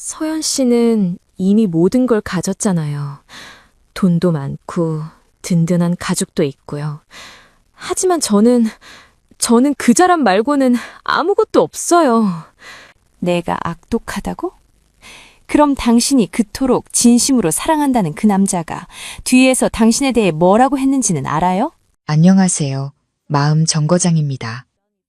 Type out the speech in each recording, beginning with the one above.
서연 씨는 이미 모든 걸 가졌잖아요. 돈도 많고 든든한 가족도 있고요. 하지만 저는 그 사람 말고는 아무것도 없어요. 내가 악독하다고? 그럼 당신이 그토록 진심으로 사랑한다는 그 남자가 뒤에서 당신에 대해 뭐라고 했는지는 알아요? 안녕하세요. 마음 정거장입니다.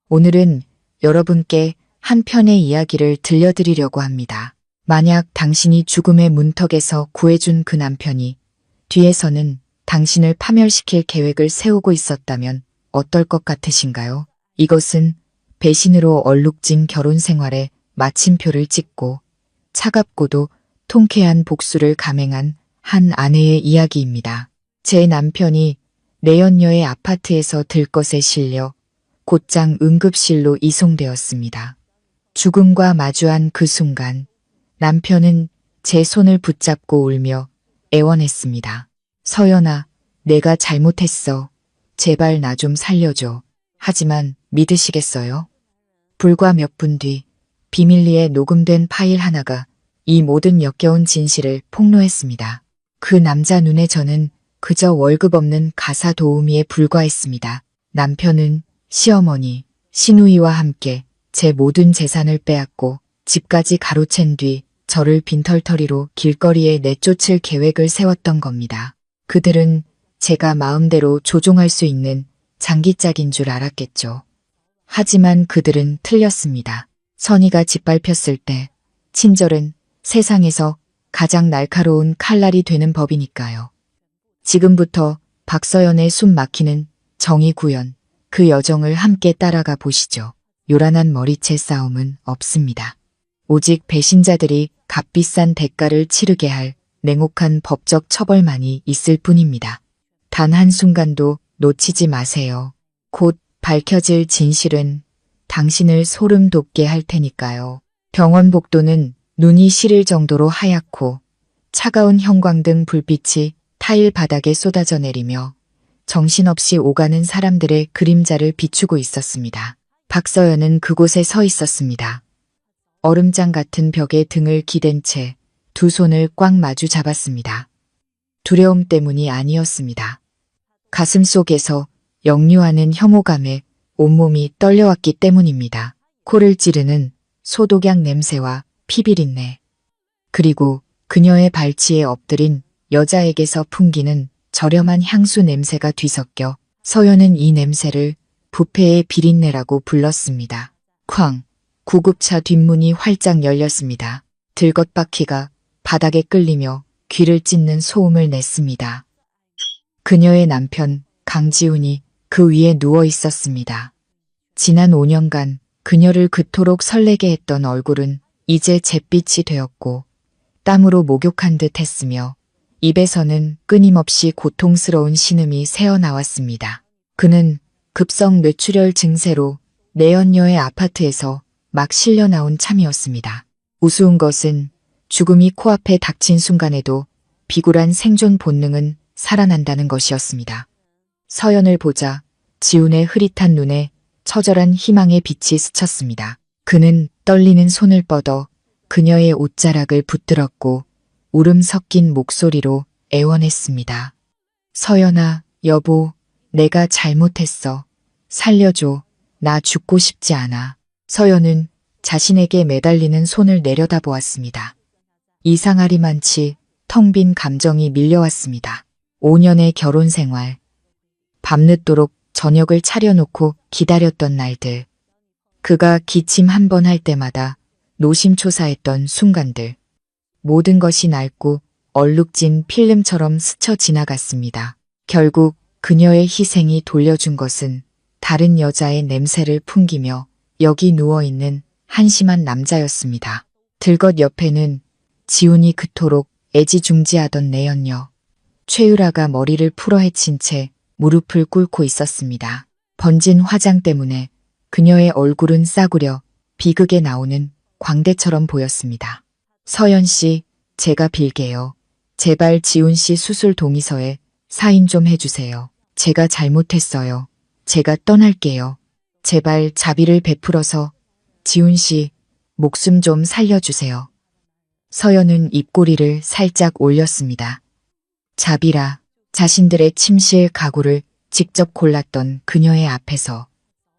오늘은 여러분께 한 편의 이야기를 들려드리려고 합니다. 만약 당신이 죽음의 문턱에서 구해준 그 남편이 뒤에서는 당신을 파멸시킬 계획을 세우고 있었다면 어떨 것 같으신가요? 이것은 배신으로 얼룩진 결혼 생활에 마침표를 찍고 차갑고도 통쾌한 복수를 감행한 한 아내의 이야기입니다. 제 남편이 내연녀의 아파트에서 들것에 실려 곧장 응급실로 이송되었습니다. 죽음과 마주한 그 순간 남편은 제 손을 붙잡고 울며 애원했습니다. 서연아, 내가 잘못했어. 제발 나 좀 살려줘. 하지만 믿으시겠어요? 불과 몇 분 뒤 비밀리에 녹음된 파일 하나가 이 모든 역겨운 진실을 폭로했습니다. 그 남자 눈에 저는 그저 월급 없는 가사 도우미에 불과했습니다. 남편은 시어머니, 시누이와 함께 제 모든 재산을 빼앗고 집까지 가로챈 뒤 저를 빈털터리로 길거리에 내쫓을 계획을 세웠던 겁니다. 그들은 제가 마음대로 조종할 수 있는 장기짝인 줄 알았겠죠. 하지만 그들은 틀렸습니다. 선의가 짓밟혔을 때 친절은 세상에서 가장 날카로운 칼날이 되는 법이니까요. 지금부터 박서연의 숨 막히는 정의 구현, 그 여정을 함께 따라가 보시죠. 요란한 머리채 싸움은 없습니다. 오직 배신자들이 값비싼 대가를 치르게 할 냉혹한 법적 처벌만이 있을 뿐입니다. 단 한순간도 놓치지 마세요. 곧 밝혀질 진실은 당신을 소름 돋게 할 테니까요. 병원 복도는 눈이 시릴 정도로 하얗고 차가운 형광등 불빛이 타일 바닥에 쏟아져 내리며 정신없이 오가는 사람들의 그림자를 비추고 있었습니다. 박서연은 그곳에 서 있었습니다. 얼음장 같은 벽에 등을 기댄 채 두 손을 꽉 마주 잡았습니다. 두려움 때문이 아니었습니다. 가슴 속에서 역류하는 혐오감에 온몸이 떨려왔기 때문입니다. 코를 찌르는 소독약 냄새와 피비린내, 그리고 그녀의 발치에 엎드린 여자에게서 풍기는 저렴한 향수 냄새가 뒤섞여 서연은 이 냄새를 부패의 비린내라고 불렀습니다. 쾅! 구급차 뒷문이 활짝 열렸습니다. 들것바퀴가 바닥에 끌리며 귀를 찢는 소음을 냈습니다. 그녀의 남편 강지훈이 그 위에 누워 있었습니다. 지난 5년간 그녀를 그토록 설레게 했던 얼굴은 이제 잿빛이 되었고 땀으로 목욕한 듯 했으며 입에서는 끊임없이 고통스러운 신음이 새어나왔습니다. 그는 급성 뇌출혈 증세로 내연녀의 아파트에서 막 실려 나온 참이었습니다. 우스운 것은 죽음이 코앞에 닥친 순간에도 비굴한 생존 본능은 살아난다는 것이었습니다. 서연을 보자 지훈의 흐릿한 눈에 처절한 희망의 빛이 스쳤습니다. 그는 떨리는 손을 뻗어 그녀의 옷자락을 붙들었고 울음 섞인 목소리로 애원했습니다. 서연아, 여보, 내가 잘못했어. 살려줘. 나 죽고 싶지 않아. 서연은 자신에게 매달리는 손을 내려다보았습니다. 이상하리만치 텅 빈 감정이 밀려왔습니다. 5년의 결혼 생활. 밤늦도록 저녁을 차려놓고 기다렸던 날들. 그가 기침 한 번 할 때마다 노심초사했던 순간들. 모든 것이 낡고 얼룩진 필름처럼 스쳐 지나갔습니다. 결국 그녀의 희생이 돌려준 것은 다른 여자의 냄새를 풍기며 여기 누워있는 한심한 남자였습니다. 들것 옆에는 지훈이 그토록 애지중지하던 내연녀 최유라가 머리를 풀어 헤친 채 무릎을 꿇고 있었습니다. 번진 화장 때문에 그녀의 얼굴은 싸구려 비극에 나오는 광대처럼 보였습니다. 서연 씨, 제가 빌게요. 제발 지훈 씨 수술 동의서에 사인 좀 해주세요. 제가 잘못했어요. 제가 떠날게요. 제발 자비를 베풀어서 지훈 씨 목숨 좀 살려주세요. 서연은 입꼬리를 살짝 올렸습니다. 자비라, 자신들의 침실 가구를 직접 골랐던 그녀의 앞에서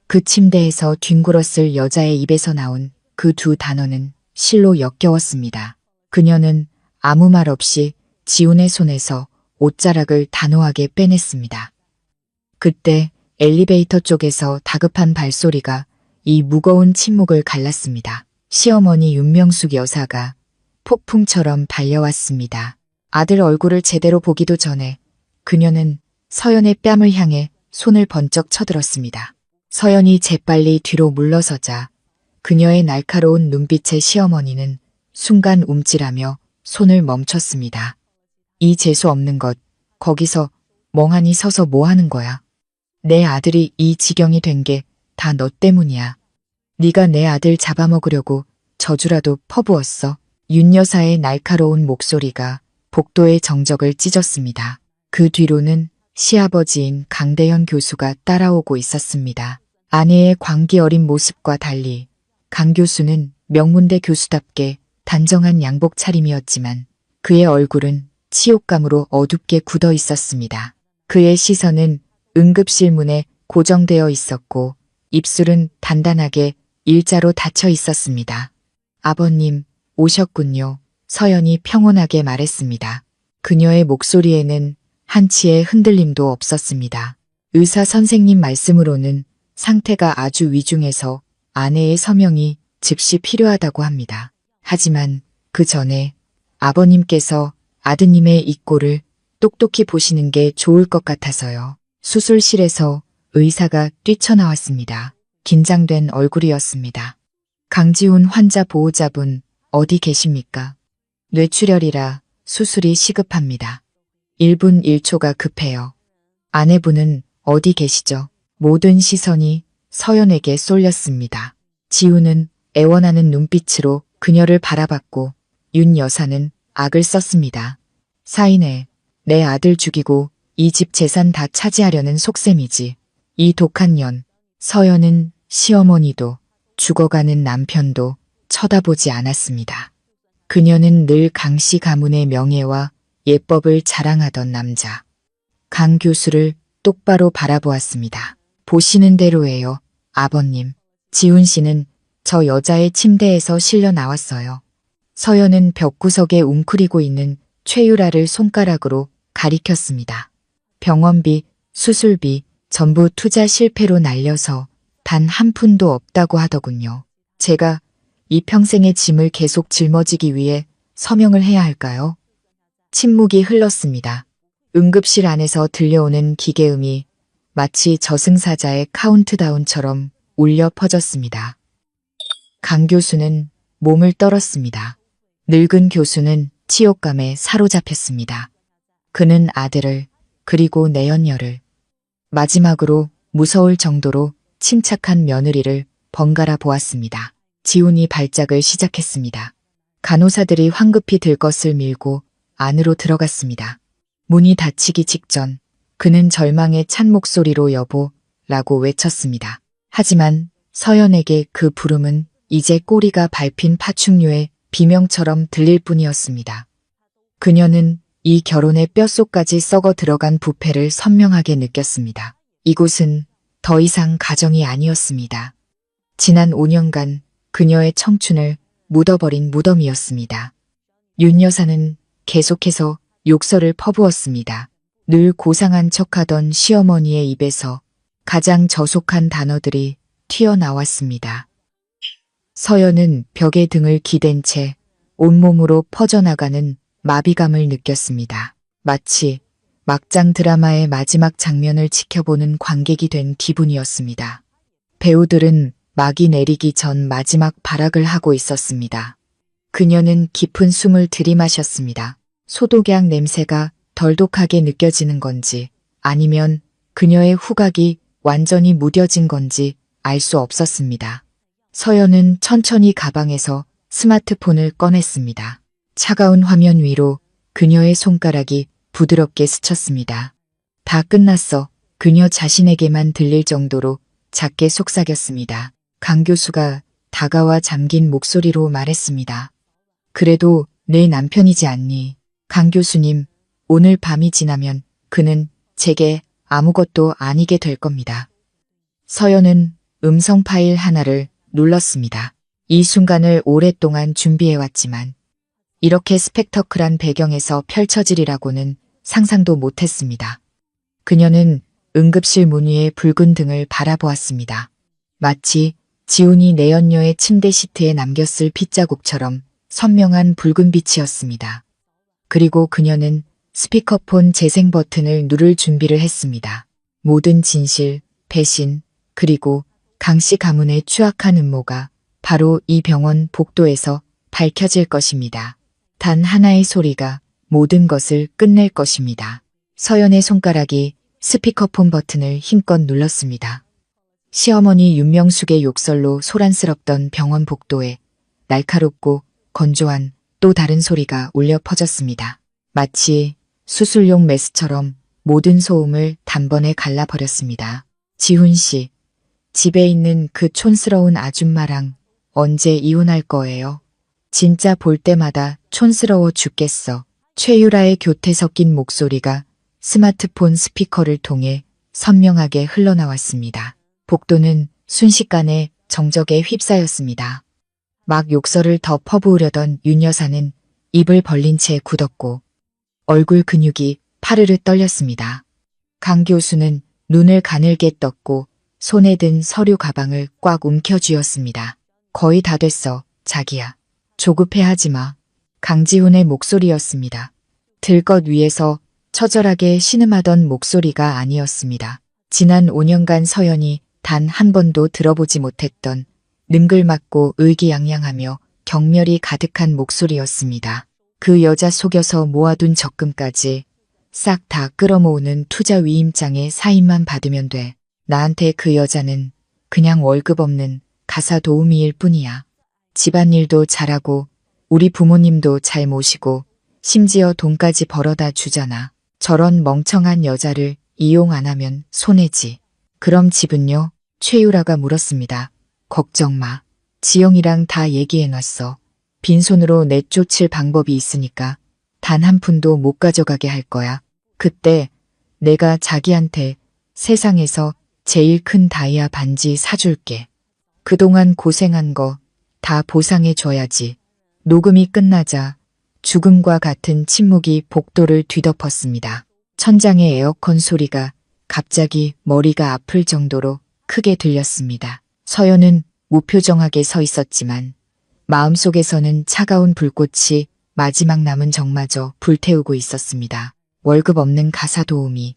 그 침대에서 뒹굴었을 여자의 입에서 나온 그 두 단어는 실로 역겨웠습니다. 그녀는 아무 말 없이 지훈의 손에서 옷자락을 단호하게 빼냈습니다. 그때 엘리베이터 쪽에서 다급한 발소리가 이 무거운 침묵을 갈랐습니다. 시어머니 윤명숙 여사가 폭풍처럼 달려왔습니다. 아들 얼굴을 제대로 보기도 전에 그녀는 서연의 뺨을 향해 손을 번쩍 쳐들었습니다. 서연이 재빨리 뒤로 물러서자 그녀의 날카로운 눈빛에 시어머니는 순간 움찔하며 손을 멈췄습니다. 이 재수 없는 것, 거기서 멍하니 서서 뭐 하는 거야? 내 아들이 이 지경이 된 게 다 너 때문이야. 네가 내 아들 잡아먹으려고 저주라도 퍼부었어. 윤 여사의 날카로운 목소리가 복도의 정적을 찢었습니다. 그 뒤로는 시아버지인 강대현 교수가 따라오고 있었습니다. 아내의 광기 어린 모습과 달리 강 교수는 명문대 교수답게 단정한 양복 차림이었지만 그의 얼굴은 치욕감으로 어둡게 굳어 있었습니다. 그의 시선은 응급실 문에 고정되어 있었고 입술은 단단하게 일자로 닫혀 있었습니다. 아버님, 오셨군요. 서연이 평온하게 말했습니다. 그녀의 목소리에는 한치의 흔들림도 없었습니다. 의사 선생님 말씀으로는 상태가 아주 위중해서 아내의 서명이 즉시 필요하다고 합니다. 하지만 그 전에 아버님께서 아드님의 이 꼴을 똑똑히 보시는 게 좋을 것 같아서요. 수술실에서 의사가 뛰쳐나왔습니다. 긴장된 얼굴이었습니다. 강지훈 환자 보호자분 어디 계십니까? 뇌출혈이라 수술이 시급합니다. 1분 1초가 급해요. 아내분은 어디 계시죠? 모든 시선이 서연에게 쏠렸습니다. 지훈은 애원하는 눈빛으로 그녀를 바라봤고 윤 여사는 악을 썼습니다. 사인해, 내 아들 죽이고 이 집 재산 다 차지하려는 속셈이지. 이 독한 년. 서연은 시어머니도 죽어가는 남편도 쳐다보지 않았습니다. 그녀는 늘 강씨 가문의 명예와 예법을 자랑하던 남자. 강 교수를 똑바로 바라보았습니다. 보시는 대로예요, 아버님. 지훈 씨는 저 여자의 침대에서 실려 나왔어요. 서연은 벽구석에 웅크리고 있는 최유라를 손가락으로 가리켰습니다. 병원비, 수술비, 전부 투자 실패로 날려서 단 한 푼도 없다고 하더군요. 제가 이 평생의 짐을 계속 짊어지기 위해 서명을 해야 할까요? 침묵이 흘렀습니다. 응급실 안에서 들려오는 기계음이 마치 저승사자의 카운트다운처럼 울려 퍼졌습니다. 강 교수는 몸을 떨었습니다. 늙은 교수는 치욕감에 사로잡혔습니다. 그는 아들을 그리고 내연녀를 마지막으로 무서울 정도로 침착한 며느리를 번갈아 보았습니다. 지훈이 발작을 시작했습니다. 간호사들이 황급히 들 것을 밀고 안으로 들어갔습니다. 문이 닫히기 직전 그는 절망에 찬 목소리로 여보라고 외쳤습니다. 하지만 서연에게 그 부름은 이제 꼬리가 밟힌 파충류의 비명처럼 들릴 뿐이었습니다. 그녀는 이 결혼의 뼛속까지 썩어 들어간 부패를 선명하게 느꼈습니다. 이곳은 더 이상 가정이 아니었습니다. 지난 5년간 그녀의 청춘을 묻어버린 무덤이었습니다. 윤 여사는 계속해서 욕설을 퍼부었습니다. 늘 고상한 척하던 시어머니의 입에서 가장 저속한 단어들이 튀어나왔습니다. 서연은 벽에 등을 기댄 채 온몸으로 퍼져나가는 마비감을 느꼈습니다. 마치 막장 드라마의 마지막 장면을 지켜보는 관객이 된 기분이었습니다. 배우들은 막이 내리기 전 마지막 발악을 하고 있었습니다. 그녀는 깊은 숨을 들이마셨습니다. 소독약 냄새가 덜 독하게 느껴지는 건지 아니면 그녀의 후각이 완전히 무뎌진 건지 알 수 없었습니다. 서연은 천천히 가방에서 스마트폰을 꺼냈습니다. 차가운 화면 위로 그녀의 손가락이 부드럽게 스쳤습니다. 다 끝났어. 그녀 자신에게만 들릴 정도로 작게 속삭였습니다. 강 교수가 다가와 잠긴 목소리로 말했습니다. 그래도 내 남편이지 않니? 강 교수님, 오늘 밤이 지나면 그는 제게 아무것도 아니게 될 겁니다. 서연은 음성 파일 하나를 눌렀습니다. 이 순간을 오랫동안 준비해왔지만 이렇게 스펙터클한 배경에서 펼쳐지리라고는 상상도 못했습니다. 그녀는 응급실 문 위의 붉은 등을 바라보았습니다. 마치 지훈이 내연녀의 침대 시트에 남겼을 핏자국처럼 선명한 붉은 빛이었습니다. 그리고 그녀는 스피커폰 재생 버튼을 누를 준비를 했습니다. 모든 진실, 배신, 그리고 강씨 가문의 추악한 음모가 바로 이 병원 복도에서 밝혀질 것입니다. 단 하나의 소리가 모든 것을 끝낼 것입니다. 서연의 손가락이 스피커폰 버튼을 힘껏 눌렀습니다. 시어머니 윤명숙의 욕설로 소란스럽던 병원 복도에 날카롭고 건조한 또 다른 소리가 울려 퍼졌습니다. 마치 수술용 메스처럼 모든 소음을 단번에 갈라버렸습니다. 지훈 씨, 집에 있는 그 촌스러운 아줌마랑 언제 이혼할 거예요? 진짜 볼 때마다 촌스러워 죽겠어. 최유라의 교태 섞인 목소리가 스마트폰 스피커를 통해 선명하게 흘러나왔습니다. 복도는 순식간에 정적에 휩싸였습니다. 막 욕설을 더 퍼부으려던 윤 여사는 입을 벌린 채 굳었고 얼굴 근육이 파르르 떨렸습니다. 강 교수는 눈을 가늘게 떴고 손에 든 서류 가방을 꽉 움켜쥐었습니다. 거의 다 됐어, 자기야. 조급해하지 마. 강지훈의 목소리였습니다. 들것 위에서 처절하게 신음하던 목소리가 아니었습니다. 지난 5년간 서연이 단 한 번도 들어보지 못했던 능글맞고 의기양양하며 경멸이 가득한 목소리였습니다. 그 여자 속여서 모아둔 적금까지 싹 다 끌어모으는 투자 위임장의 사인만 받으면 돼. 나한테 그 여자는 그냥 월급 없는 가사 도우미일 뿐이야. 집안일도 잘하고 우리 부모님도 잘 모시고 심지어 돈까지 벌어다 주잖아. 저런 멍청한 여자를 이용 안 하면 손해지. 그럼 집은요? 최유라가 물었습니다. 걱정 마. 지영이랑 다 얘기해놨어. 빈손으로 내쫓을 방법이 있으니까 단 한 푼도 못 가져가게 할 거야. 그때 내가 자기한테 세상에서 제일 큰 다이아 반지 사줄게. 그동안 고생한 거 다 보상해줘야지. 녹음이 끝나자 죽음과 같은 침묵이 복도를 뒤덮었습니다. 천장의 에어컨 소리가 갑자기 머리가 아플 정도로 크게 들렸습니다. 서연은 무표정하게 서 있었지만 마음속에서는 차가운 불꽃이 마지막 남은 정마저 불태우고 있었습니다. 월급 없는 가사 도우미.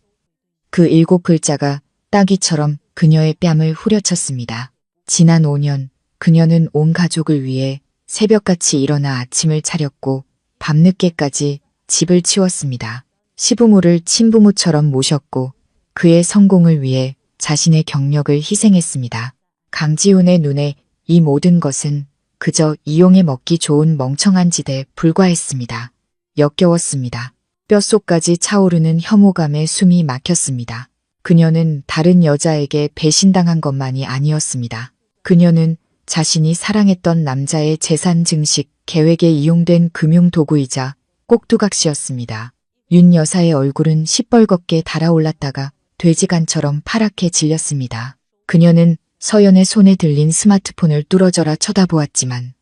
그 7글자가 따귀처럼 그녀의 뺨을 후려쳤습니다. 지난 5년 그녀는 온 가족을 위해 새벽같이 일어나 아침을 차렸고 밤늦게까지 집을 치웠습니다. 시부모를 친부모처럼 모셨고 그의 성공을 위해 자신의 경력을 희생했습니다. 강지훈의 눈에 이 모든 것은 그저 이용해 먹기 좋은 멍청한 짓에 불과했습니다. 역겨웠습니다. 뼛속까지 차오르는 혐오감에 숨이 막혔습니다. 그녀는 다른 여자에게 배신당한 것만이 아니었습니다. 그녀는 자신이 사랑했던 남자의 재산 증식 계획에 이용된 금융도구이자 꼭두각시였습니다. 윤 여사의 얼굴은 시뻘겋게 달아올랐다가 돼지간처럼 파랗게 질렸습니다. 그녀는 서연의 손에 들린 스마트폰을 뚫어져라 쳐다보았지만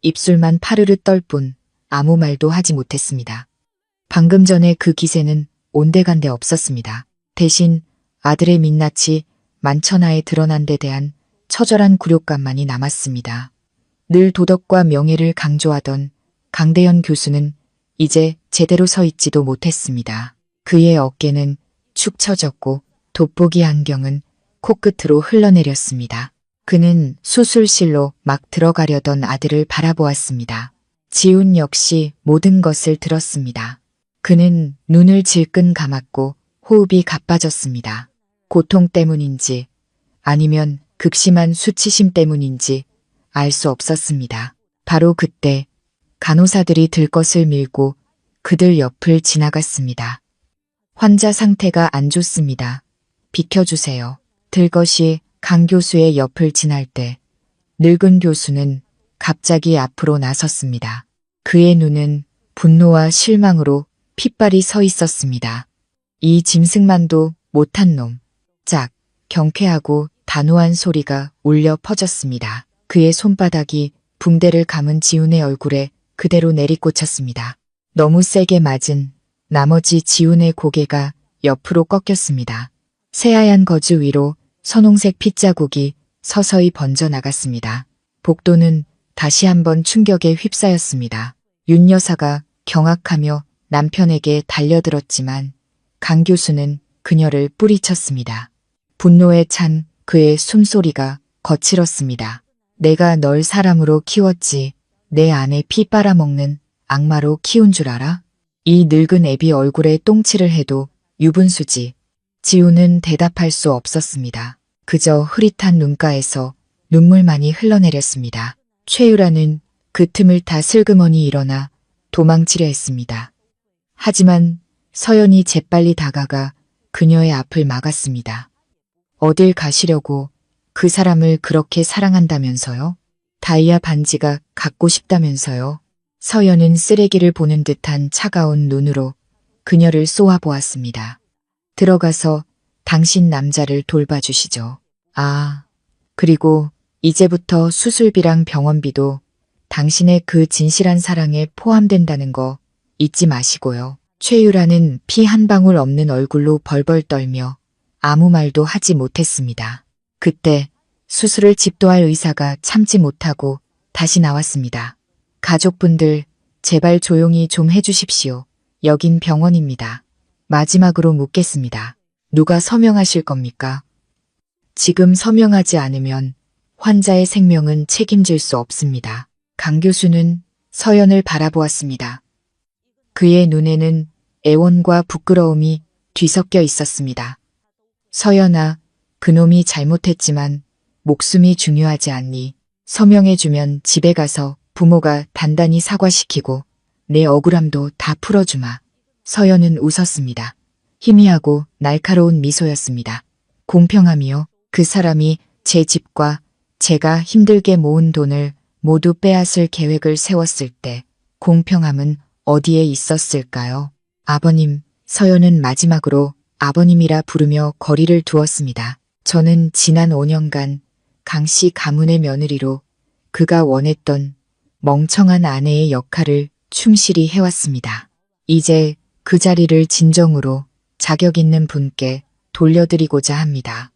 입술만 파르르 떨 뿐 아무 말도 하지 못했습니다. 방금 전에 그 기세는 온데간데 없었습니다. 대신 아들의 민낯이 만천하에 드러난 데 대한 처절한 굴욕감만이 남았습니다. 늘 도덕과 명예를 강조하던 강대현 교수는 이제 제대로 서 있지도 못했습니다. 그의 어깨는 축 처졌고 돋보기 안경은 코끝으로 흘러내렸습니다. 그는 수술실로 막 들어가려던 아들을 바라보았습니다. 지훈 역시 모든 것을 들었습니다. 그는 눈을 질끈 감았고 호흡이 가빠졌습니다. 고통 때문인지 아니면 극심한 수치심 때문인지 알 수 없었습니다. 바로 그때 간호사들이 들것을 밀고 그들 옆을 지나갔습니다. 환자 상태가 안 좋습니다. 비켜주세요. 들것이 강 교수의 옆을 지날 때 늙은 교수는 갑자기 앞으로 나섰습니다. 그의 눈은 분노와 실망으로 핏발이 서 있었습니다. 이 짐승만도 못한 놈. 짝, 경쾌하고 단호한 소리가 울려 퍼졌습니다. 그의 손바닥이 붕대를 감은 지훈의 얼굴에 그대로 내리꽂혔습니다. 너무 세게 맞은 나머지 지훈의 고개가 옆으로 꺾였습니다. 새하얀 거즈 위로 선홍색 핏자국이 서서히 번져 나갔습니다. 복도는 다시 한번 충격에 휩싸였습니다. 윤 여사가 경악하며 남편에게 달려들었지만 강 교수는 그녀를 뿌리쳤습니다. 분노에 찬 그의 숨소리가 거칠었습니다. 내가 널 사람으로 키웠지 내 안에 피 빨아먹는 악마로 키운 줄 알아? 이 늙은 애비 얼굴에 똥칠을 해도 유분수지. 지우는 대답할 수 없었습니다. 그저 흐릿한 눈가에서 눈물만이 흘러내렸습니다. 최유라는 그 틈을 타 슬그머니 일어나 도망치려 했습니다. 하지만 서연이 재빨리 다가가 그녀의 앞을 막았습니다. 어딜 가시려고 그 사람을 그렇게 사랑한다면서요? 다이아 반지가 갖고 싶다면서요? 서연은 쓰레기를 보는 듯한 차가운 눈으로 그녀를 쏘아보았습니다. 들어가서 당신 남자를 돌봐주시죠. 아, 그리고 이제부터 수술비랑 병원비도 당신의 그 진실한 사랑에 포함된다는 거 잊지 마시고요. 최유라는 피 한 방울 없는 얼굴로 벌벌 떨며 아무 말도 하지 못했습니다. 그때 수술을 집도할 의사가 참지 못하고 다시 나왔습니다. 가족분들, 제발 조용히 좀 해주십시오. 여긴 병원입니다. 마지막으로 묻겠습니다. 누가 서명하실 겁니까? 지금 서명하지 않으면 환자의 생명은 책임질 수 없습니다. 강 교수는 서연을 바라보았습니다. 그의 눈에는 애원과 부끄러움이 뒤섞여 있었습니다. 서연아, 그놈이 잘못했지만 목숨이 중요하지 않니? 서명해주면 집에 가서 부모가 단단히 사과시키고 내 억울함도 다 풀어주마. 서연은 웃었습니다. 희미하고 날카로운 미소였습니다. 공평함이요. 그 사람이 제 집과 제가 힘들게 모은 돈을 모두 빼앗을 계획을 세웠을 때 공평함은 어디에 있었을까요? 아버님, 서연은 마지막으로 아버님이라 부르며 거리를 두었습니다. 저는 지난 5년간 강씨 가문의 며느리로 그가 원했던 멍청한 아내의 역할을 충실히 해왔습니다. 이제 그 자리를 진정으로 자격 있는 분께 돌려드리고자 합니다.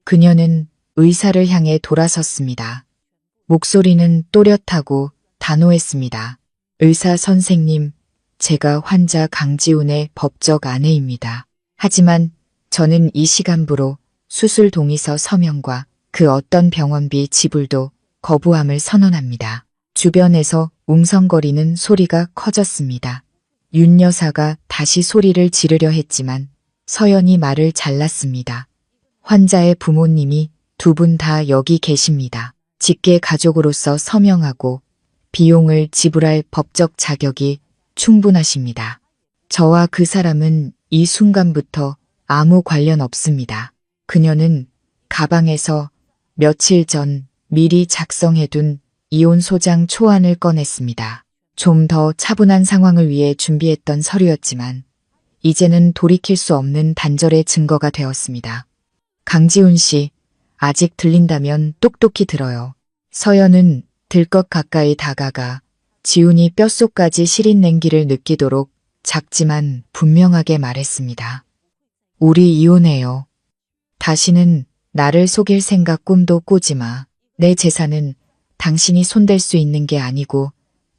그녀는 의사를 향해 돌아섰습니다. 목소리는 또렷하고 단호했습니다. 의사 선생님, 제가 환자 강지훈의 법적 아내입니다. 하지만 저는 이 시간부로 수술 동의서 서명과 그 어떤 병원비 지불도 거부함을 선언합니다. 주변에서 웅성거리는 소리가 커졌습니다. 윤 여사가 다시 소리를 지르려 했지만 서연이 말을 잘랐습니다. 환자의 부모님이 두 분 다 여기 계십니다. 직계 가족으로서 서명하고 비용을 지불할 법적 자격이 충분하십니다. 저와 그 사람은 이 순간부터 아무 관련 없습니다. 그녀는 가방에서 며칠 전 미리 작성해둔 이혼 소장 초안을 꺼냈습니다. 좀 더 차분한 상황을 위해 준비했던 서류였지만 이제는 돌이킬 수 없는 단절의 증거가 되었습니다. 강지훈 씨, 아직 들린다면 똑똑히 들어요. 서연은 들것 가까이 다가가 지훈이 뼛속까지 시린 냉기를 느끼도록 작지만 분명하게 말했습니다. 우리 이혼해요. 다시는 나를 속일 생각 꿈도 꾸지 마. 내 재산은 당신이 손댈 수 있는 게 아니고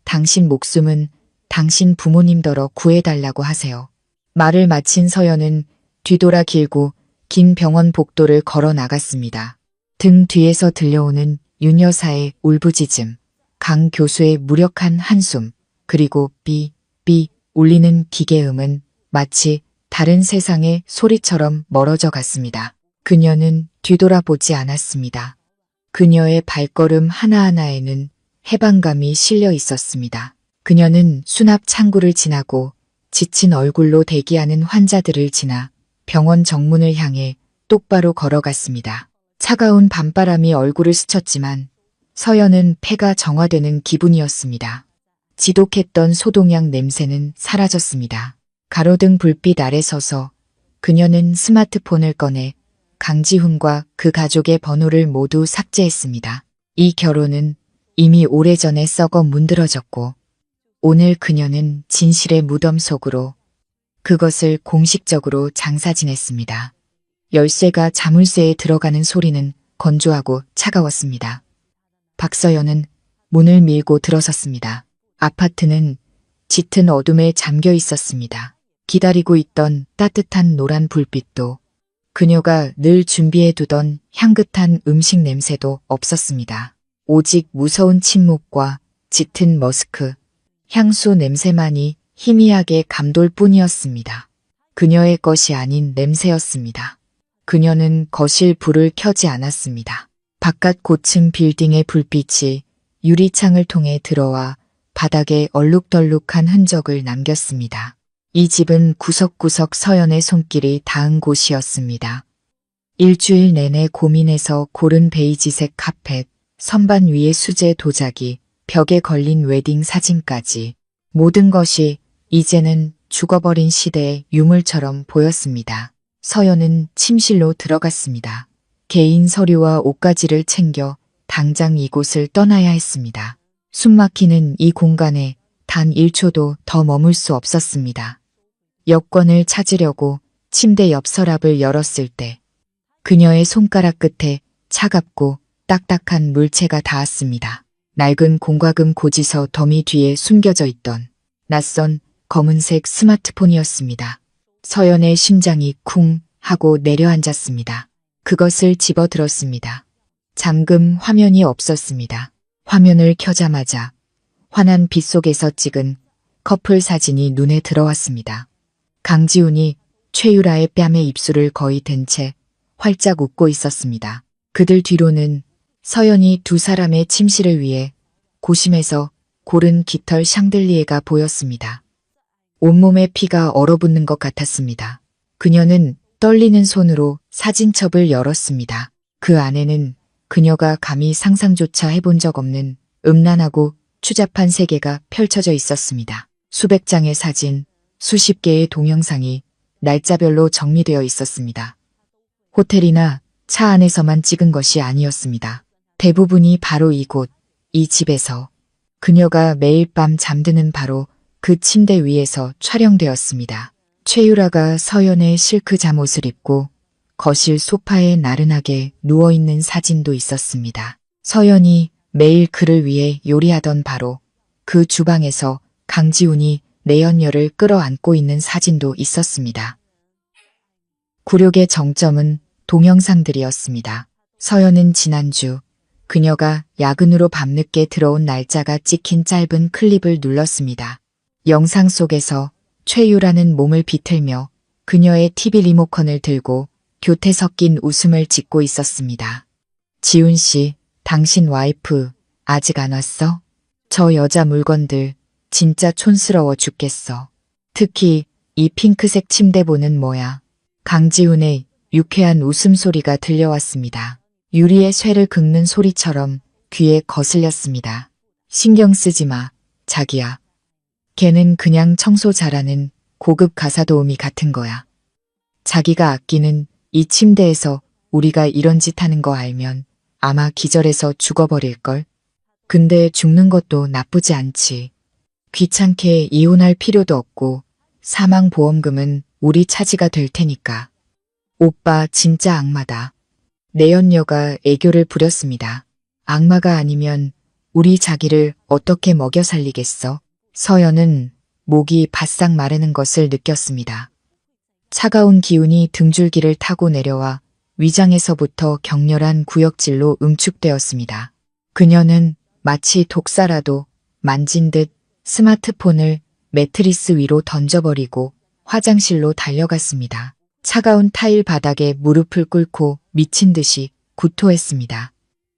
당신 목숨은 당신 부모님더러 구해달라고 하세요. 말을 마친 서연은 뒤돌아 길고 긴 병원 복도를 걸어 나갔습니다. 등 뒤에서 들려오는 윤 여사의 울부짖음, 강 교수의 무력한 한숨, 그리고 삐 울리는 기계음은 마치 다른 세상의 소리처럼 멀어져 갔습니다. 그녀는 뒤돌아보지 않았습니다. 그녀의 발걸음 하나하나에는 해방감이 실려 있었습니다. 그녀는 수납 창구를 지나고 지친 얼굴로 대기하는 환자들을 지나 병원 정문을 향해 똑바로 걸어갔습니다. 차가운 밤바람이 얼굴을 스쳤지만 서연은 폐가 정화되는 기분이었습니다. 지독했던 소독약 냄새는 사라졌습니다. 가로등 불빛 아래 서서 그녀는 스마트폰을 꺼내 강지훈과 그 가족의 번호를 모두 삭제했습니다. 이 결혼은 이미 오래전에 썩어 문드러졌고 오늘 그녀는 진실의 무덤 속으로 그것을 공식적으로 장사지냈습니다. 열쇠가 자물쇠에 들어가는 소리는 건조하고 차가웠습니다. 박서연은 문을 밀고 들어섰습니다. 아파트는 짙은 어둠에 잠겨 있었습니다. 기다리고 있던 따뜻한 노란 불빛도 그녀가 늘 준비해두던 향긋한 음식 냄새도 없었습니다. 오직 무서운 침묵과 짙은 머스크, 향수 냄새만이 희미하게 감돌 뿐이었습니다. 그녀의 것이 아닌 냄새였습니다. 그녀는 거실 불을 켜지 않았습니다. 바깥 고층 빌딩의 불빛이 유리창을 통해 들어와 바닥에 얼룩덜룩한 흔적을 남겼습니다. 이 집은 구석구석 서연의 손길이 닿은 곳이었습니다. 일주일 내내 고민해서 고른 베이지색 카펫, 선반 위에 수제 도자기, 벽에 걸린 웨딩 사진까지 모든 것이 이제는 죽어버린 시대의 유물처럼 보였습니다. 서연은 침실로 들어갔습니다. 개인 서류와 옷가지를 챙겨 당장 이곳을 떠나야 했습니다. 숨막히는 이 공간에 단 1초도 더 머물 수 없었습니다. 여권을 찾으려고 침대 옆 서랍을 열었을 때 그녀의 손가락 끝에 차갑고 딱딱한 물체가 닿았습니다. 낡은 공과금 고지서 더미 뒤에 숨겨져 있던 낯선 검은색 스마트폰이었습니다. 서연의 심장이 쿵 하고 내려앉았습니다. 그것을 집어들었습니다. 잠금 화면이 없었습니다. 화면을 켜자마자 환한 빛 속에서 찍은 커플 사진이 눈에 들어왔습니다. 강지훈이 최유라의 뺨에 입술을 거의 댄 채 활짝 웃고 있었습니다. 그들 뒤로는 서연이 두 사람의 침실을 위해 고심해서 고른 깃털 샹들리에가 보였습니다. 온몸에 피가 얼어붙는 것 같았습니다. 그녀는 떨리는 손으로 사진첩을 열었습니다. 그 안에는 그녀가 감히 상상조차 해본 적 없는 음란하고 추잡한 세계가 펼쳐져 있었습니다. 수백 장의 사진, 수십 개의 동영상이 날짜별로 정리되어 있었습니다. 호텔이나 차 안에서만 찍은 것이 아니었습니다. 대부분이 바로 이곳, 이 집에서 그녀가 매일 밤 잠드는 바로 그 침대 위에서 촬영되었습니다. 최유라가 서연의 실크 잠옷을 입고 거실 소파에 나른하게 누워있는 사진도 있었습니다. 서연이 매일 그를 위해 요리하던 바로 그 주방에서 강지훈이 내연녀를 끌어안고 있는 사진도 있었습니다. 굴욕의 정점은 동영상들이었습니다. 서연은 지난주 그녀가 야근으로 밤늦게 들어온 날짜가 찍힌 짧은 클립을 눌렀습니다. 영상 속에서 최유라는 몸을 비틀며 그녀의 TV 리모컨을 들고 교태 섞인 웃음을 짓고 있었습니다. 지훈 씨, 당신 와이프 아직 안 왔어? 저 여자 물건들 진짜 촌스러워 죽겠어. 특히 이 핑크색 침대보는 뭐야. 강지훈의 유쾌한 웃음소리가 들려왔습니다. 유리의 쇠를 긁는 소리처럼 귀에 거슬렸습니다. 신경 쓰지 마, 자기야. 걔는 그냥 청소 잘하는 고급 가사도우미 같은 거야. 자기가 아끼는 이 침대에서 우리가 이런 짓 하는 거 알면 아마 기절해서 죽어버릴걸. 근데 죽는 것도 나쁘지 않지. 귀찮게 이혼할 필요도 없고 사망보험금은 우리 차지가 될 테니까. 오빠 진짜 악마다. 내연녀가 애교를 부렸습니다. 악마가 아니면 우리 자기를 어떻게 먹여 살리겠어? 서연은 목이 바싹 마르는 것을 느꼈습니다. 차가운 기운이 등줄기를 타고 내려와 위장에서부터 격렬한 구역질로 응축되었습니다. 그녀는 마치 독사라도 만진 듯 스마트폰을 매트리스 위로 던져버리고 화장실로 달려갔습니다. 차가운 타일 바닥에 무릎을 꿇고 미친 듯이 구토했습니다.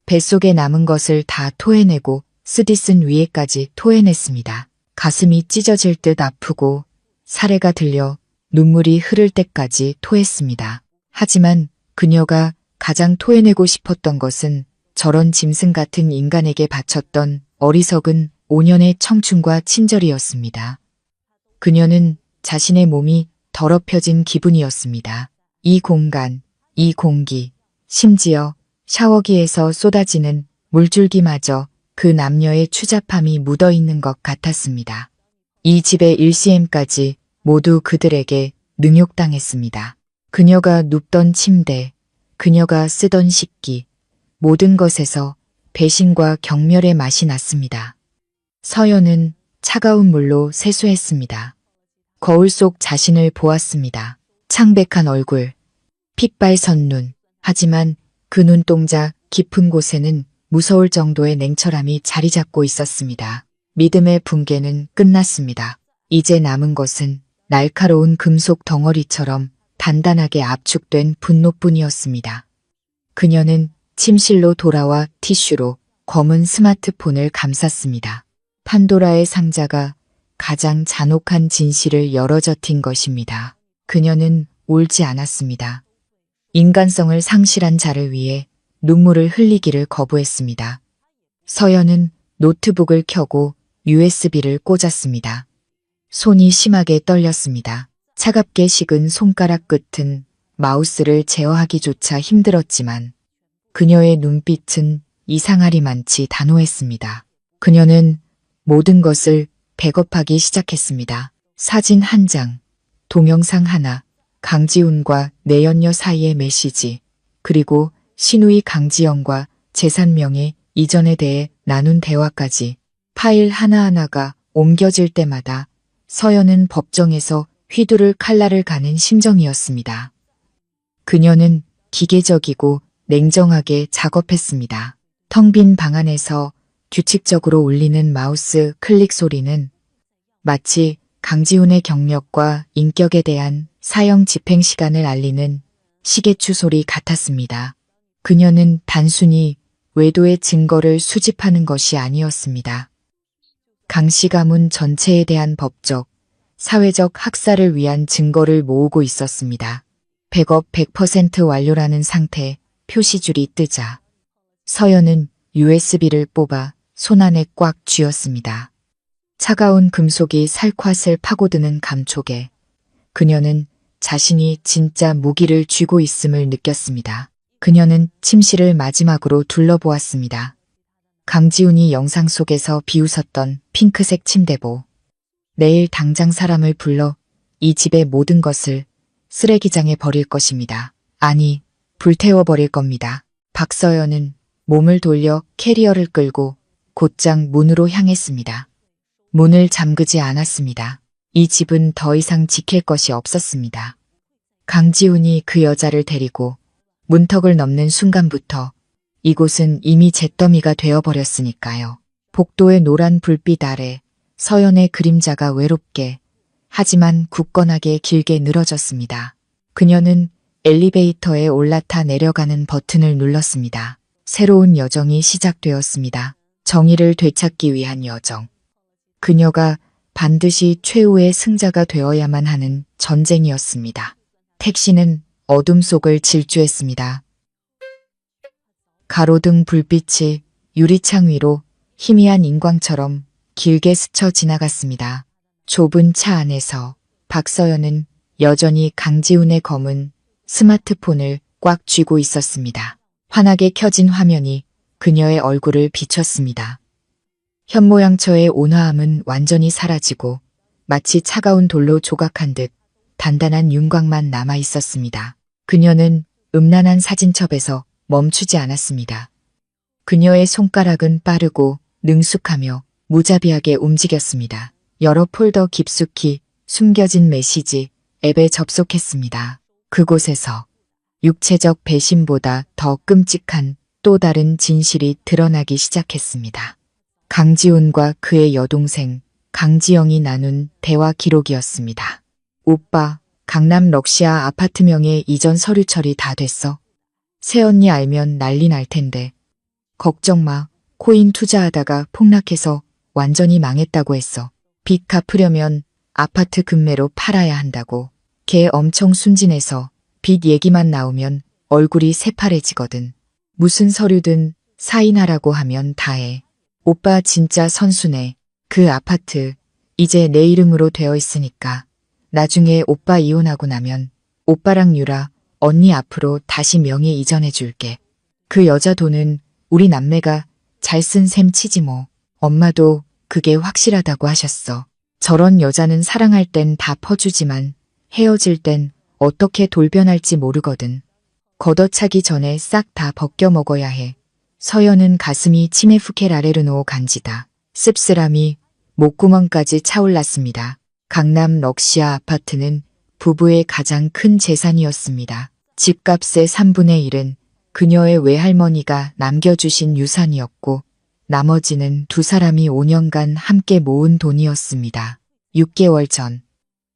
뱃속에 남은 것을 다 토해내고 쓰디쓴 위에까지 토해냈습니다. 가슴이 찢어질 듯 아프고 사레가 들려 눈물이 흐를 때까지 토했습니다. 하지만 그녀가 가장 토해내고 싶었던 것은 저런 짐승 같은 인간에게 바쳤던 어리석은 5년의 청춘과 친절이었습니다. 그녀는 자신의 몸이 더럽혀진 기분이었습니다. 이 공간, 이 공기, 심지어 샤워기에서 쏟아지는 물줄기마저 그 남녀의 추잡함이 묻어있는 것 같았습니다. 이 집의 일시엠까지 모두 그들에게 능욕당했습니다. 그녀가 눕던 침대, 그녀가 쓰던 식기, 모든 것에서 배신과 경멸의 맛이 났습니다. 서연은 차가운 물로 세수했습니다. 거울 속 자신을 보았습니다. 창백한 얼굴, 핏발 선눈. 하지만 그 눈동자 깊은 곳에는 무서울 정도의 냉철함이 자리 잡고 있었습니다. 믿음의 붕괴는 끝났습니다. 이제 남은 것은 날카로운 금속 덩어리처럼 단단하게 압축된 분노뿐이었습니다. 그녀는 침실로 돌아와 티슈로 검은 스마트폰을 감쌌습니다. 판도라의 상자가 가장 잔혹한 진실을 열어젖힌 것입니다. 그녀는 울지 않았습니다. 인간성을 상실한 자를 위해 눈물을 흘리기를 거부했습니다. 서연은 노트북을 켜고 USB를 꽂았습니다. 손이 심하게 떨렸습니다. 차갑게 식은 손가락 끝은 마우스를 제어하기조차 힘들었지만 그녀의 눈빛은 이상하리만치 단호했습니다. 그녀는 모든 것을 백업하기 시작했습니다. 사진 한 장, 동영상 하나, 강지훈과 내연녀 사이의 메시지, 그리고 신우이 강지영과 재산 명의 이전에 대해 나눈 대화까지 파일 하나하나가 옮겨질 때마다 서연은 법정에서 휘두를 칼날을 가는 심정이었습니다. 그녀는 기계적이고 냉정하게 작업했습니다. 텅 빈 방 안에서 규칙적으로 울리는 마우스 클릭 소리는 마치 강지훈의 경력과 인격에 대한 사형 집행 시간을 알리는 시계추 소리 같았습니다. 그녀는 단순히 외도의 증거를 수집하는 것이 아니었습니다. 강씨 가문 전체에 대한 법적, 사회적 학살을 위한 증거를 모으고 있었습니다. 백업 100% 완료라는 상태 표시줄이 뜨자 서연은 USB를 뽑아 손안에 꽉 쥐었습니다. 차가운 금속이 살갗을 파고드는 감촉에 그녀는 자신이 진짜 무기를 쥐고 있음을 느꼈습니다. 그녀는 침실을 마지막으로 둘러보았습니다. 강지훈이 영상 속에서 비웃었던 핑크색 침대보. 내일 당장 사람을 불러 이 집의 모든 것을 쓰레기장에 버릴 것입니다. 아니, 불태워버릴 겁니다. 박서연은 몸을 돌려 캐리어를 끌고 곧장 문으로 향했습니다. 문을 잠그지 않았습니다. 이 집은 더 이상 지킬 것이 없었습니다. 강지훈이 그 여자를 데리고 문턱을 넘는 순간부터 이곳은 이미 잿더미가 되어버렸으니까요. 복도의 노란 불빛 아래 서연의 그림자가 외롭게 하지만 굳건하게 길게 늘어졌습니다. 그녀는 엘리베이터에 올라타 내려가는 버튼을 눌렀습니다. 새로운 여정이 시작되었습니다. 정의를 되찾기 위한 여정. 그녀가 반드시 최후의 승자가 되어야만 하는 전쟁이었습니다. 택시는 어둠 속을 질주했습니다. 가로등 불빛이 유리창 위로 희미한 인광처럼 길게 스쳐 지나갔습니다. 좁은 차 안에서 박서연은 여전히 강지훈의 검은 스마트폰을 꽉 쥐고 있었습니다. 환하게 켜진 화면이 그녀의 얼굴을 비췄습니다. 현모양처의 온화함은 완전히 사라지고 마치 차가운 돌로 조각한 듯 단단한 윤곽만 남아 있었습니다. 그녀는 음란한 사진첩에서 멈추지 않았습니다. 그녀의 손가락은 빠르고 능숙하며 무자비하게 움직였습니다. 여러 폴더 깊숙이 숨겨진 메시지 앱에 접속했습니다. 그곳에서 육체적 배신보다 더 끔찍한 또 다른 진실이 드러나기 시작했습니다. 강지훈과 그의 여동생 강지영이 나눈 대화 기록이었습니다. 오빠, 강남 럭시아 아파트명의 이전 서류 처리 다 됐어. 새언니 알면 난리 날 텐데. 걱정 마. 코인 투자하다가 폭락해서 완전히 망했다고 했어. 빚 갚으려면 아파트 급매로 팔아야 한다고. 걔 엄청 순진해서 빚 얘기만 나오면 얼굴이 새파래지거든. 무슨 서류든 사인하라고 하면 다 해. 오빠 진짜 선수네. 그 아파트 이제 내 이름으로 되어 있으니까 나중에 오빠 이혼하고 나면 오빠랑 유라 언니 앞으로 다시 명의 이전해 줄게. 그 여자 돈은 우리 남매가 잘 쓴 셈 치지 뭐. 엄마도 그게 확실하다고 하셨어. 저런 여자는 사랑할 땐 다 퍼주지만 헤어질 땐 어떻게 돌변할지 모르거든. 걷어차기 전에 싹 다 벗겨 먹어야 해. 서연은 가슴이 치매 후켈 아레르노 간지다. 씁쓸함이 목구멍까지 차올랐습니다. 강남 럭시아 아파트는 부부의 가장 큰 재산이었습니다. 집값의 3분의 1은 그녀의 외할머니가 남겨주신 유산이었고 나머지는 두 사람이 5년간 함께 모은 돈이었습니다. 6개월 전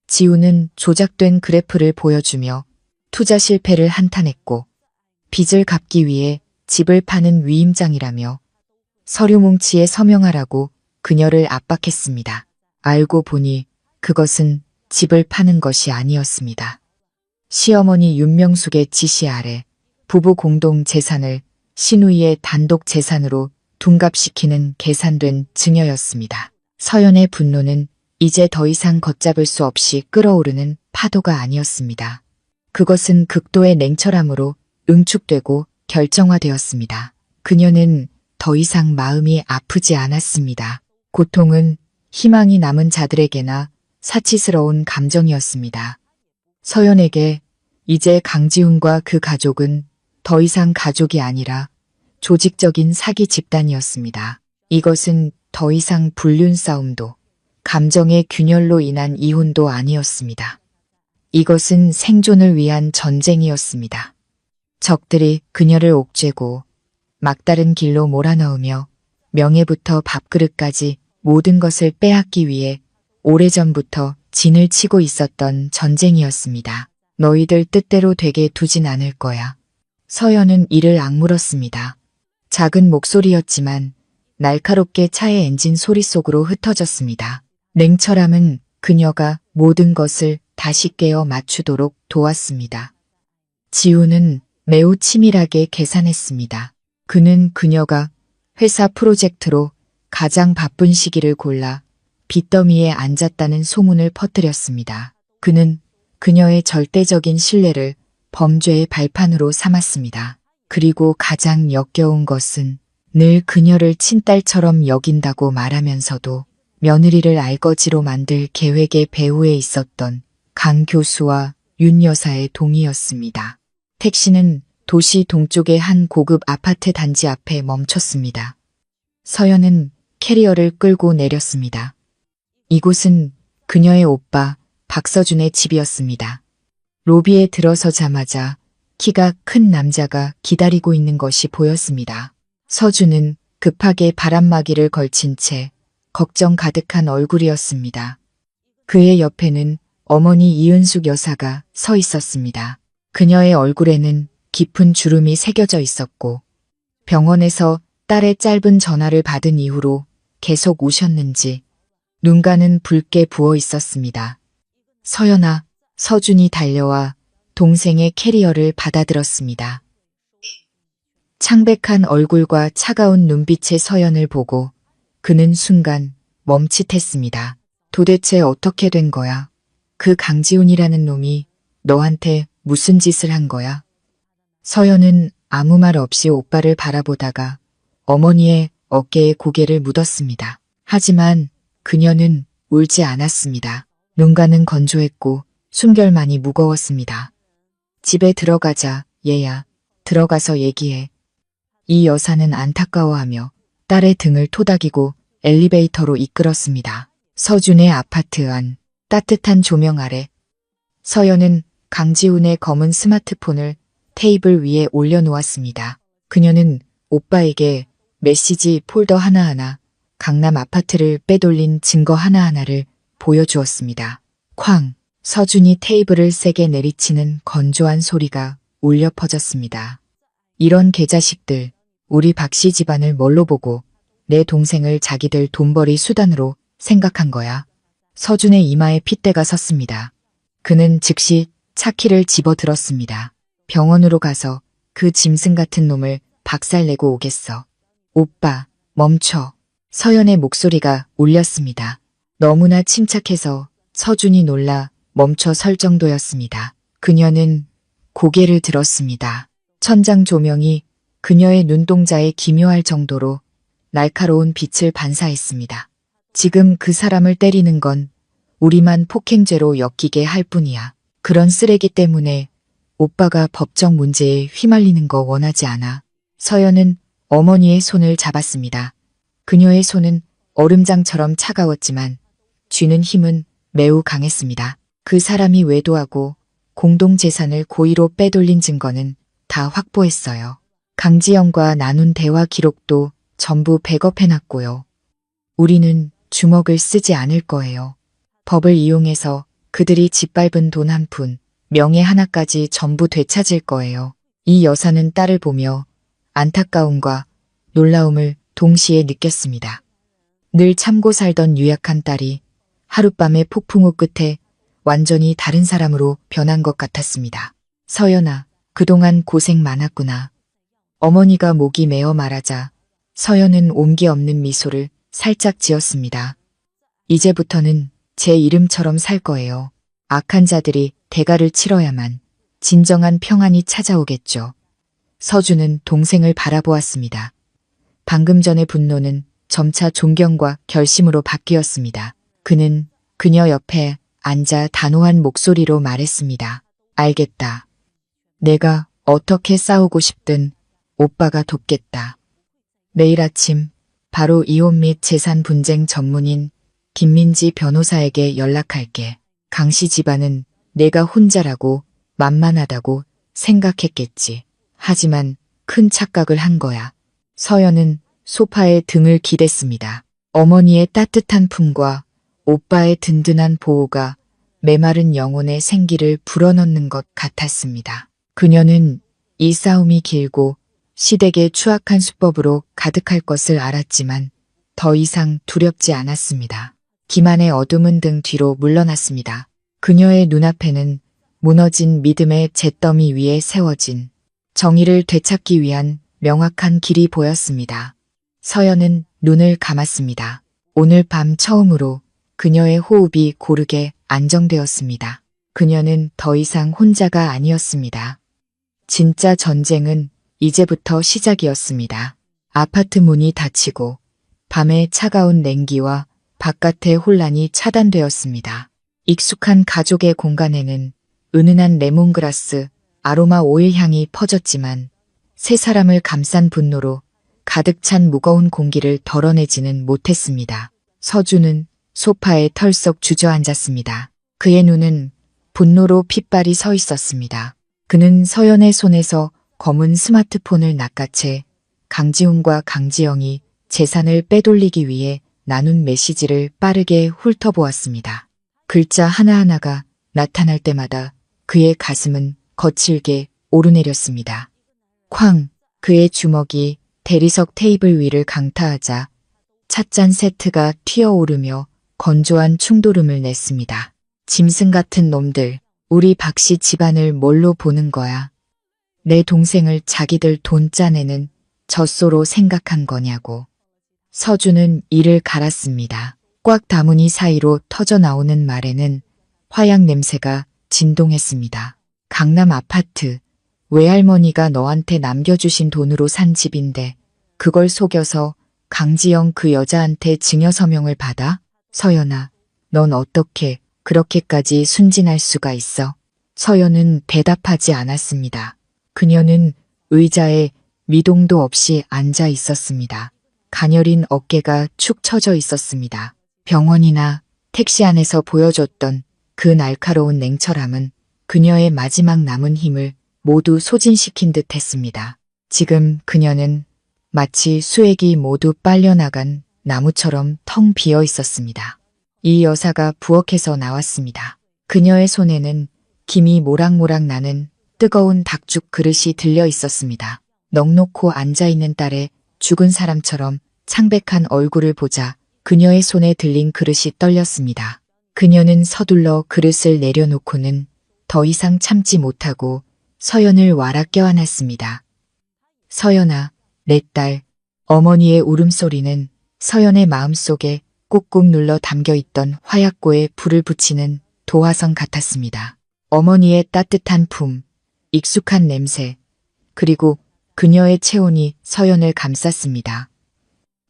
지우는 조작된 그래프를 보여주며 투자 실패를 한탄했고 빚을 갚기 위해 집을 파는 위임장이라며 서류 뭉치에 서명하라고 그녀를 압박했습니다. 알고 보니 그것은 집을 파는 것이 아니었습니다. 시어머니 윤명숙의 지시 아래 부부 공동 재산을 시누이의 단독 재산으로 둔갑시키는 계산된 증여였습니다. 서연의 분노는 이제 더 이상 걷잡을 수 없이 끓어오르는 파도가 아니었습니다. 그것은 극도의 냉철함으로 응축되고 결정화되었습니다. 그녀는 더 이상 마음이 아프지 않았습니다. 고통은 희망이 남은 자들에게나 사치스러운 감정이었습니다. 서연에게 이제 강지훈과 그 가족은 더 이상 가족이 아니라 조직적인 사기 집단이었습니다. 이것은 더 이상 불륜 싸움도 감정의 균열로 인한 이혼도 아니었습니다. 이것은 생존을 위한 전쟁이었습니다. 적들이 그녀를 옥죄고 막다른 길로 몰아넣으며 명예부터 밥그릇까지 모든 것을 빼앗기 위해 오래전부터 진을 치고 있었던 전쟁이었습니다. 너희들 뜻대로 되게 두진 않을 거야. 서연은 이를 악물었습니다. 작은 목소리였지만 날카롭게 차의 엔진 소리 속으로 흩어졌습니다. 냉철함은 그녀가 모든 것을 다시 깨어 맞추도록 도왔습니다. 지우는 매우 치밀하게 계산했습니다. 그는 그녀가 회사 프로젝트로 가장 바쁜 시기를 골라 빚더미에 앉았다는 소문을 퍼뜨렸습니다. 그는 그녀의 절대적인 신뢰를 범죄의 발판으로 삼았습니다. 그리고 가장 역겨운 것은 늘 그녀를 친딸처럼 여긴다고 말하면서도 며느리를 알거지로 만들 계획의 배후에 있었던 강 교수와 윤 여사의 동의였습니다. 택시는 도시 동쪽의 한 고급 아파트 단지 앞에 멈췄습니다. 서연은 캐리어를 끌고 내렸습니다. 이곳은 그녀의 오빠 박서준의 집이었습니다. 로비에 들어서자마자 키가 큰 남자가 기다리고 있는 것이 보였습니다. 서준은 급하게 바람막이를 걸친 채 걱정 가득한 얼굴이었습니다. 그의 옆에는 어머니 이은숙 여사가 서 있었습니다. 그녀의 얼굴에는 깊은 주름이 새겨져 있었고 병원에서 딸의 짧은 전화를 받은 이후로 계속 우셨는지 눈가는 붉게 부어 있었습니다. 서연아, 서준이 달려와 동생의 캐리어를 받아들었습니다. 창백한 얼굴과 차가운 눈빛의 서연을 보고 그는 순간 멈칫했습니다. 도대체 어떻게 된 거야? 그 강지훈이라는 놈이 너한테 무슨 짓을 한 거야? 서연은 아무 말 없이 오빠를 바라보다가 어머니의 어깨에 고개를 묻었습니다. 하지만 그녀는 울지 않았습니다. 눈가는 건조했고 숨결만이 무거웠습니다. 집에 들어가자 얘야, 들어가서 얘기해. 이 여사는 안타까워하며 딸의 등을 토닥이고 엘리베이터로 이끌었습니다. 서준의 아파트 안 따뜻한 조명 아래 서연은 강지훈의 검은 스마트폰을 테이블 위에 올려놓았습니다. 그녀는 오빠에게 메시지 폴더 하나하나, 강남 아파트를 빼돌린 증거 하나하나를 보여주었습니다. 쾅! 서준이 테이블을 세게 내리치는 건조한 소리가 울려 퍼졌습니다. 이런 개자식들, 우리 박씨 집안을 뭘로 보고 내 동생을 자기들 돈벌이 수단으로 생각한 거야. 서준의 이마에 핏대가 섰습니다. 그는 즉시 차키를 집어들었습니다. 병원으로 가서 그 짐승 같은 놈을 박살내고 오겠어. 오빠, 멈춰. 서연의 목소리가 울렸습니다. 너무나 침착해서 서준이 놀라 멈춰 설 정도였습니다. 그녀는 고개를 들었습니다. 천장 조명이 그녀의 눈동자에 기묘할 정도로 날카로운 빛을 반사했습니다. 지금 그 사람을 때리는 건 우리만 폭행죄로 엮이게 할 뿐이야. 그런 쓰레기 때문에 오빠가 법적 문제에 휘말리는 거 원하지 않아. 서연은 어머니의 손을 잡았습니다. 그녀의 손은 얼음장처럼 차가웠지만 쥐는 힘은 매우 강했습니다. 그 사람이 외도하고 공동재산을 고의로 빼돌린 증거는 다 확보했어요. 강지영과 나눈 대화 기록도 전부 백업해놨고요. 우리는 주먹을 쓰지 않을 거예요. 법을 이용해서 그들이 짓밟은 돈 한 푼, 명예 하나까지 전부 되찾을 거예요. 이 여사는 딸을 보며 안타까움과 놀라움을 동시에 느꼈습니다. 늘 참고 살던 유약한 딸이 하룻밤의 폭풍우 끝에 완전히 다른 사람으로 변한 것 같았습니다. 서연아, 그동안 고생 많았구나. 어머니가 목이 메어 말하자 서연은 온기 없는 미소를 살짝 지었습니다. 이제부터는 제 이름처럼 살 거예요. 악한 자들이 대가를 치러야만 진정한 평안이 찾아오겠죠. 서준은 동생을 바라보았습니다. 방금 전의 분노는 점차 존경과 결심으로 바뀌었습니다. 그는 그녀 옆에 앉아 단호한 목소리로 말했습니다. 알겠다. 내가 어떻게 싸우고 싶든 오빠가 돕겠다. 내일 아침 바로 이혼 및 재산 분쟁 전문인 김민지 변호사에게 연락할게. 강씨 집안은 내가 혼자라고 만만하다고 생각했겠지. 하지만 큰 착각을 한 거야. 서연은 소파에 등을 기댔습니다. 어머니의 따뜻한 품과 오빠의 든든한 보호가 메마른 영혼의 생기를 불어넣는 것 같았습니다. 그녀는 이 싸움이 길고 시댁의 추악한 수법으로 가득할 것을 알았지만 더 이상 두렵지 않았습니다. 기만의 어둠은 등 뒤로 물러났습니다. 그녀의 눈앞에는 무너진 믿음의 잿더미 위에 세워진 정의를 되찾기 위한 명확한 길이 보였습니다. 서연은 눈을 감았습니다. 오늘 밤 처음으로 그녀의 호흡이 고르게 안정되었습니다. 그녀는 더 이상 혼자가 아니었습니다. 진짜 전쟁은 이제부터 시작이었습니다. 아파트 문이 닫히고 밤의 차가운 냉기와 바깥의 혼란이 차단되었습니다. 익숙한 가족의 공간에는 은은한 레몬그라스, 아로마 오일 향이 퍼졌지만 세 사람을 감싼 분노로 가득 찬 무거운 공기를 덜어내지는 못했습니다. 서준은 소파에 털썩 주저앉았습니다. 그의 눈은 분노로 핏발이 서 있었습니다. 그는 서연의 손에서 검은 스마트폰을 낚아채 강지훈과 강지영이 재산을 빼돌리기 위해 나눈 메시지를 빠르게 훑어보았습니다. 글자 하나하나가 나타날 때마다 그의 가슴은 거칠게 오르내렸습니다. 쾅! 그의 주먹이 대리석 테이블 위를 강타하자 찻잔 세트가 튀어오르며 건조한 충돌음을 냈습니다. 짐승 같은 놈들, 우리 박씨 집안을 뭘로 보는 거야? 내 동생을 자기들 돈 짜내는 젖소로 생각한 거냐고. 서준은 이를 갈았습니다. 꽉 다무니 사이로 터져나오는 말에는 화약 냄새가 진동했습니다. 강남 아파트, 외할머니가 너한테 남겨주신 돈으로 산 집인데 그걸 속여서 강지영 그 여자한테 증여서명을 받아? 서연아, 넌 어떻게 그렇게까지 순진할 수가 있어? 서연은 대답하지 않았습니다. 그녀는 의자에 미동도 없이 앉아 있었습니다. 가녀린 어깨가 축 처져 있었습니다. 병원이나 택시 안에서 보여줬던 그 날카로운 냉철함은 그녀의 마지막 남은 힘을 모두 소진시킨 듯 했습니다. 지금 그녀는 마치 수액이 모두 빨려나간 나무처럼 텅 비어 있었습니다. 이 여사가 부엌에서 나왔습니다. 그녀의 손에는 김이 모락모락 나는 뜨거운 닭죽 그릇이 들려 있었습니다. 넋놓고 앉아있는 딸의 죽은 사람처럼 창백한 얼굴을 보자 그녀의 손에 들린 그릇이 떨렸습니다. 그녀는 서둘러 그릇을 내려놓고는 더 이상 참지 못하고 서연을 와라 껴안았습니다. 서연아, 내 딸. 어머니의 울음소리는 서연의 마음속에 꾹꾹 눌러 담겨있던 화약고에 불을 붙이는 도화선 같았습니다. 어머니의 따뜻한 품, 익숙한 냄새, 그리고 그녀의 체온이 서연을 감쌌습니다.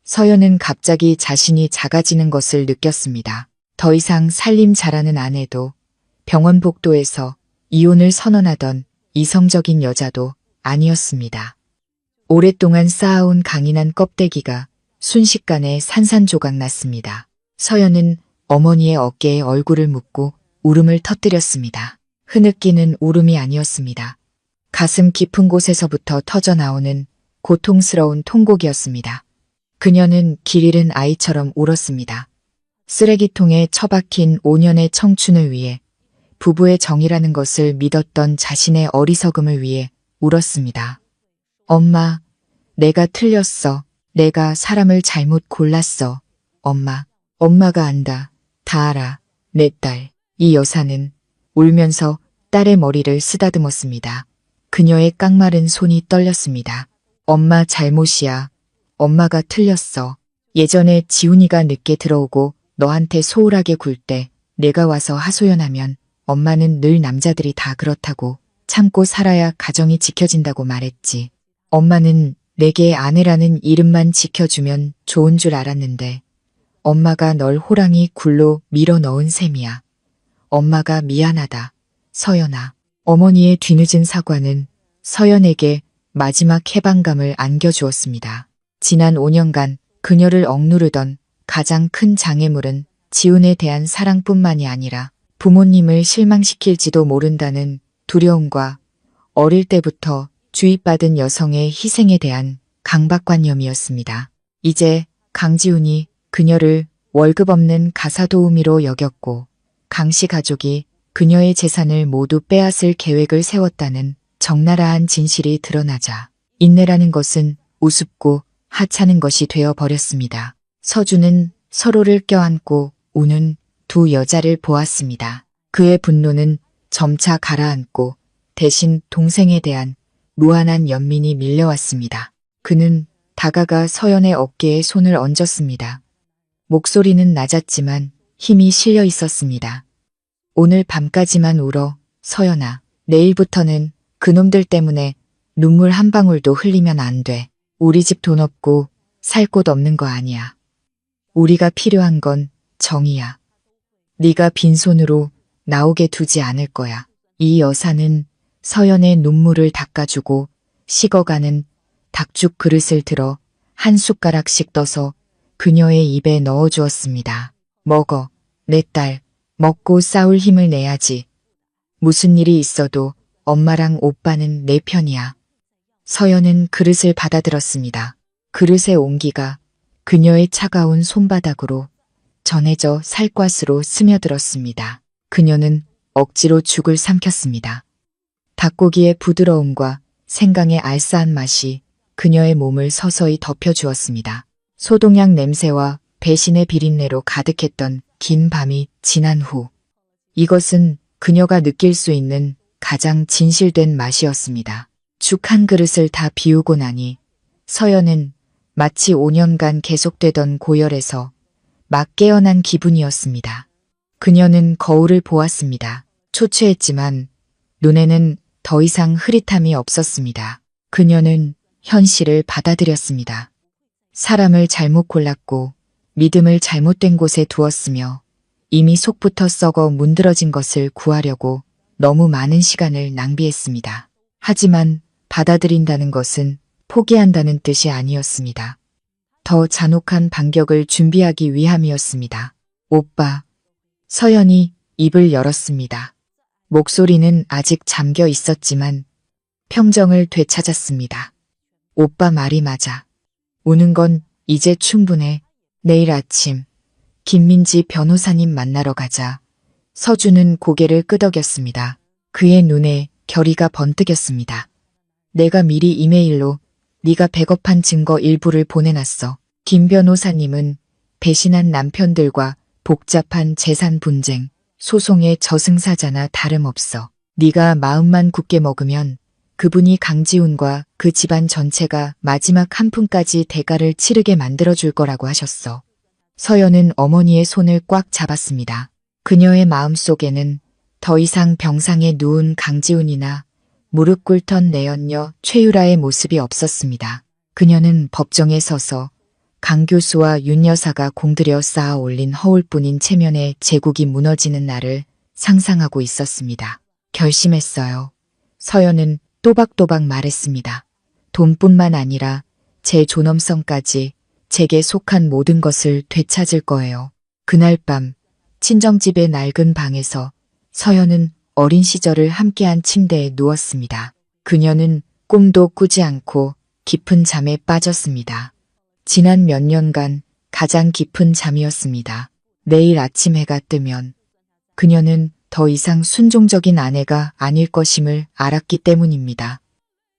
서연은 갑자기 자신이 작아지는 것을 느꼈습니다. 더 이상 살림 잘하는 아내도 병원 복도에서 이혼을 선언하던 이성적인 여자도 아니었습니다. 오랫동안 쌓아온 강인한 껍데기가 순식간에 산산조각 났습니다. 서연은 어머니의 어깨에 얼굴을 묻고 울음을 터뜨렸습니다. 흐느끼는 울음이 아니었습니다. 가슴 깊은 곳에서부터 터져나오는 고통스러운 통곡이었습니다. 그녀는 길 잃은 아이처럼 울었습니다. 쓰레기통에 처박힌 5년의 청춘을 위해, 부부의 정이라는 것을 믿었던 자신의 어리석음을 위해 울었습니다. 엄마, 내가 틀렸어. 내가 사람을 잘못 골랐어. 엄마, 엄마가 안다. 다 알아. 내 딸. 이 여사는 울면서 딸의 머리를 쓰다듬었습니다. 그녀의 깡마른 손이 떨렸습니다. 엄마 잘못이야. 엄마가 틀렸어. 예전에 지훈이가 늦게 들어오고 너한테 소홀하게 굴 때 내가 와서 하소연하면 엄마는 늘 남자들이 다 그렇다고 참고 살아야 가정이 지켜진다고 말했지. 엄마는 내게 아내라는 이름만 지켜주면 좋은 줄 알았는데 엄마가 널 호랑이 굴로 밀어 넣은 셈이야. 엄마가 미안하다. 서연아. 어머니의 뒤늦은 사과는 서연에게 마지막 해방감을 안겨주었습니다. 지난 5년간 그녀를 억누르던 가장 큰 장애물은 지훈에 대한 사랑뿐만이 아니라 부모님을 실망시킬지도 모른다는 두려움과 어릴 때부터 주입받은 여성의 희생에 대한 강박관념이었습니다. 이제 강지훈이 그녀를 월급 없는 가사도우미로 여겼고 강씨 가족이 그녀의 재산을 모두 빼앗을 계획을 세웠다는 적나라한 진실이 드러나자 인내라는 것은 우습고 하찮은 것이 되어버렸습니다. 서준은 서로를 껴안고 우는 두 여자를 보았습니다. 그의 분노는 점차 가라앉고 대신 동생에 대한 무한한 연민이 밀려왔습니다. 그는 다가가 서연의 어깨에 손을 얹었습니다. 목소리는 낮았지만 힘이 실려 있었습니다. 오늘 밤까지만 울어, 서연아. 내일부터는 그놈들 때문에 눈물 한 방울도 흘리면 안 돼. 우리 집 돈 없고 살 곳 없는 거 아니야. 우리가 필요한 건 정이야. 네가 빈손으로 나오게 두지 않을 거야. 이 여사는 서연의 눈물을 닦아주고 식어가는 닭죽 그릇을 들어 한 숟가락씩 떠서 그녀의 입에 넣어주었습니다. 먹어, 내 딸. 먹고 싸울 힘을 내야지. 무슨 일이 있어도 엄마랑 오빠는 내 편이야. 서연은 그릇을 받아들었습니다. 그릇의 온기가 그녀의 차가운 손바닥으로 전해져 살갗으로 스며들었습니다. 그녀는 억지로 죽을 삼켰습니다. 닭고기의 부드러움과 생강의 알싸한 맛이 그녀의 몸을 서서히 덮여주었습니다. 소동향 냄새와 배신의 비린내로 가득했던 긴 밤이 지난 후 이것은 그녀가 느낄 수 있는 가장 진실된 맛이었습니다. 죽 한 그릇을 다 비우고 나니 서연은 마치 5년간 계속되던 고열에서 막 깨어난 기분이었습니다. 그녀는 거울을 보았습니다. 초췌했지만 눈에는 더 이상 흐릿함이 없었습니다. 그녀는 현실을 받아들였습니다. 사람을 잘못 골랐고 믿음을 잘못된 곳에 두었으며 이미 속부터 썩어 문드러진 것을 구하려고 너무 많은 시간을 낭비했습니다. 하지만 받아들인다는 것은 포기한다는 뜻이 아니었습니다. 더 잔혹한 반격을 준비하기 위함이었습니다. 오빠. 서연이 입을 열었습니다. 목소리는 아직 잠겨 있었지만 평정을 되찾았습니다. 오빠 말이 맞아. 우는 건 이제 충분해. 내일 아침 김민지 변호사님 만나러 가자. 서준은 고개를 끄덕였습니다. 그의 눈에 결의가 번뜩였습니다. 내가 미리 이메일로 네가 백업한 증거 일부를 보내놨어. 김 변호사님은 배신한 남편들과 복잡한 재산 분쟁, 소송의 저승사자나 다름없어. 네가 마음만 굳게 먹으면 그분이 강지훈과 그 집안 전체가 마지막 한 푼까지 대가를 치르게 만들어줄 거라고 하셨어. 서연은 어머니의 손을 꽉 잡았습니다. 그녀의 마음속에는 더 이상 병상에 누운 강지훈이나 무릎 꿇던 내연녀 최유라의 모습이 없었습니다. 그녀는 법정에 서서 강 교수와 윤 여사가 공들여 쌓아 올린 허울뿐인 체면에 제국이 무너지는 날을 상상하고 있었습니다. 결심했어요. 서연은 또박또박 말했습니다. 돈뿐만 아니라 제 존엄성까지 제게 속한 모든 것을 되찾을 거예요. 그날 밤 친정집의 낡은 방에서 서연은 어린 시절을 함께한 침대에 누웠습니다. 그녀는 꿈도 꾸지 않고 깊은 잠에 빠졌습니다. 지난 몇 년간 가장 깊은 잠이었습니다. 내일 아침 해가 뜨면 그녀는 더 이상 순종적인 아내가 아닐 것임을 알았기 때문입니다.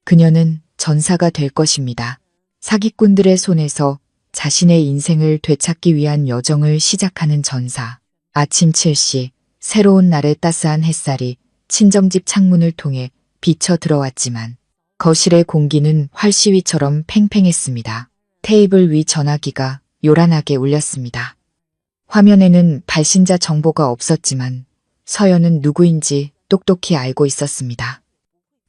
그녀는 전사가 될 것입니다. 사기꾼들의 손에서 자신의 인생을 되찾기 위한 여정을 시작하는 전사. 아침 7시 새로운 날의 따스한 햇살이 친정집 창문을 통해 비쳐 들어왔지만 거실의 공기는 활시위처럼 팽팽했습니다. 테이블 위 전화기가 요란하게 울렸습니다. 화면에는 발신자 정보가 없었지만 서연은 누구인지 똑똑히 알고 있었습니다.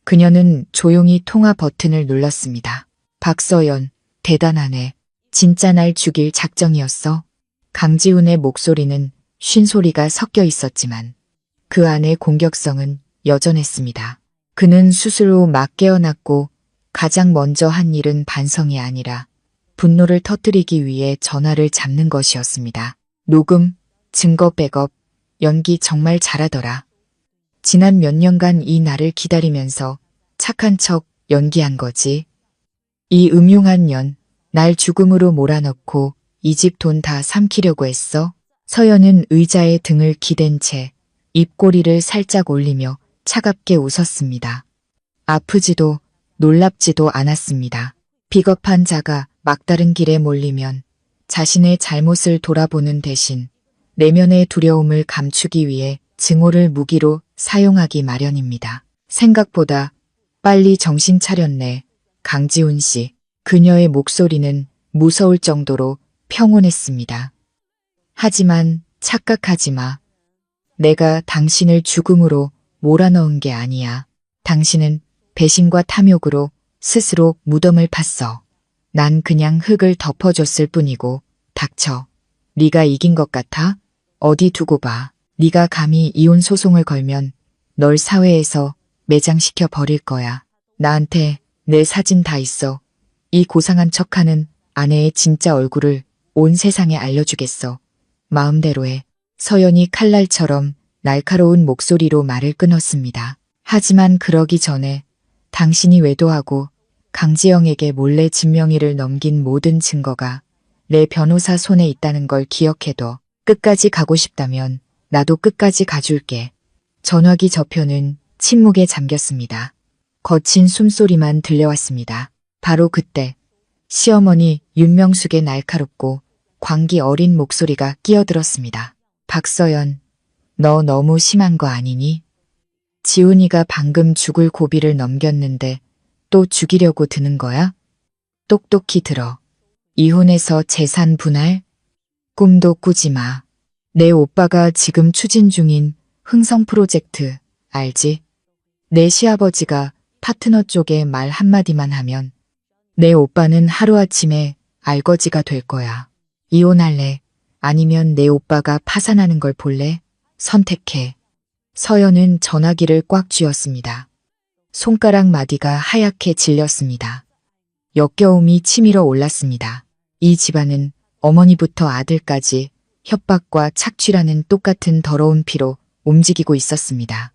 그녀는 조용히 통화 버튼을 눌렀습니다. 박서연, 대단하네. 진짜 날 죽일 작정이었어. 강지훈의 목소리는 쉰소리가 섞여 있었지만 그 안의 공격성은 여전했습니다. 그는 스스로 막 깨어났고 가장 먼저 한 일은 반성이 아니라 분노를 터뜨리기 위해 전화를 잡는 것이었습니다. 녹음, 증거 백업, 연기 정말 잘하더라. 지난 몇 년간 이 날을 기다리면서 착한 척 연기한 거지. 이 음흉한 년, 날 죽음으로 몰아넣고 이 집 돈 다 삼키려고 했어. 서연은 의자에 등을 기댄 채 입꼬리를 살짝 올리며 차갑게 웃었습니다. 아프지도 놀랍지도 않았습니다. 비겁한 자가 막다른 길에 몰리면 자신의 잘못을 돌아보는 대신 내면의 두려움을 감추기 위해 증오를 무기로 사용하기 마련입니다. 생각보다 빨리 정신 차렸네, 강지훈 씨. 그녀의 목소리는 무서울 정도로 평온했습니다. 하지만 착각하지 마. 내가 당신을 죽음으로 몰아넣은 게 아니야. 당신은 배신과 탐욕으로 스스로 무덤을 팠어. 난 그냥 흙을 덮어줬을 뿐이고. 닥쳐. 네가 이긴 것 같아? 어디 두고 봐. 네가 감히 이혼 소송을 걸면 널 사회에서 매장시켜 버릴 거야. 나한테 내 사진 다 있어. 이 고상한 척하는 아내의 진짜 얼굴을 온 세상에 알려주겠어. 마음대로 해. 서연이 칼날처럼 날카로운 목소리로 말을 끊었습니다. 하지만 그러기 전에 당신이 외도하고 강지영에게 몰래 진명이를 넘긴 모든 증거가 내 변호사 손에 있다는 걸 기억해둬. 끝까지 가고 싶다면 나도 끝까지 가줄게. 전화기 저표는 침묵에 잠겼습니다. 거친 숨소리만 들려왔습니다. 바로 그때 시어머니 윤명숙의 날카롭고 광기 어린 목소리가 끼어들었습니다. 박서연, 너 너무 심한 거 아니니? 지훈이가 방금 죽을 고비를 넘겼는데 또 죽이려고 드는 거야? 똑똑히 들어. 이혼해서 재산 분할? 꿈도 꾸지 마. 내 오빠가 지금 추진 중인 흥성 프로젝트 알지? 내 시아버지가 파트너 쪽에 말 한마디만 하면 내 오빠는 하루아침에 알거지가 될 거야. 이혼할래? 아니면 내 오빠가 파산하는 걸 볼래? 선택해. 서연은 전화기를 꽉 쥐었습니다. 손가락 마디가 하얗게 질렸습니다. 역겨움이 치밀어 올랐습니다. 이 집안은 어머니부터 아들까지 협박과 착취라는 똑같은 더러운 피로 움직이고 있었습니다.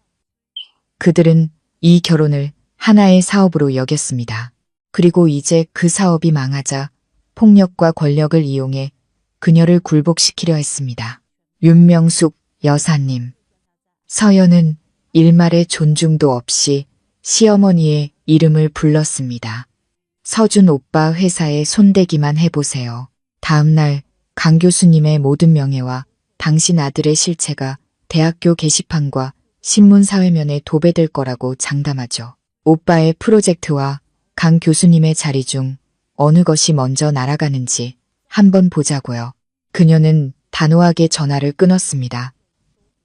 그들은 이 결혼을 하나의 사업으로 여겼습니다. 그리고 이제 그 사업이 망하자 폭력과 권력을 이용해 그녀를 굴복시키려 했습니다. 윤명숙 여사님. 서연은 일말의 존중도 없이 시어머니의 이름을 불렀습니다. 서준 오빠 회사에 손대기만 해보세요. 다음날 강 교수님의 모든 명예와 당신 아들의 실체가 대학교 게시판과 신문 사회면에 도배될 거라고 장담하죠. 오빠의 프로젝트와 강 교수님의 자리 중 어느 것이 먼저 날아가는지 한번 보자고요. 그녀는 단호하게 전화를 끊었습니다.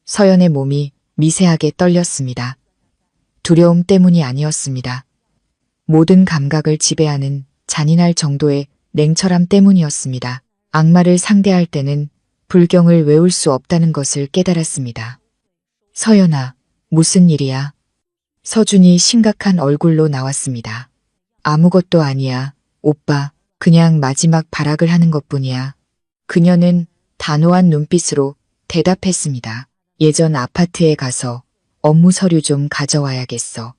서연의 몸이 미세하게 떨렸습니다. 두려움 때문이 아니었습니다. 모든 감각을 지배하는 잔인할 정도의 냉철함 때문이었습니다. 악마를 상대할 때는 불경을 외울 수 없다는 것을 깨달았습니다. 서연아, 무슨 일이야? 서준이 심각한 얼굴로 나왔습니다. 아무것도 아니야. 오빠, 그냥 마지막 발악을 하는 것뿐이야. 그녀는 단호한 눈빛으로 대답했습니다. 예전 아파트에 가서 업무 서류 좀 가져와야겠어.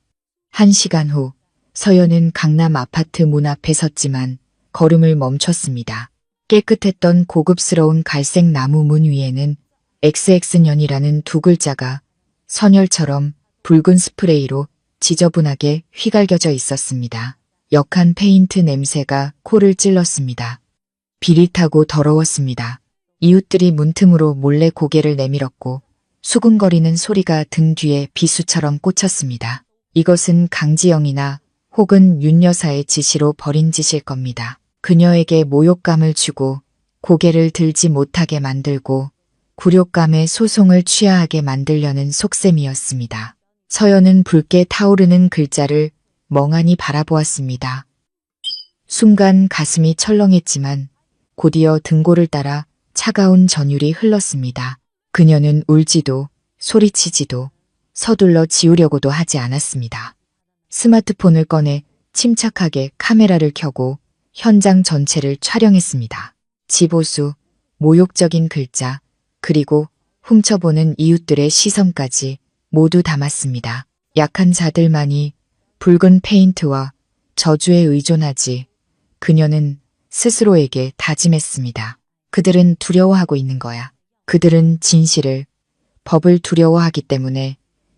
1시간 후 서연은 강남 아파트 문 앞에 섰지만 걸음을 멈췄습니다. 깨끗했던 고급스러운 갈색 나무 문 위에는 XX년이라는 두 글자가 선혈처럼 붉은 스프레이로 지저분하게 휘갈겨져 있었습니다. 역한 페인트 냄새가 코를 찔렀습니다. 비릿하고 더러웠습니다. 이웃들이 문틈으로 몰래 고개를 내밀었고 수근거리는 소리가 등 뒤에 비수처럼 꽂혔습니다. 이것은 강지영이나 혹은 윤 여사의 지시로 벌인 짓일 겁니다. 그녀에게 모욕감을 주고 고개를 들지 못하게 만들고 굴욕감에 소송을 취하하게 만들려는 속셈이었습니다. 서연은 붉게 타오르는 글자를 멍하니 바라보았습니다. 순간 가슴이 철렁했지만 곧이어 등골을 따라 차가운 전율이 흘렀습니다. 그녀는 울지도 소리치지도 서둘러 지우려고도 하지 않았습니다. 스마트폰을 꺼내 침착하게 카메라를 켜고 현장 전체를 촬영했습니다. 지보수, 모욕적인 글자, 그리고 훔쳐보는 이웃들의 시선까지 모두 담았습니다. 약한 자들만이 붉은 페인트와 저주에 의존하지. 그녀는 스스로에게 다짐했습니다. 그들은 두려워하고 있는 거야. 그들은 진실을, 법을 두려워하기 때문에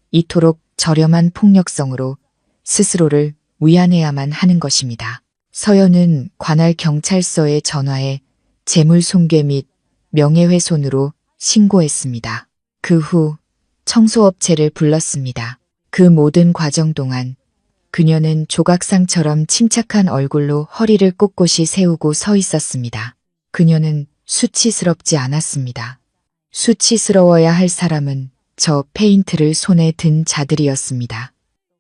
이토록 저렴한 폭력성으로 스스로를 위안해야만 하는 것입니다. 서연은 관할 경찰서에 전화해 재물 손괴 및 명예훼손으로 신고했습니다. 그 후 청소업체를 불렀습니다. 그 모든 과정 동안 그녀는 조각상처럼 침착한 얼굴로 허리를 꼿꼿이 세우고 서 있었습니다. 그녀는 수치스럽지 않았습니다. 수치스러워야 할 사람은 저 페인트를 손에 든 자들이었습니다.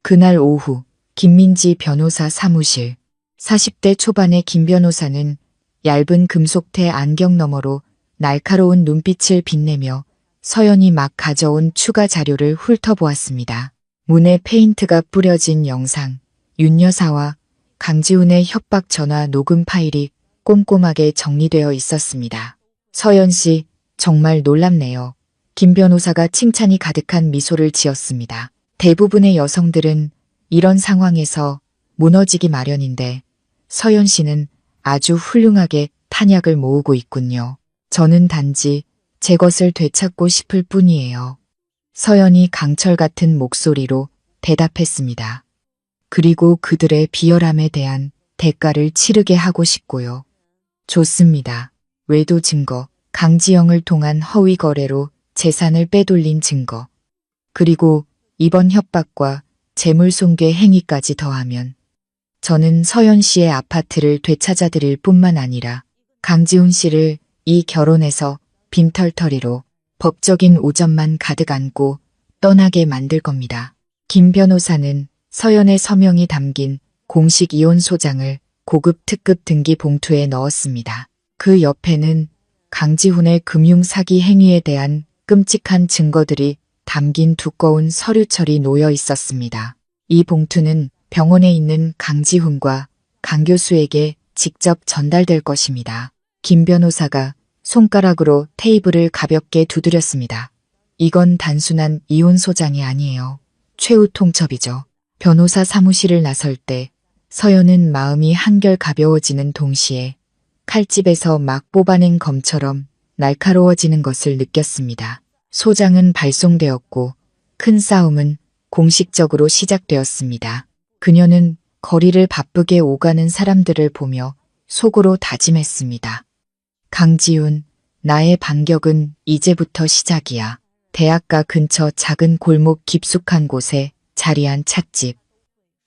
그날 오후 김민지 변호사 사무실. 40대 초반의 김 변호사는 얇은 금속대 안경 너머로 날카로운 눈빛을 빛내며 서연이 막 가져온 추가 자료를 훑어보았습니다. 문에 페인트가 뿌려진 영상, 윤 여사와 강지훈의 협박 전화 녹음 파일이 꼼꼼하게 정리되어 있었습니다. 서연 씨, 정말 놀랍네요. 김 변호사가 칭찬이 가득한 미소를 지었습니다. 대부분의 여성들은 이런 상황에서 무너지기 마련인데 서연 씨는 아주 훌륭하게 탄약을 모으고 있군요. 저는 단지 제 것을 되찾고 싶을 뿐이에요. 서연이 강철 같은 목소리로 대답했습니다. 그리고 그들의 비열함에 대한 대가를 치르게 하고 싶고요. 좋습니다. 외도 증거, 강지영을 통한 허위 거래로 재산을 빼돌린 증거, 그리고 이번 협박과 재물 손괴 행위까지 더하면 저는 서연 씨의 아파트를 되찾아드릴 뿐만 아니라 강지훈 씨를 이 결혼에서 빈털터리로 법적인 오점만 가득 안고 떠나게 만들 겁니다. 김 변호사는 서연의 서명이 담긴 공식 이혼 소장을 고급 특급 등기 봉투에 넣었습니다. 그 옆에는 강지훈의 금융 사기 행위에 대한 끔찍한 증거들이 담긴 두꺼운 서류철이 놓여 있었습니다. 이 봉투는 병원에 있는 강지훈과 강 교수에게 직접 전달될 것입니다. 김 변호사가 손가락으로 테이블을 가볍게 두드렸습니다. 이건 단순한 이혼 소장이 아니에요. 최후 통첩이죠. 변호사 사무실을 나설 때 서연은 마음이 한결 가벼워지는 동시에 칼집에서 막 뽑아낸 검처럼 날카로워지는 것을 느꼈습니다. 소장은 발송되었고 큰 싸움은 공식적으로 시작되었습니다. 그녀는 거리를 바쁘게 오가는 사람들을 보며 속으로 다짐했습니다. 강지훈, 나의 반격은 이제부터 시작이야. 대학가 근처 작은 골목 깊숙한 곳에 자리한 찻집.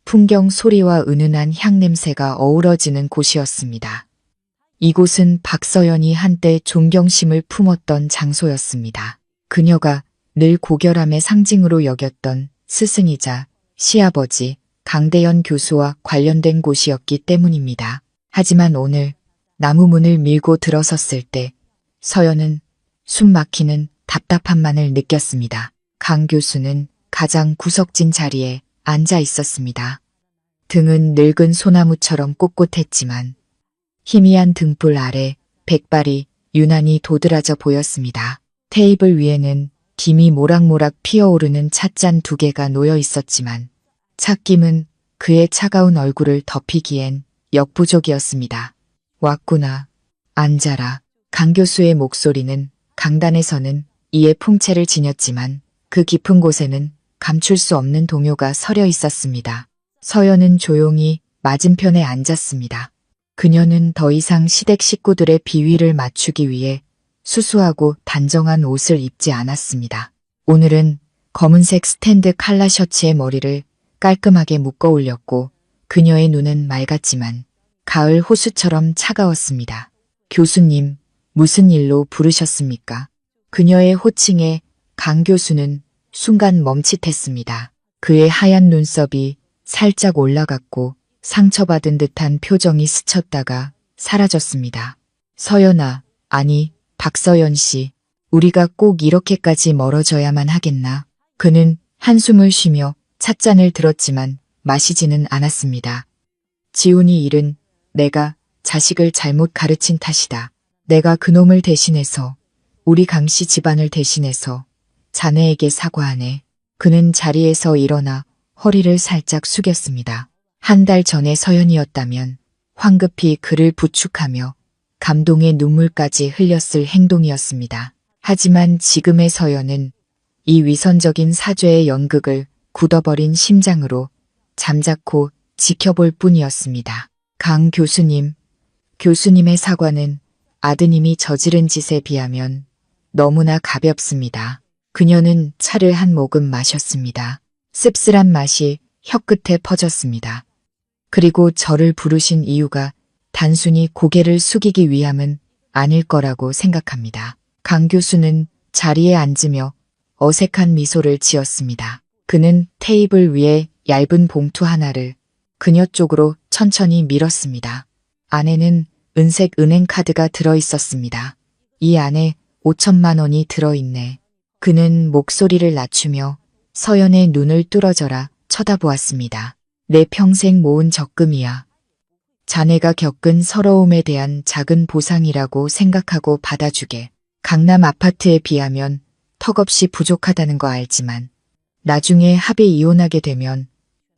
풍경 소리와 은은한 향냄새가 어우러지는 곳이었습니다. 이곳은 박서연이 한때 존경심을 품었던 장소였습니다. 그녀가 늘 고결함의 상징으로 여겼던 스승이자 시아버지 강대현 교수와 관련된 곳이었기 때문입니다. 하지만 오늘 나무 문을 밀고 들어섰을 때 서연은 숨 막히는 답답함만을 느꼈습니다. 강 교수는 가장 구석진 자리에 앉아 있었습니다. 등은 늙은 소나무처럼 꼿꼿했지만 희미한 등불 아래 백발이 유난히 도드라져 보였습니다. 테이블 위에는 김이 모락모락 피어오르는 찻잔 2개가 놓여 있었지만 찻김은 그의 차가운 얼굴을 덮이기엔 역부족이었습니다. 왔구나. 앉아라. 강 교수의 목소리는 강단에서는 이에 풍채를 지녔지만 그 깊은 곳에는 감출 수 없는 동요가 서려 있었습니다. 서연은 조용히 맞은편에 앉았습니다. 그녀는 더 이상 시댁 식구들의 비위를 맞추기 위해 수수하고 단정한 옷을 입지 않았습니다. 오늘은 검은색 스탠드 칼라 셔츠에 머리를 깔끔하게 묶어 올렸고 그녀의 눈은 맑았지만 가을 호수처럼 차가웠습니다. 교수님, 무슨 일로 부르셨습니까? 그녀의 호칭에 강 교수는 순간 멈칫했습니다. 그의 하얀 눈썹이 살짝 올라갔고 상처받은 듯한 표정이 스쳤다가 사라졌습니다. 서연아, 아니, 박서연 씨, 우리가 꼭 이렇게까지 멀어져야만 하겠나? 그는 한숨을 쉬며 찻잔을 들었지만 마시지는 않았습니다. 지훈이 일은 내가 자식을 잘못 가르친 탓이다. 내가 그놈을 대신해서 우리 강씨 집안을 대신해서 자네에게 사과하네. 그는 자리에서 일어나 허리를 살짝 숙였습니다. 한 달 전의 서연이었다면 황급히 그를 부축하며 감동의 눈물까지 흘렸을 행동이었습니다. 하지만 지금의 서연은 이 위선적인 사죄의 연극을 굳어버린 심장으로 잠자코 지켜볼 뿐이었습니다. 강 교수님, 교수님의 사과는 아드님이 저지른 짓에 비하면 너무나 가볍습니다. 그녀는 차를 한 모금 마셨습니다. 씁쓸한 맛이 혀끝에 퍼졌습니다. 그리고 저를 부르신 이유가 단순히 고개를 숙이기 위함은 아닐 거라고 생각합니다. 강 교수는 자리에 앉으며 어색한 미소를 지었습니다. 그는 테이블 위에 얇은 봉투 하나를 그녀 쪽으로 천천히 밀었습니다. 안에는 은색 은행카드가 들어있었습니다. 이 안에 5천만 원이 들어있네. 그는 목소리를 낮추며 서연의 눈을 뚫어져라 쳐다보았습니다. 내 평생 모은 적금이야. 자네가 겪은 서러움에 대한 작은 보상이라고 생각하고 받아주게. 강남 아파트에 비하면 턱없이 부족하다는 거 알지만 나중에 합의 이혼하게 되면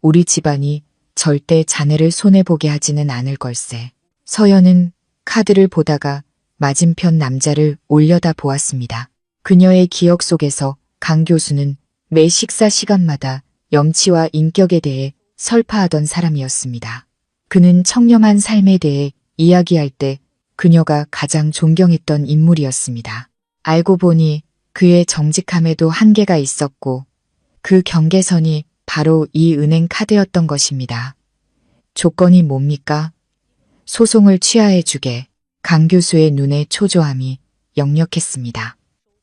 우리 집안이 절대 자네를 손해보게 하지는 않을 걸세. 서연은 카드를 보다가 맞은편 남자를 올려다 보았습니다. 그녀의 기억 속에서 강 교수는 매 식사 시간마다 염치와 인격에 대해 설파하던 사람이었습니다. 그는 청렴한 삶에 대해 이야기할 때 그녀가 가장 존경했던 인물이었습니다. 알고 보니 그의 정직함에도 한계가 있었고 그 경계선이 바로 이 은행 카드였던 것입니다. 조건이 뭡니까? 소송을 취하해 주게. 강 교수의 눈에 초조함이 역력했습니다.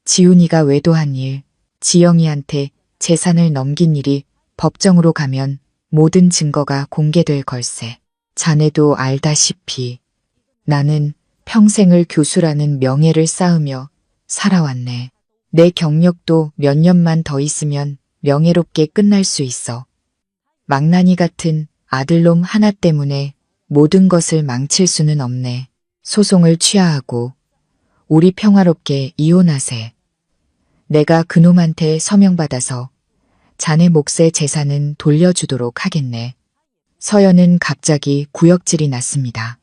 지훈이가 외도한 일, 지영이한테 재산을 넘긴 일이 법정으로 가면 모든 증거가 공개될 걸세. 자네도 알다시피 나는 평생을 교수라는 명예를 쌓으며 살아왔네. 내 경력도 몇 년만 더 있으면 명예롭게 끝날 수 있어. 망나니 같은 아들놈 하나 때문에 모든 것을 망칠 수는 없네. 소송을 취하하고 우리 평화롭게 이혼하세. 내가 그놈한테 서명받아서 자네 몫의 재산은 돌려주도록 하겠네. 서연은 갑자기 구역질이 났습니다.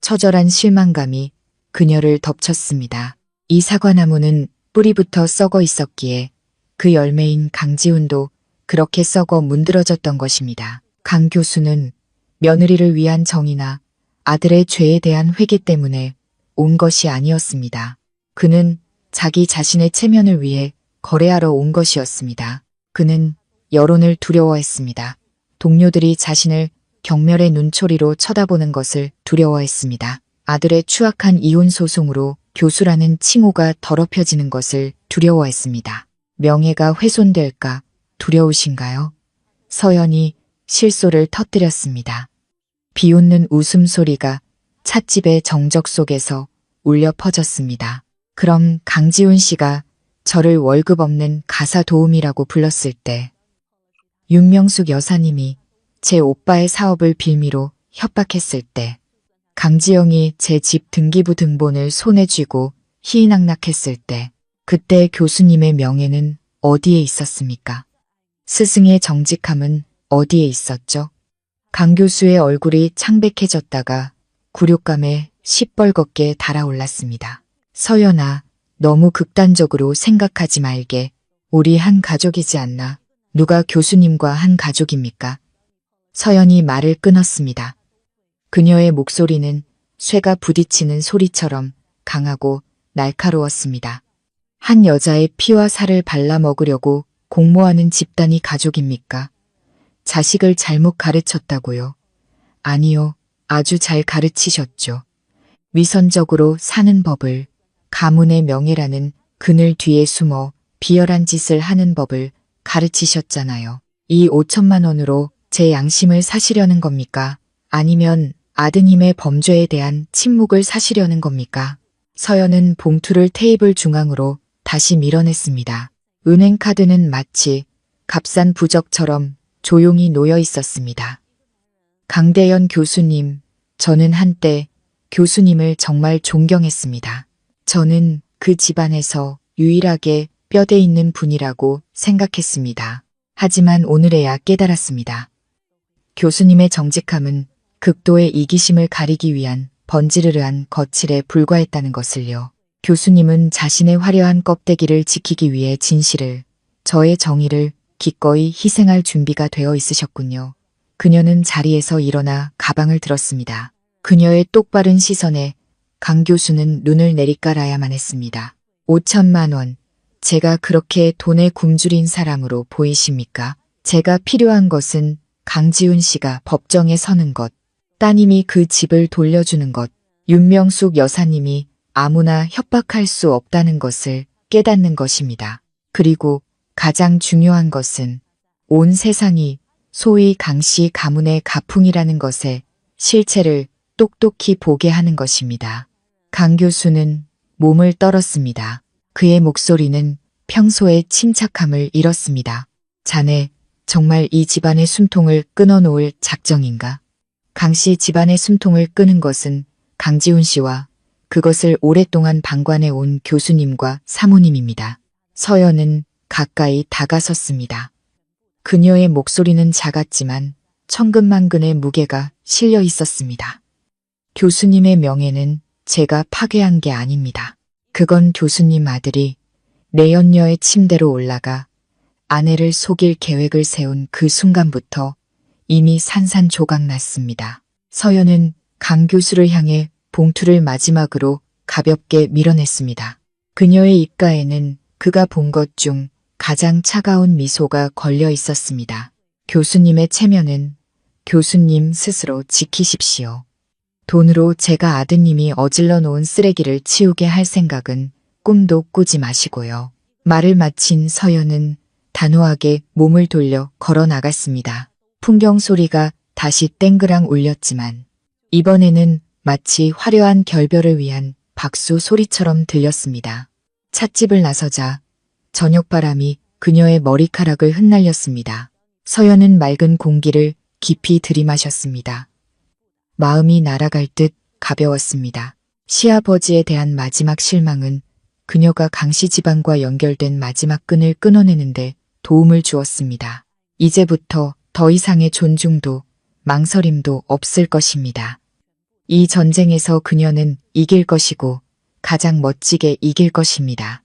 처절한 실망감이 그녀를 덮쳤습니다. 이 사과나무는 뿌리부터 썩어 있었기에 그 열매인 강지훈도 그렇게 썩어 문드러졌던 것입니다. 강 교수는 며느리를 위한 정이나 아들의 죄에 대한 회개 때문에 온 것이 아니었습니다. 그는 자기 자신의 체면을 위해 거래하러 온 것이었습니다. 그는 여론을 두려워했습니다. 동료들이 자신을 경멸의 눈초리로 쳐다보는 것을 두려워했습니다. 아들의 추악한 이혼 소송으로 교수라는 칭호가 더럽혀지는 것을 두려워했습니다. 명예가 훼손될까 두려우신가요? 서연이 실소를 터뜨렸습니다. 비웃는 웃음소리가 찻집의 정적 속에서 울려 퍼졌습니다. 그럼 강지훈 씨가 저를 월급 없는 가사 도우미라고 불렀을 때, 윤명숙 여사님이 제 오빠의 사업을 빌미로 협박했을 때, 강지영이 제 집 등기부 등본을 손에 쥐고 희희낙낙했을 때, 그때 교수님의 명예는 어디에 있었습니까? 스승의 정직함은 어디에 있었죠? 강 교수의 얼굴이 창백해졌다가 굴욕감에 시뻘겋게 달아올랐습니다. 서연아, 너무 극단적으로 생각하지 말게. 우리 한 가족이지 않나? 누가 교수님과 한 가족입니까? 서연이 말을 끊었습니다. 그녀의 목소리는 쇠가 부딪히는 소리처럼 강하고 날카로웠습니다. 한 여자의 피와 살을 발라먹으려고 공모하는 집단이 가족입니까? 자식을 잘못 가르쳤다고요? 아니요, 아주 잘 가르치셨죠. 위선적으로 사는 법을, 가문의 명예라는 그늘 뒤에 숨어 비열한 짓을 하는 법을 가르치셨잖아요. 이 5천만 원으로 제 양심을 사시려는 겁니까? 아니면 아드님의 범죄에 대한 침묵을 사시려는 겁니까? 서연은 봉투를 테이블 중앙으로 다시 밀어냈습니다. 은행카드는 마치 값싼 부적처럼 조용히 놓여 있었습니다. 강대연 교수님, 저는 한때 교수님을 정말 존경했습니다. 저는 그 집안에서 유일하게 뼈대 있는 분이라고 생각했습니다. 하지만 오늘에야 깨달았습니다. 교수님의 정직함은 극도의 이기심을 가리기 위한 번지르르한 거칠에 불과했다는 것을요. 교수님은 자신의 화려한 껍데기를 지키기 위해 진실을, 저의 정의를 기꺼이 희생할 준비가 되어 있으셨군요. 그녀는 자리에서 일어나 가방을 들었습니다. 그녀의 똑바른 시선에 강 교수는 눈을 내리깔아야만 했습니다. 5천만 원, 제가 그렇게 돈에 굶주린 사람으로 보이십니까? 제가 필요한 것은 강지훈 씨가 법정에 서는 것, 따님이 그 집을 돌려주는 것, 윤명숙 여사님이 아무나 협박할 수 없다는 것을 깨닫는 것입니다. 그리고 가장 중요한 것은 온 세상이 소위 강씨 가문의 가풍이라는 것의 실체를 똑똑히 보게 하는 것입니다. 강 교수는 몸을 떨었습니다. 그의 목소리는 평소의 침착함을 잃었습니다. 자네, 정말 이 집안의 숨통을 끊어놓을 작정인가? 강씨 집안의 숨통을 끄는 것은 강지훈 씨와 그것을 오랫동안 방관해 온 교수님과 사모님입니다. 서연은 가까이 다가섰습니다. 그녀의 목소리는 작았지만 천근만근의 무게가 실려 있었습니다. 교수님의 명예는 제가 파괴한 게 아닙니다. 그건 교수님 아들이 내연녀의 침대로 올라가 아내를 속일 계획을 세운 그 순간부터 이미 산산조각 났습니다. 서연은 강 교수를 향해 봉투를 마지막으로 가볍게 밀어냈습니다. 그녀의 입가에는 그가 본 것 중 가장 차가운 미소가 걸려 있었습니다. 교수님의 체면은 교수님 스스로 지키십시오. 돈으로 제가 아드님이 어질러 놓은 쓰레기를 치우게 할 생각은 꿈도 꾸지 마시고요. 말을 마친 서연은 단호하게 몸을 돌려 걸어 나갔습니다. 풍경 소리가 다시 땡그랑 울렸지만 이번에는 마치 화려한 결별을 위한 박수 소리처럼 들렸습니다. 찻집을 나서자 저녁바람이 그녀의 머리카락을 흩날렸습니다. 서연은 맑은 공기를 깊이 들이마셨습니다. 마음이 날아갈 듯 가벼웠습니다. 시아버지에 대한 마지막 실망은 그녀가 강씨 집안과 연결된 마지막 끈을 끊어내는데 도움을 주었습니다. 이제부터 더 이상의 존중도 망설임도 없을 것입니다. 이 전쟁에서 그녀는 이길 것이고 가장 멋지게 이길 것입니다.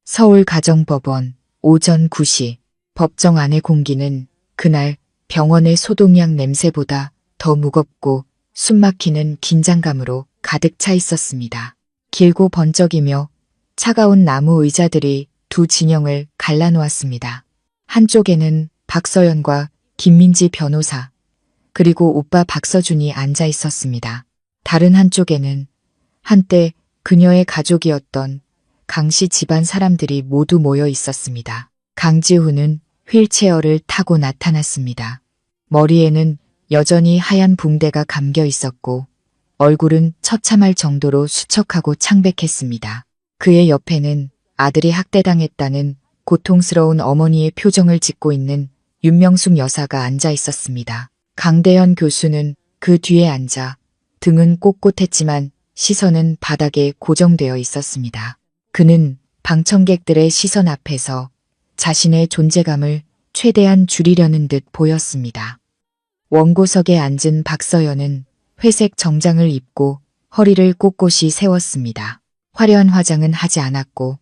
서울가정법원 오전 9시 법정 안의 공기는 그날 병원의 소독약 냄새보다 더 무겁고 숨막히는 긴장감으로 가득 차 있었습니다. 길고 번쩍이며 차가운 나무 의자들이 두 진영을 갈라놓았습니다. 한쪽에는 박서연과 김민지 변호사, 그리고 오빠 박서준이 앉아 있었습니다. 다른 한쪽에는 한때 그녀의 가족이었던 강씨 집안 사람들이 모두 모여 있었습니다. 강지훈은 휠체어를 타고 나타났습니다. 머리에는 여전히 하얀 붕대가 감겨 있었고 얼굴은 처참할 정도로 수척하고 창백했습니다. 그의 옆에는 아들이 학대당했다는 고통스러운 어머니의 표정을 짓고 있는 윤명숙 여사가 앉아 있었습니다. 강대현 교수는 그 뒤에 앉아 등은 꼿꼿했지만 시선은 바닥에 고정되어 있었습니다. 그는 방청객들의 시선 앞에서 자신의 존재감을 최대한 줄이려는 듯 보였습니다. 원고석에 앉은 박서연은 회색 정장을 입고 허리를 꼿꼿이 세웠습니다. 화려한 화장은 하지 않았고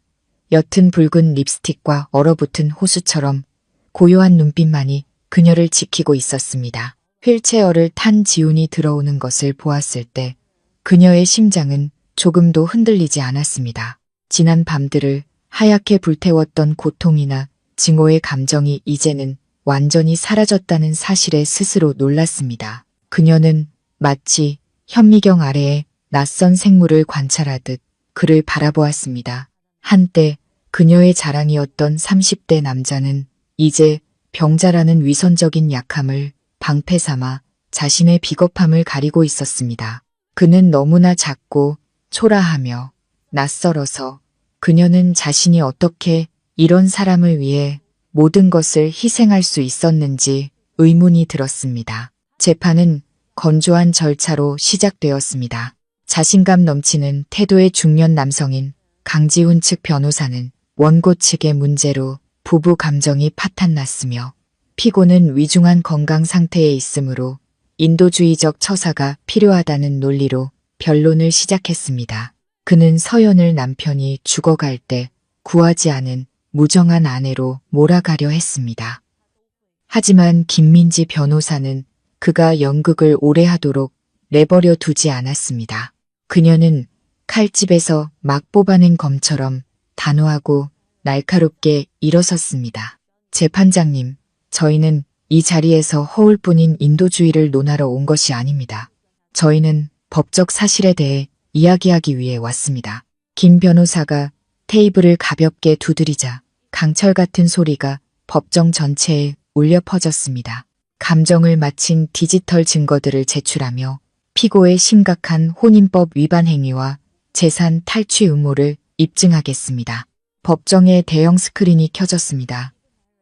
옅은 붉은 립스틱과 얼어붙은 호수처럼 고요한 눈빛만이 그녀를 지키고 있었습니다. 휠체어를 탄 지훈이 들어오는 것을 보았을 때 그녀의 심장은 조금도 흔들리지 않았습니다. 지난 밤들을 하얗게 불태웠던 고통이나 증오의 감정이 이제는 완전히 사라졌다는 사실에 스스로 놀랐습니다. 그녀는 마치 현미경 아래에 낯선 생물을 관찰하듯 그를 바라보았습니다. 한때 그녀의 자랑이었던 30대 남자는 이제 병자라는 위선적인 약함을 방패 삼아 자신의 비겁함을 가리고 있었습니다. 그는 너무나 작고 초라하며 낯설어서 그녀는 자신이 어떻게 이런 사람을 위해 모든 것을 희생할 수 있었는지 의문이 들었습니다. 재판은 건조한 절차로 시작되었습니다. 자신감 넘치는 태도의 중년 남성인 강지훈 측 변호사는 원고 측의 문제로 부부 감정이 파탄났으며 피고는 위중한 건강 상태에 있으므로 인도주의적 처사가 필요하다는 논리로 변론을 시작했습니다. 그는 서연을 남편이 죽어갈 때 구하지 않은 무정한 아내로 몰아가려 했습니다. 하지만 김민지 변호사는 그가 연극을 오래 하도록 내버려 두지 않았습니다. 그녀는 칼집에서 막 뽑아낸 검처럼 단호하고 날카롭게 일어섰습니다. 재판장님, 저희는 이 자리에서 허울뿐인 인도주의를 논하러 온 것이 아닙니다. 저희는 법적 사실에 대해 이야기하기 위해 왔습니다. 김 변호사가 테이블을 가볍게 두드리자 강철 같은 소리가 법정 전체에 울려 퍼졌습니다. 감정을 마친 디지털 증거들을 제출하며 피고의 심각한 혼인법 위반 행위와 재산 탈취 음모를 입증하겠습니다. 법정에 대형 스크린이 켜졌습니다.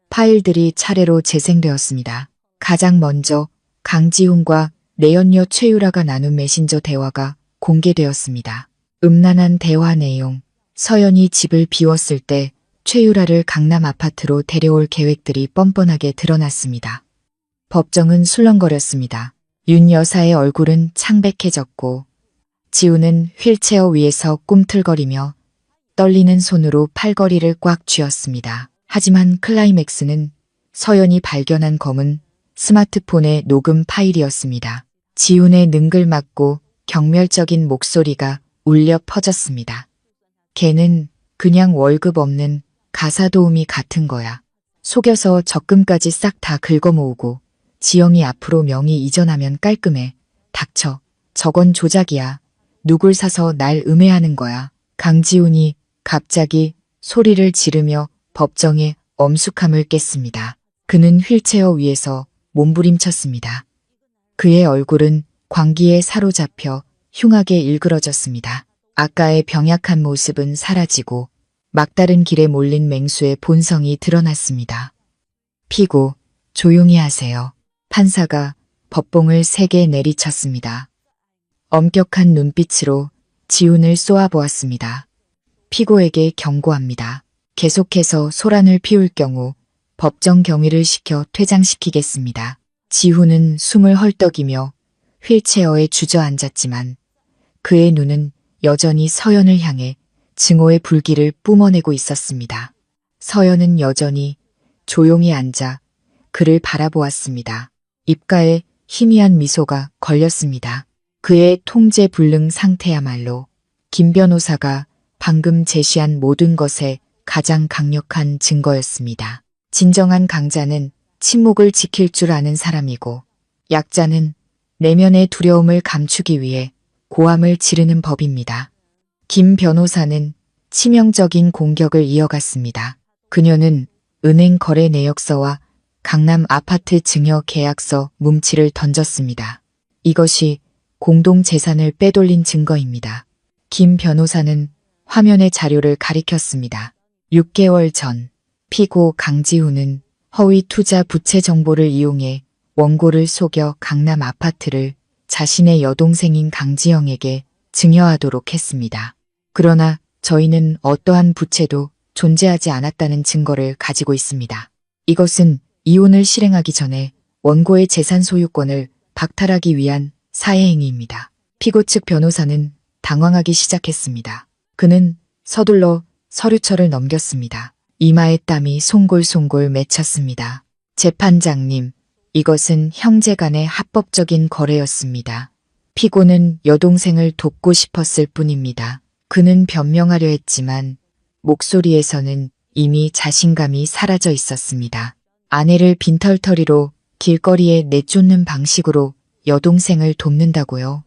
파일들이 차례로 재생되었습니다. 가장 먼저 강지훈과 내연녀 최유라가 나눈 메신저 대화가 공개되었습니다. 음란한 대화 내용, 서연이 집을 비웠을 때 최유라를 강남 아파트로 데려올 계획들이 뻔뻔하게 드러났습니다. 법정은 술렁거렸습니다. 윤 여사의 얼굴은 창백해졌고 지훈은 휠체어 위에서 꿈틀거리며 떨리는 손으로 팔걸이를 꽉 쥐었습니다. 하지만 클라이맥스는 서연이 발견한 검은 스마트폰의 녹음 파일이었습니다. 지훈의 능글맞고 경멸적인 목소리가 울려 퍼졌습니다. 걔는 그냥 월급 없는 가사도우미 같은 거야. 속여서 적금까지 싹 다 긁어모으고 지영이 앞으로 명의 이전하면 깔끔해. 닥쳐. 저건 조작이야. 누굴 사서 날 음해하는 거야. 강지훈이 갑자기 소리를 지르며 법정의 엄숙함을 깼습니다. 그는 휠체어 위에서 몸부림쳤습니다. 그의 얼굴은 광기에 사로잡혀 흉하게 일그러졌습니다. 아까의 병약한 모습은 사라지고 막다른 길에 몰린 맹수의 본성이 드러났습니다. 피고, 조용히 하세요. 판사가 법봉을 세게 내리쳤습니다. 엄격한 눈빛으로 지훈을 쏘아보았습니다. 피고에게 경고합니다. 계속해서 소란을 피울 경우 법정 경위를 시켜 퇴장시키겠습니다. 지훈은 숨을 헐떡이며 휠체어에 주저앉았지만 그의 눈은 여전히 서연을 향해 증오의 불길을 뿜어내고 있었습니다. 서연은 여전히 조용히 앉아 그를 바라보았습니다. 입가에 희미한 미소가 걸렸습니다. 그의 통제 불능 상태야말로 김 변호사가 방금 제시한 모든 것의 가장 강력한 증거였습니다. 진정한 강자는 침묵을 지킬 줄 아는 사람이고 약자는 내면의 두려움을 감추기 위해 고함을 지르는 법입니다. 김 변호사는 치명적인 공격을 이어갔습니다. 그녀는 은행 거래 내역서와 강남 아파트 증여 계약서 뭉치를 던졌습니다. 이것이 공동재산을 빼돌린 증거입니다. 김 변호사는 화면의 자료를 가리켰습니다. 6개월 전 피고 강지훈은 허위 투자 부채 정보를 이용해 원고를 속여 강남 아파트를 자신의 여동생인 강지영에게 증여하도록 했습니다. 그러나 저희는 어떠한 부채도 존재하지 않았다는 증거를 가지고 있습니다. 이것은 이혼을 실행하기 전에 원고의 재산 소유권을 박탈하기 위한 사해행위입니다. 피고 측 변호사는 당황하기 시작했습니다. 그는 서둘러 서류철을 넘겼습니다. 이마에 땀이 송골송골 맺혔습니다. 재판장님, 이것은 형제간의 합법적인 거래였습니다. 피고는 여동생을 돕고 싶었을 뿐입니다. 그는 변명하려 했지만 목소리에서는 이미 자신감이 사라져 있었습니다. 아내를 빈털터리로 길거리에 내쫓는 방식으로 여동생을 돕는다고요?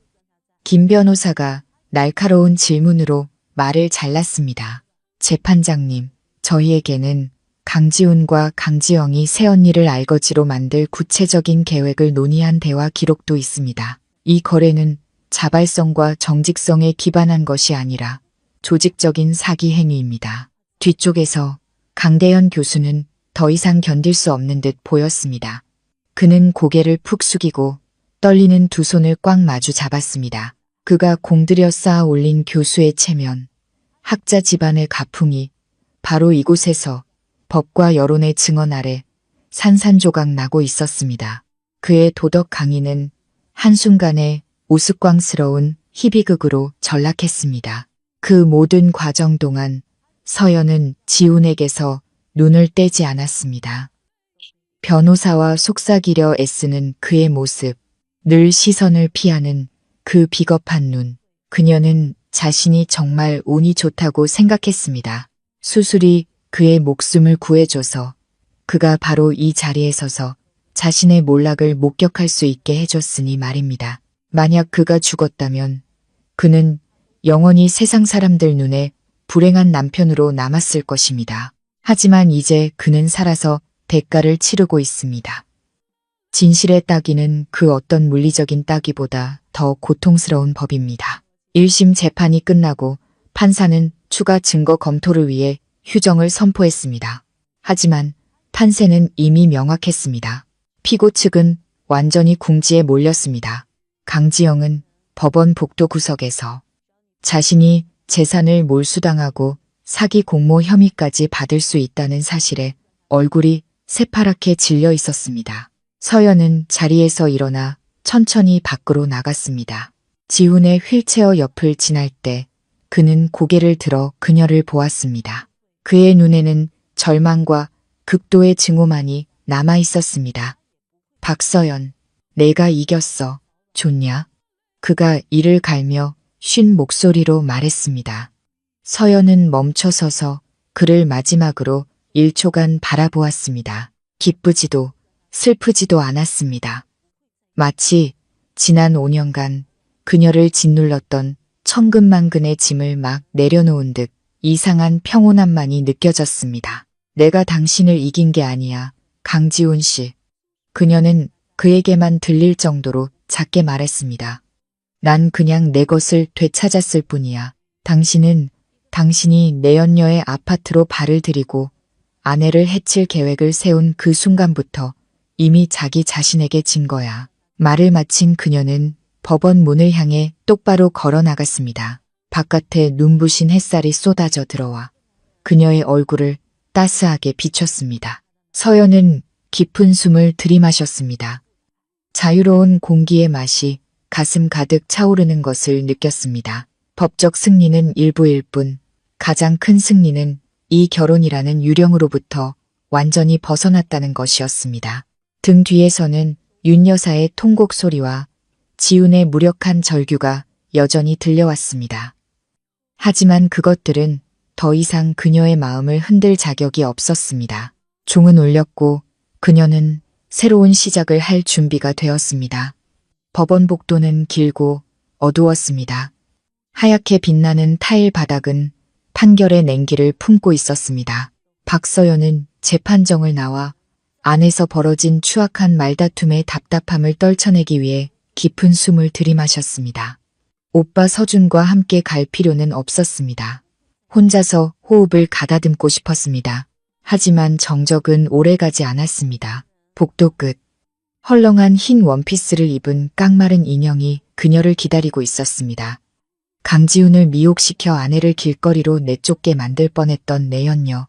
김 변호사가 날카로운 질문으로 말을 잘랐습니다. 재판장님, 저희에게는 강지훈과 강지영이 새언니를 알거지로 만들 구체적인 계획을 논의한 대화 기록도 있습니다. 이 거래는 자발성과 정직성에 기반한 것이 아니라 조직적인 사기 행위입니다. 뒤쪽에서 강대현 교수는 더 이상 견딜 수 없는 듯 보였습니다. 그는 고개를 푹 숙이고 떨리는 두 손을 꽉 마주 잡았습니다. 그가 공들여 쌓아 올린 교수의 체면, 학자 집안의 가풍이 바로 이곳에서 법과 여론의 증언 아래 산산조각 나고 있었습니다. 그의 도덕 강의는 한순간에 우스꽝스러운 희비극으로 전락했습니다. 그 모든 과정 동안 서연은 지훈에게서 눈을 떼지 않았습니다. 변호사와 속삭이려 애쓰는 그의 모습, 늘 시선을 피하는 그 비겁한 눈. 그녀는 자신이 정말 운이 좋다고 생각했습니다. 수술이 그의 목숨을 구해줘서 그가 바로 이 자리에 서서 자신의 몰락을 목격할 수 있게 해줬으니 말입니다. 만약 그가 죽었다면 그는 영원히 세상 사람들 눈에 불행한 남편으로 남았을 것입니다. 하지만 이제 그는 살아서 대가를 치르고 있습니다. 진실의 따기는 그 어떤 물리적인 따기보다 더 고통스러운 법입니다. 1심 재판이 끝나고 판사는 추가 증거 검토를 위해 휴정을 선포했습니다. 하지만 판세는 이미 명확했습니다. 피고 측은 완전히 궁지에 몰렸습니다. 강지영은 법원 복도 구석에서 자신이 재산을 몰수당하고 사기 공모 혐의까지 받을 수 있다는 사실에 얼굴이 새파랗게 질려 있었습니다. 서연은 자리에서 일어나 천천히 밖으로 나갔습니다. 지훈의 휠체어 옆을 지날 때 그는 고개를 들어 그녀를 보았습니다. 그의 눈에는 절망과 극도의 증오만이 남아 있었습니다. 박서연, 내가 이겼어. 좋냐? 그가 이를 갈며 쉰 목소리로 말했습니다. 서연은 멈춰서서 그를 마지막으로 1초간 바라보았습니다. 기쁘지도 슬프지도 않았습니다. 마치 지난 5년간 그녀를 짓눌렀던 천근만근의 짐을 막 내려놓은 듯 이상한 평온함만이 느껴졌습니다. 내가 당신을 이긴 게 아니야, 강지훈 씨. 그녀는 그에게만 들릴 정도로 작게 말했습니다. 난 그냥 내 것을 되찾았을 뿐이야. 당신이 내연녀의 아파트로 발을 들이고 아내를 해칠 계획을 세운 그 순간부터 이미 자기 자신에게 진 거야. 말을 마친 그녀는 법원 문을 향해 똑바로 걸어 나갔습니다. 바깥에 눈부신 햇살이 쏟아져 들어와 그녀의 얼굴을 따스하게 비췄습니다. 서연은 깊은 숨을 들이마셨습니다. 자유로운 공기의 맛이 가슴 가득 차오르는 것을 느꼈습니다. 법적 승리는 일부일 뿐 가장 큰 승리는 이 결혼이라는 유령으로부터 완전히 벗어났다는 것이었습니다. 등 뒤에서는 윤 여사의 통곡 소리와 지훈의 무력한 절규가 여전히 들려왔습니다. 하지만 그것들은 더 이상 그녀의 마음을 흔들 자격이 없었습니다. 종은 울렸고 그녀는 새로운 시작을 할 준비가 되었습니다. 법원 복도는 길고 어두웠습니다. 하얗게 빛나는 타일 바닥은 판결의 냉기를 품고 있었습니다. 박서연은 재판정을 나와 안에서 벌어진 추악한 말다툼의 답답함을 떨쳐내기 위해 깊은 숨을 들이마셨습니다. 오빠 서준과 함께 갈 필요는 없었습니다. 혼자서 호흡을 가다듬고 싶었습니다. 하지만 정적은 오래가지 않았습니다. 복도 끝. 헐렁한 흰 원피스를 입은 깡마른 인형이 그녀를 기다리고 있었습니다. 강지훈을 미혹시켜 아내를 길거리로 내쫓게 만들 뻔했던 내연녀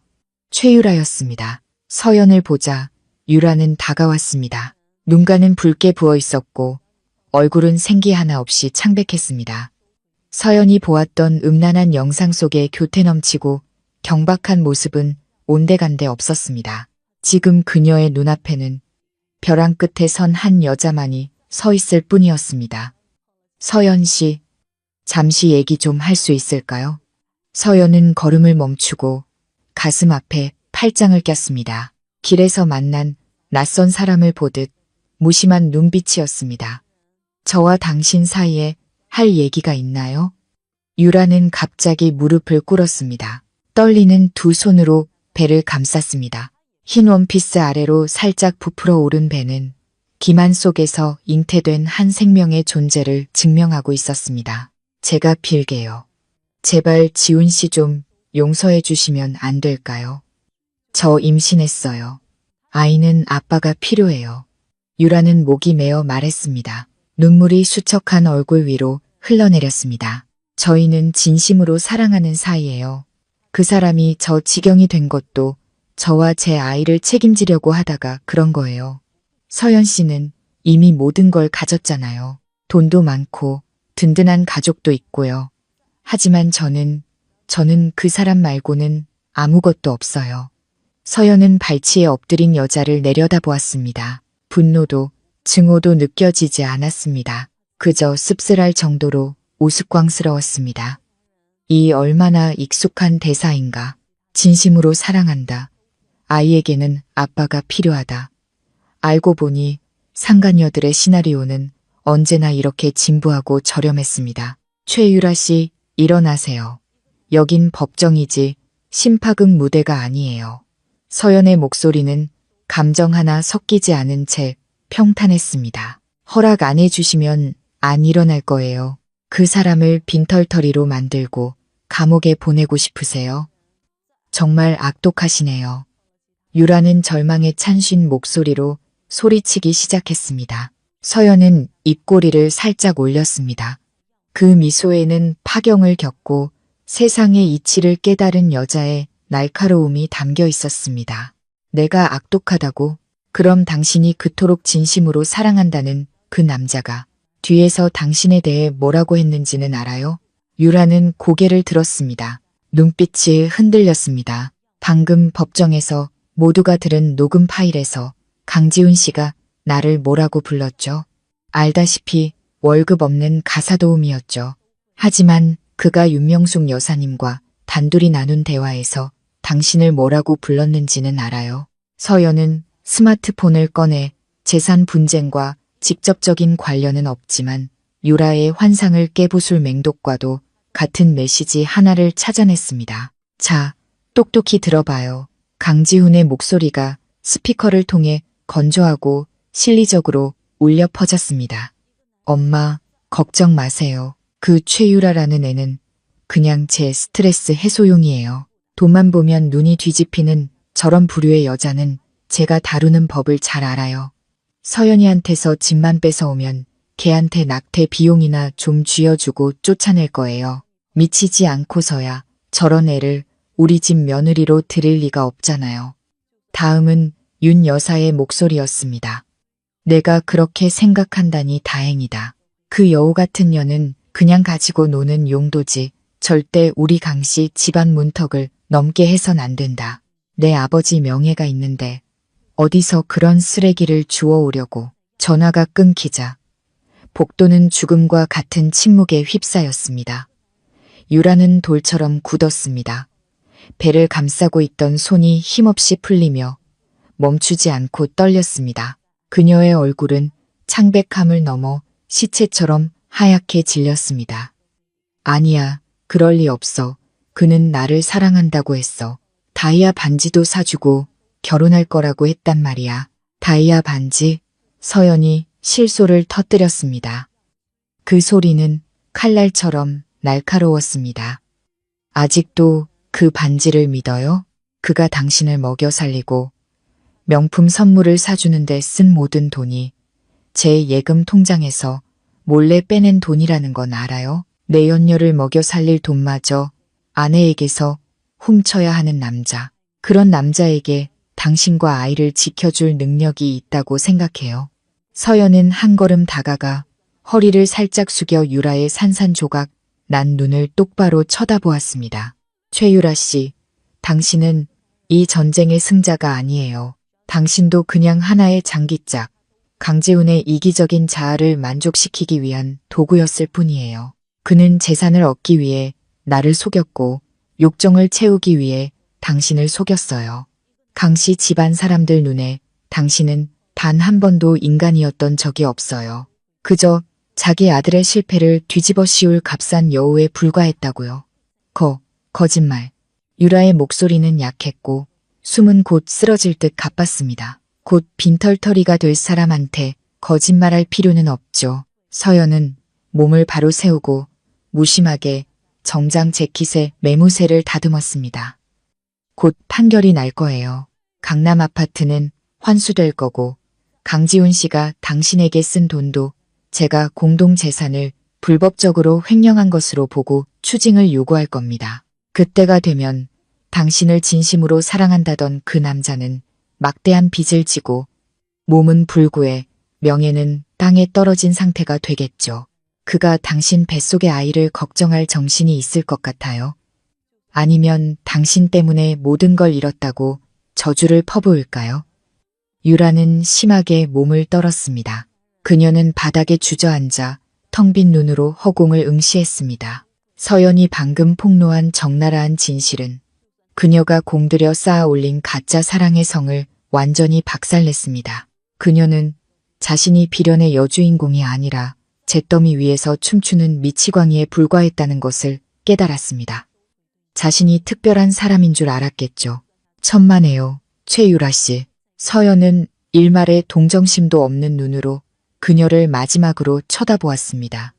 최유라였습니다. 서연을 보자 유라는 다가왔습니다. 눈가는 붉게 부어 있었고 얼굴은 생기 하나 없이 창백했습니다. 서연이 보았던 음란한 영상 속의 교태 넘치고 경박한 모습은 온데간데 없었습니다. 지금 그녀의 눈앞에는 벼랑 끝에 선 한 여자만이 서 있을 뿐이었습니다. 서연 씨, 잠시 얘기 좀 할 수 있을까요? 서연은 걸음을 멈추고 가슴 앞에 팔짱을 꼈습니다. 길에서 만난 낯선 사람을 보듯 무심한 눈빛이었습니다. 저와 당신 사이에 할 얘기가 있나요? 유라는 갑자기 무릎을 꿇었습니다. 떨리는 두 손으로 배를 감쌌습니다. 흰 원피스 아래로 살짝 부풀어 오른 배는 기만 속에서 잉태된 한 생명의 존재를 증명하고 있었습니다. 제가 빌게요. 제발 지훈 씨 좀 용서해 주시면 안 될까요? 저 임신했어요. 아이는 아빠가 필요해요. 유라는 목이 메어 말했습니다. 눈물이 수척한 얼굴 위로 흘러내렸습니다. 저희는 진심으로 사랑하는 사이예요. 그 사람이 저 지경이 된 것도 저와 제 아이를 책임지려고 하다가 그런 거예요. 서연 씨는 이미 모든 걸 가졌잖아요. 돈도 많고 든든한 가족도 있고요. 하지만 저는 그 사람 말고는 아무것도 없어요. 서연은 발치에 엎드린 여자를 내려다보았습니다. 분노도 증오도 느껴지지 않았습니다. 그저 씁쓸할 정도로 우스꽝스러웠습니다. 이 얼마나 익숙한 대사인가. 진심으로 사랑한다. 아이에게는 아빠가 필요하다. 알고 보니 상간녀들의 시나리오는 언제나 이렇게 진부하고 저렴했습니다. 최유라 씨, 일어나세요. 여긴 법정이지 심파극 무대가 아니에요. 서연의 목소리는 감정 하나 섞이지 않은 채 평탄했습니다. 허락 안 해주시면 안 일어날 거예요. 그 사람을 빈털터리로 만들고 감옥에 보내고 싶으세요? 정말 악독하시네요. 유라는 절망에 찬 목소리로 소리치기 시작했습니다. 서연은 입꼬리를 살짝 올렸습니다. 그 미소에는 파경을 겪고 세상의 이치를 깨달은 여자의 날카로움이 담겨 있었습니다. 내가 악독하다고? 그럼 당신이 그토록 진심으로 사랑한다는 그 남자가 뒤에서 당신에 대해 뭐라고 했는지는 알아요? 유라는 고개를 들었습니다. 눈빛이 흔들렸습니다. 방금 법정에서 모두가 들은 녹음 파일에서 강지훈 씨가 나를 뭐라고 불렀죠? 알다시피 월급 없는 가사도우미였죠. 하지만 그가 윤명숙 여사님과 단둘이 나눈 대화에서 당신을 뭐라고 불렀는지는 알아요? 서연은 스마트폰을 꺼내 재산 분쟁과 직접적인 관련은 없지만 유라의 환상을 깨부술 맹독과도 같은 메시지 하나를 찾아냈습니다. 자, 똑똑히 들어봐요. 강지훈의 목소리가 스피커를 통해 건조하고 실리적으로 울려 퍼졌습니다. 엄마, 걱정 마세요. 그 최유라라는 애는 그냥 제 스트레스 해소용이에요. 돈만 보면 눈이 뒤집히는 저런 부류의 여자는 제가 다루는 법을 잘 알아요. 서연이한테서 집만 뺏어오면 걔한테 낙태 비용이나 좀 쥐어주고 쫓아낼 거예요. 미치지 않고서야 저런 애를 우리 집 며느리로 들일 리가 없잖아요. 다음은 윤 여사의 목소리였습니다. 내가 그렇게 생각한다니 다행이다. 그 여우 같은 년은 그냥 가지고 노는 용도지 절대 우리 강씨 집안 문턱을 넘게 해선 안 된다. 내 아버지 명예가 있는데 어디서 그런 쓰레기를 주워오려고. 전화가 끊기자 복도는 죽음과 같은 침묵에 휩싸였습니다. 유라는 돌처럼 굳었습니다. 배를 감싸고 있던 손이 힘없이 풀리며 멈추지 않고 떨렸습니다. 그녀의 얼굴은 창백함을 넘어 시체처럼 하얗게 질렸습니다. 아니야, 그럴 리 없어. 그는 나를 사랑한다고 했어. 다이아 반지도 사주고 결혼할 거라고 했단 말이야. 다이아 반지? 서연이 실소를 터뜨렸습니다. 그 소리는 칼날처럼 날카로웠습니다. 아직도 그 반지를 믿어요? 그가 당신을 먹여 살리고 명품 선물을 사주는데 쓴 모든 돈이 제 예금 통장에서 몰래 빼낸 돈이라는 건 알아요? 내 연녀를 먹여 살릴 돈마저 아내에게서 훔쳐야 하는 남자. 그런 남자에게 당신과 아이를 지켜줄 능력이 있다고 생각해요. 서연은 한 걸음 다가가 허리를 살짝 숙여 유라의 산산조각 난 눈을 똑바로 쳐다보았습니다. 최유라 씨, 당신은 이 전쟁의 승자가 아니에요. 당신도 그냥 하나의 장기짝, 강재훈의 이기적인 자아를 만족시키기 위한 도구였을 뿐이에요. 그는 재산을 얻기 위해 나를 속였고 욕정을 채우기 위해 당신을 속였어요. 강씨 집안 사람들 눈에 당신은 단 한 번도 인간이었던 적이 없어요. 그저 자기 아들의 실패를 뒤집어 씌울 값싼 여우에 불과했다고요. 거짓말. 유라의 목소리는 약했고 숨은 곧 쓰러질 듯 가빴습니다. 곧 빈털터리가 될 사람한테 거짓말할 필요는 없죠. 서연은 몸을 바로 세우고 무심하게 정장 재킷에 매무새를 다듬었습니다. 곧 판결이 날 거예요. 강남 아파트는 환수될 거고 강지훈 씨가 당신에게 쓴 돈도 제가 공동재산을 불법적으로 횡령한 것으로 보고 추징을 요구할 겁니다. 그때가 되면 당신을 진심으로 사랑한다던 그 남자는 막대한 빚을 지고 몸은 불구에 명예는 땅에 떨어진 상태가 되겠죠. 그가 당신 뱃속의 아이를 걱정할 정신이 있을 것 같아요. 아니면 당신 때문에 모든 걸 잃었다고 저주를 퍼부을까요? 유라는 심하게 몸을 떨었습니다. 그녀는 바닥에 주저앉아 텅 빈 눈으로 허공을 응시했습니다. 서연이 방금 폭로한 적나라한 진실은 그녀가 공들여 쌓아 올린 가짜 사랑의 성을 완전히 박살냈습니다. 그녀는 자신이 비련의 여주인공이 아니라 잿더미 위에서 춤추는 미치광이에 불과했다는 것을 깨달았습니다. 자신이 특별한 사람인 줄 알았겠죠. 천만에요, 최유라 씨. 서연은 일말의 동정심도 없는 눈으로 그녀를 마지막으로 쳐다보았습니다.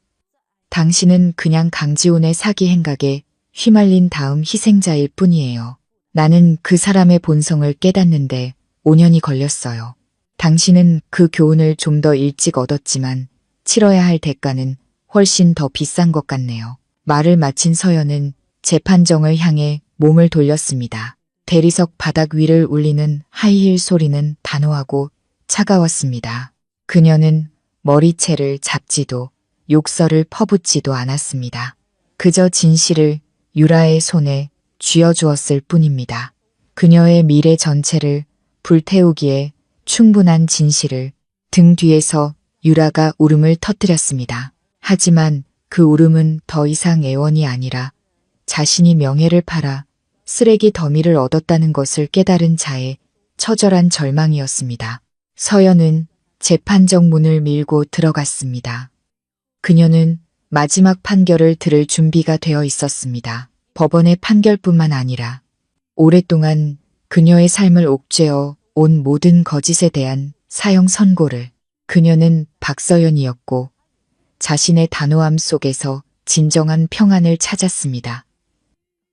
당신은 그냥 강지훈의 사기 행각에 휘말린 다음 희생자일 뿐이에요. 나는 그 사람의 본성을 깨닫는데 5년이 걸렸어요. 당신은 그 교훈을 좀 더 일찍 얻었지만 치러야 할 대가는 훨씬 더 비싼 것 같네요. 말을 마친 서연은 재판정을 향해 몸을 돌렸습니다. 대리석 바닥 위를 울리는 하이힐 소리는 단호하고 차가웠습니다. 그녀는 머리채를 잡지도 욕설을 퍼붓지도 않았습니다. 그저 진실을 유라의 손에 쥐어주었을 뿐입니다. 그녀의 미래 전체를 불태우기에 충분한 진실을. 등 뒤에서 유라가 울음을 터뜨렸습니다. 하지만 그 울음은 더 이상 애원이 아니라 자신이 명예를 팔아 쓰레기 더미를 얻었다는 것을 깨달은 자의 처절한 절망이었습니다. 서연은 재판정 문을 밀고 들어갔습니다. 그녀는 마지막 판결을 들을 준비가 되어 있었습니다. 법원의 판결뿐만 아니라 오랫동안 그녀의 삶을 옥죄어 온 모든 거짓에 대한 사형 선고를. 그녀는 박서연이었고 자신의 단호함 속에서 진정한 평안을 찾았습니다.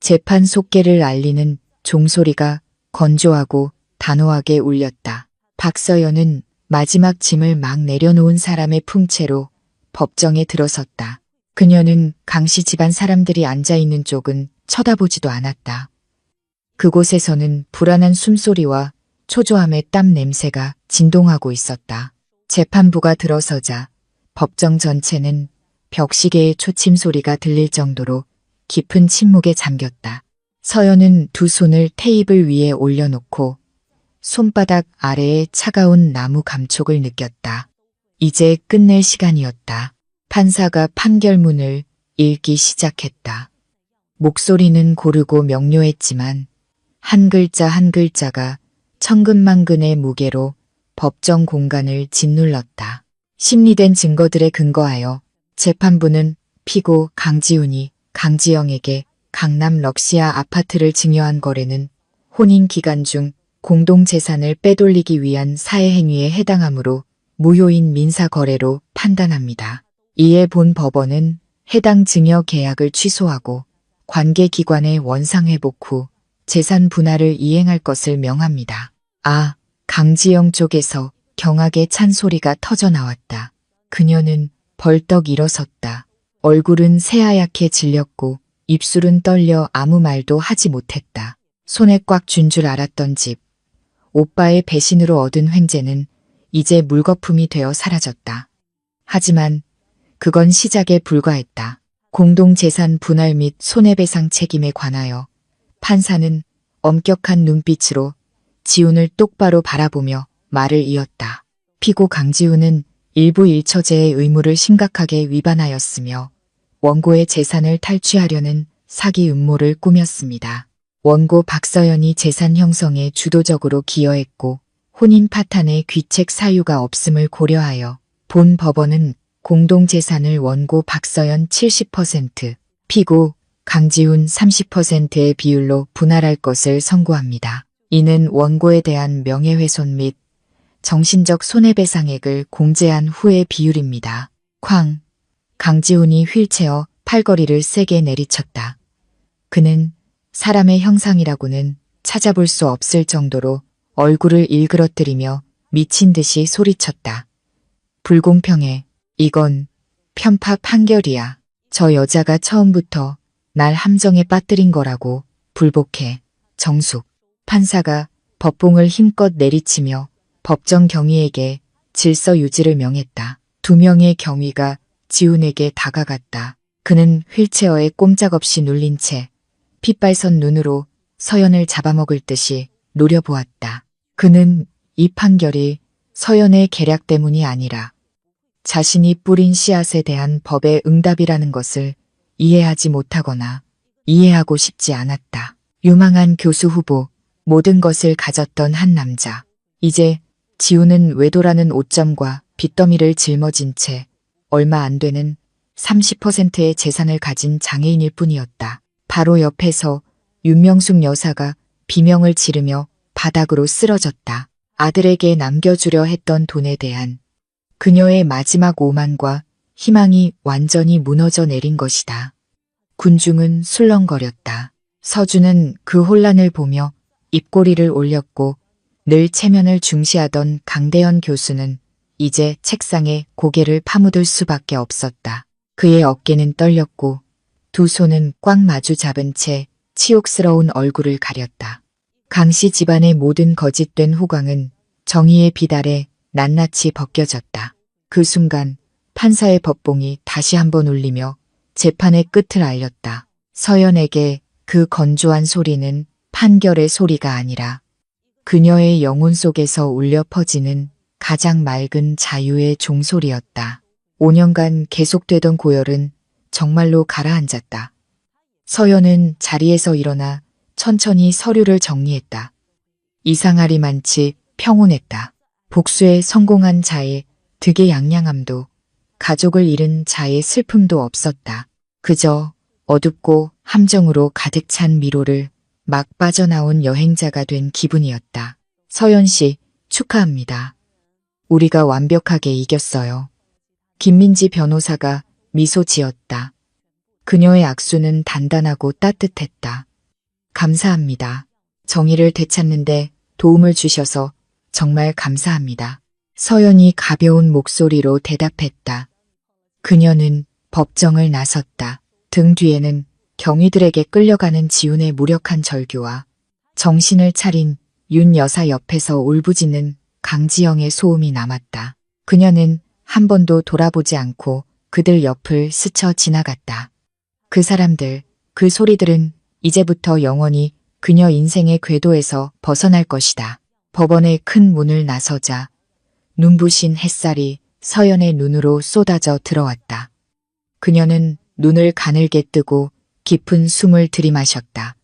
재판 속계를 알리는 종소리가 건조하고 단호하게 울렸다. 박서연은 마지막 짐을 막 내려놓은 사람의 풍채로 법정에 들어섰다. 그녀는 강씨 집안 사람들이 앉아있는 쪽은 쳐다보지도 않았다. 그곳에서는 불안한 숨소리와 초조함의 땀 냄새가 진동하고 있었다. 재판부가 들어서자 법정 전체는 벽시계의 초침 소리가 들릴 정도로 깊은 침묵에 잠겼다. 서연은 두 손을 테이블 위에 올려놓고 손바닥 아래에 차가운 나무 감촉을 느꼈다. 이제 끝낼 시간이었다. 판사가 판결문을 읽기 시작했다. 목소리는 고르고 명료했지만 한 글자 한 글자가 천근만근의 무게로 법정 공간을 짓눌렀다. 심리된 증거들에 근거하여 재판부는 피고 강지훈이 강지영에게 강남 럭시아 아파트를 증여한 거래는 혼인 기간 중 공동재산을 빼돌리기 위한 사회행위에 해당하므로 무효인 민사거래로 판단합니다. 이에 본 법원은 해당 증여 계약을 취소하고 관계기관의 원상회복 후 재산 분할을 이행할 것을 명합니다. 아, 강지영 쪽에서 경악의 찬소리가 터져나왔다. 그녀는 벌떡 일어섰다. 얼굴은 새하얗게 질렸고 입술은 떨려 아무 말도 하지 못했다. 손에 꽉 쥔 줄 알았던 집. 오빠의 배신으로 얻은 횡재는 이제 물거품이 되어 사라졌다. 하지만 그건 시작에 불과했다. 공동재산 분할 및 손해배상 책임에 관하여 판사는 엄격한 눈빛으로 지훈을 똑바로 바라보며 말을 이었다. 피고 강지훈은 일부 일처제의 의무를 심각하게 위반하였으며 원고의 재산을 탈취하려는 사기 음모를 꾸몄습니다. 원고 박서연이 재산 형성에 주도적으로 기여했고 혼인 파탄의 귀책 사유가 없음을 고려하여 본 법원은 공동재산을 원고 박서연 70%, 피고 강지훈 30%의 비율로 분할할 것을 선고합니다. 이는 원고에 대한 명예훼손 및 정신적 손해배상액을 공제한 후의 비율입니다. 강지훈이 휠체어 팔걸이를 세게 내리쳤다. 그는 사람의 형상이라고는 찾아볼 수 없을 정도로 얼굴을 일그러뜨리며 미친 듯이 소리쳤다. 불공평해. 이건 편파 판결이야. 저 여자가 처음부터 날 함정에 빠뜨린 거라고. 불복해. 정숙. 판사가 법봉을 힘껏 내리치며 법정 경위에게 질서 유지를 명했다. 두 명의 경위가 지훈에게 다가갔다. 그는 휠체어에 꼼짝없이 눌린 채 핏발선 눈으로 서연을 잡아먹을 듯이 노려보았다. 그는 이 판결이 서연의 계략 때문이 아니라 자신이 뿌린 씨앗에 대한 법의 응답이라는 것을 이해하지 못하거나 이해하고 싶지 않았다. 유망한 교수 후보, 모든 것을 가졌던 한 남자. 이제 지훈은 외도라는 오점과 빚더미를 짊어진 채 얼마 안 되는 30%의 재산을 가진 장애인일 뿐이었다. 바로 옆에서 윤명숙 여사가 비명을 지르며 바닥으로 쓰러졌다. 아들에게 남겨주려 했던 돈에 대한 그녀의 마지막 오만과 희망이 완전히 무너져 내린 것이다. 군중은 술렁거렸다. 서준은 그 혼란을 보며 입꼬리를 올렸고 늘 체면을 중시하던 강대현 교수는 이제 책상에 고개를 파묻을 수밖에 없었다. 그의 어깨는 떨렸고 두 손은 꽉 마주 잡은 채 치욕스러운 얼굴을 가렸다. 강씨 집안의 모든 거짓된 후광은 정의의 비달에 낱낱이 벗겨졌다. 그 순간 판사의 법봉이 다시 한번 울리며 재판의 끝을 알렸다. 서연에게 그 건조한 소리는 판결의 소리가 아니라 그녀의 영혼 속에서 울려 퍼지는 가장 맑은 자유의 종소리였다. 5년간 계속되던 고열은 정말로 가라앉았다. 서연은 자리에서 일어나 천천히 서류를 정리했다. 이상하리만치 평온했다. 복수에 성공한 자의 득의 양양함도 가족을 잃은 자의 슬픔도 없었다. 그저 어둡고 함정으로 가득 찬 미로를 막 빠져나온 여행자가 된 기분이었다. 서연 씨, 축하합니다. 우리가 완벽하게 이겼어요. 김민지 변호사가 미소 지었다. 그녀의 악수는 단단하고 따뜻했다. 감사합니다. 정의를 되찾는데 도움을 주셔서 정말 감사합니다. 서연이 가벼운 목소리로 대답했다. 그녀는 법정을 나섰다. 등 뒤에는 경위들에게 끌려가는 지훈의 무력한 절규와 정신을 차린 윤 여사 옆에서 울부짖는 강지영의 소음이 남았다. 그녀는 한 번도 돌아보지 않고 그들 옆을 스쳐 지나갔다. 그 사람들, 그 소리들은 이제부터 영원히 그녀 인생의 궤도에서 벗어날 것이다. 법원의 큰 문을 나서자 눈부신 햇살이 서연의 눈으로 쏟아져 들어왔다. 그녀는 눈을 가늘게 뜨고 깊은 숨을 들이마셨다.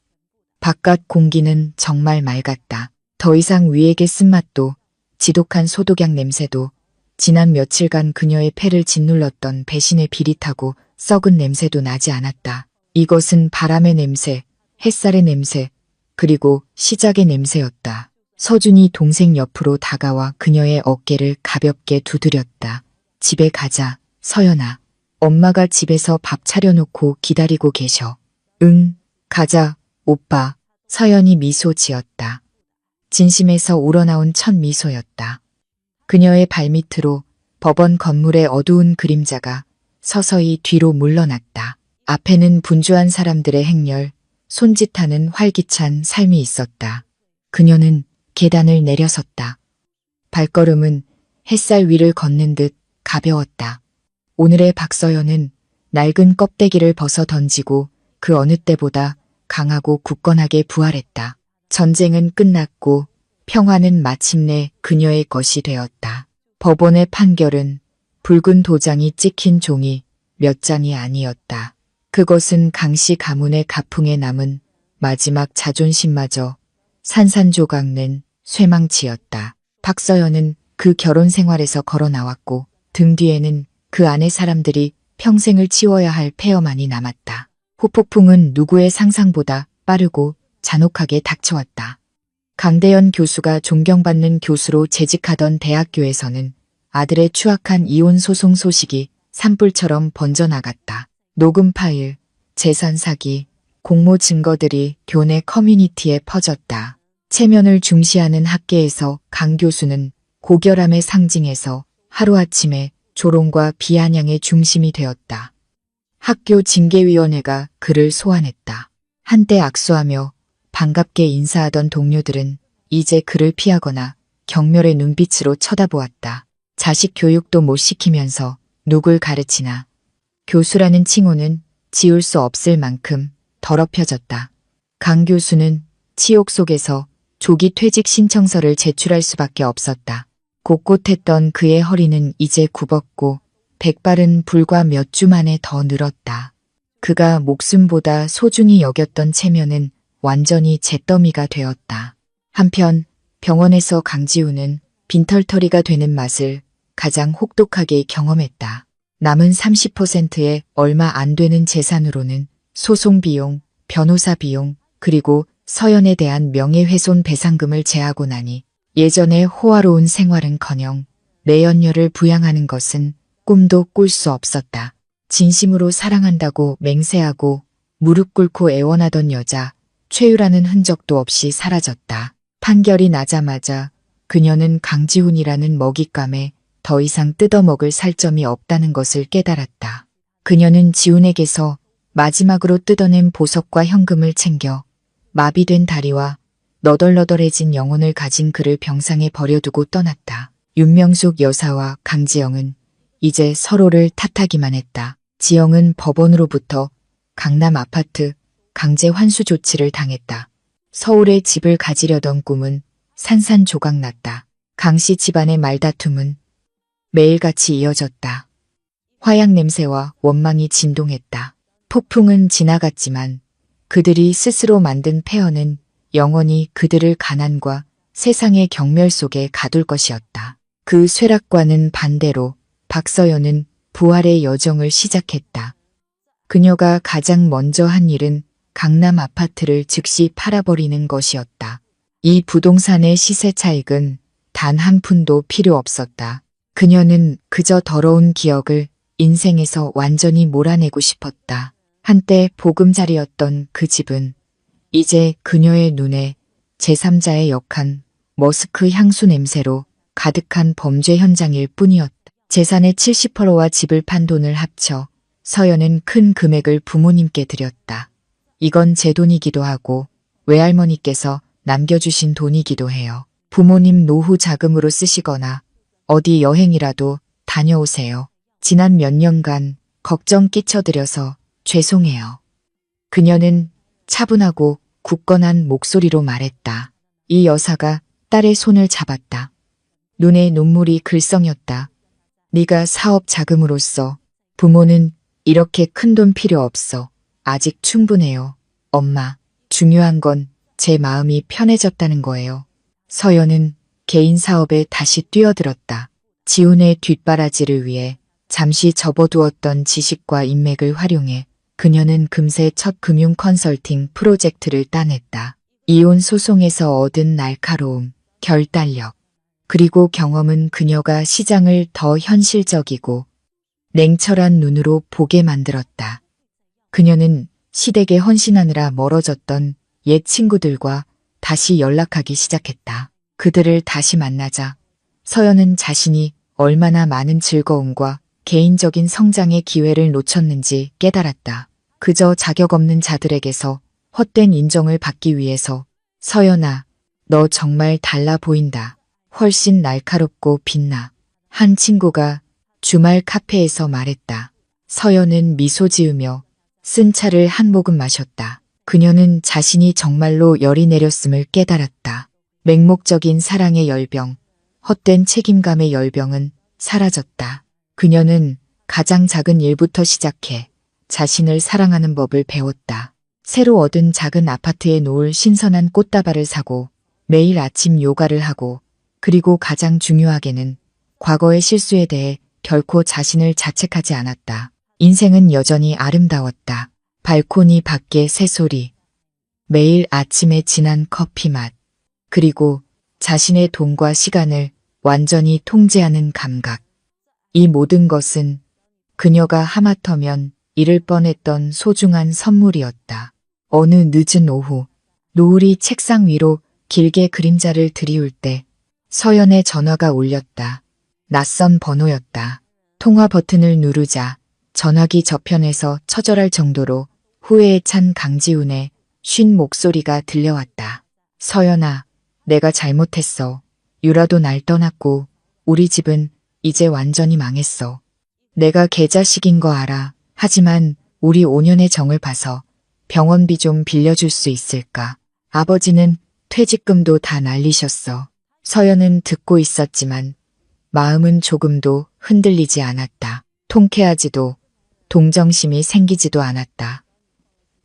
바깥 공기는 정말 맑았다. 더 이상 위에게 쓴맛도 지독한 소독약 냄새도 지난 며칠간 그녀의 폐를 짓눌렀던 배신의 비릿하고 썩은 냄새도 나지 않았다. 이것은 바람의 냄새, 햇살의 냄새, 그리고 시작의 냄새였다. 서준이 동생 옆으로 다가와 그녀의 어깨를 가볍게 두드렸다. 집에 가자, 서연아. 엄마가 집에서 밥 차려놓고 기다리고 계셔. 응, 가자, 오빠. 서연이 미소 지었다. 진심에서 우러나온 첫 미소였다. 그녀의 발밑으로 법원 건물의 어두운 그림자가 서서히 뒤로 물러났다. 앞에는 분주한 사람들의 행렬, 손짓하는 활기찬 삶이 있었다. 그녀는 계단을 내려섰다. 발걸음은 햇살 위를 걷는 듯 가벼웠다. 오늘의 박서연은 낡은 껍데기를 벗어 던지고 그 어느 때보다 강하고 굳건하게 부활했다. 전쟁은 끝났고 평화는 마침내 그녀의 것이 되었다. 법원의 판결은 붉은 도장이 찍힌 종이 몇 장이 아니었다. 그것은 강씨 가문의 가풍에 남은 마지막 자존심마저 산산조각낸 쇠망치였다. 박서연은 그 결혼 생활에서 걸어 나왔고 등 뒤에는 그 안의 사람들이 평생을 치워야 할 폐허만이 남았다. 후폭풍은 누구의 상상보다 빠르고 잔혹하게 닥쳐왔다. 강대현 교수가 존경받는 교수로 재직하던 대학교에서는 아들의 추악한 이혼 소송 소식이 산불처럼 번져나갔다. 녹음 파일, 재산 사기, 공모 증거들이 교내 커뮤니티에 퍼졌다. 체면을 중시하는 학계에서 강 교수는 고결함의 상징에서 하루아침에 조롱과 비아냥의 중심이 되었다. 학교 징계위원회가 그를 소환했다. 한때 악수하며 반갑게 인사하던 동료들은 이제 그를 피하거나 경멸의 눈빛으로 쳐다보았다. 자식 교육도 못 시키면서 누굴 가르치나. 교수라는 칭호는 지울 수 없을 만큼 더럽혀졌다. 강 교수는 치욕 속에서 조기 퇴직 신청서를 제출할 수밖에 없었다. 곳곳했던 그의 허리는 이제 굽었고 백발은 불과 몇 주 만에 더 늘었다. 그가 목숨보다 소중히 여겼던 체면은 완전히 잿더미가 되었다. 한편 병원에서 강지우는 빈털터리가 되는 맛을 가장 혹독하게 경험했다. 남은 30%의 얼마 안 되는 재산으로는 소송 비용, 변호사 비용, 그리고 서연에 대한 명예훼손 배상금을 제하고 나니 예전의 호화로운 생활은커녕 내연녀를 부양하는 것은 꿈도 꿀 수 없었다. 진심으로 사랑한다고 맹세하고 무릎 꿇고 애원하던 여자 최유라는 흔적도 없이 사라졌다. 판결이 나자마자 그녀는 강지훈이라는 먹잇감에 더 이상 뜯어먹을 살점이 없다는 것을 깨달았다. 그녀는 지훈에게서 마지막으로 뜯어낸 보석과 현금을 챙겨 마비된 다리와 너덜너덜해진 영혼을 가진 그를 병상에 버려두고 떠났다. 윤명숙 여사와 강지영은 이제 서로를 탓하기만 했다. 지영은 법원으로부터 강남 아파트 강제 환수 조치를 당했다. 서울에 집을 가지려던 꿈은 산산조각났다. 강씨 집안의 말다툼은 매일같이 이어졌다. 화약 냄새와 원망이 진동했다. 폭풍은 지나갔지만 그들이 스스로 만든 폐허는 영원히 그들을 가난과 세상의 경멸 속에 가둘 것이었다. 그 쇠락과는 반대로 박서연은 부활의 여정을 시작했다. 그녀가 가장 먼저 한 일은 강남 아파트를 즉시 팔아버리는 것이었다. 이 부동산의 시세 차익은 단 한 푼도 필요 없었다. 그녀는 그저 더러운 기억을 인생에서 완전히 몰아내고 싶었다. 한때 보금자리였던 그 집은 이제 그녀의 눈에 제3자의 역한 머스크 향수 냄새로 가득한 범죄 현장일 뿐이었다. 재산의 70%와 집을 판 돈을 합쳐 서연은 큰 금액을 부모님께 드렸다. 이건 제 돈이기도 하고 외할머니께서 남겨주신 돈이기도 해요. 부모님 노후 자금으로 쓰시거나 어디 여행이라도 다녀오세요. 지난 몇 년간 걱정 끼쳐드려서 죄송해요. 그녀는 차분하고 굳건한 목소리로 말했다. 이 여사가 딸의 손을 잡았다. 눈에 눈물이 글썽였다. 네가 사업 자금으로서 부모는 이렇게 큰 돈 필요 없어. 아직 충분해요. 엄마, 중요한 건 제 마음이 편해졌다는 거예요. 서연은 개인 사업에 다시 뛰어들었다. 지훈의 뒷바라지를 위해 잠시 접어두었던 지식과 인맥을 활용해 그녀는 금세 첫 금융 컨설팅 프로젝트를 따냈다. 이혼 소송에서 얻은 날카로움, 결단력, 그리고 경험은 그녀가 시장을 더 현실적이고 냉철한 눈으로 보게 만들었다. 그녀는 시댁에 헌신하느라 멀어졌던 옛 친구들과 다시 연락하기 시작했다. 그들을 다시 만나자 서연은 자신이 얼마나 많은 즐거움과 개인적인 성장의 기회를 놓쳤는지 깨달았다. 그저 자격 없는 자들에게서 헛된 인정을 받기 위해서 서연아, 너 정말 달라 보인다. 훨씬 날카롭고 빛나. 한 친구가 주말 카페에서 말했다. 서연은 미소 지으며 쓴 차를 한 모금 마셨다. 그녀는 자신이 정말로 열이 내렸음을 깨달았다. 맹목적인 사랑의 열병, 헛된 책임감의 열병은 사라졌다. 그녀는 가장 작은 일부터 시작해 자신을 사랑하는 법을 배웠다. 새로 얻은 작은 아파트에 놓을 신선한 꽃다발을 사고 매일 아침 요가를 하고 그리고 가장 중요하게는 과거의 실수에 대해 결코 자신을 자책하지 않았다. 인생은 여전히 아름다웠다. 발코니 밖의 새소리, 매일 아침에 진한 커피 맛, 그리고 자신의 돈과 시간을 완전히 통제하는 감각. 이 모든 것은 그녀가 하마터면 잃을 뻔했던 소중한 선물이었다. 어느 늦은 오후, 노을이 책상 위로 길게 그림자를 드리울 때 서연의 전화가 울렸다. 낯선 번호였다. 통화 버튼을 누르자 전화기 저편에서 처절할 정도로 후회에 찬 강지훈의 쉰 목소리가 들려왔다. 서연아, 내가 잘못했어. 유라도 날 떠났고 우리 집은 이제 완전히 망했어. 내가 개자식인 거 알아. 하지만 우리 5년의 정을 봐서 병원비 좀 빌려줄 수 있을까? 아버지는 퇴직금도 다 날리셨어. 서연은 듣고 있었지만 마음은 조금도 흔들리지 않았다. 통쾌하지도 동정심이 생기지도 않았다.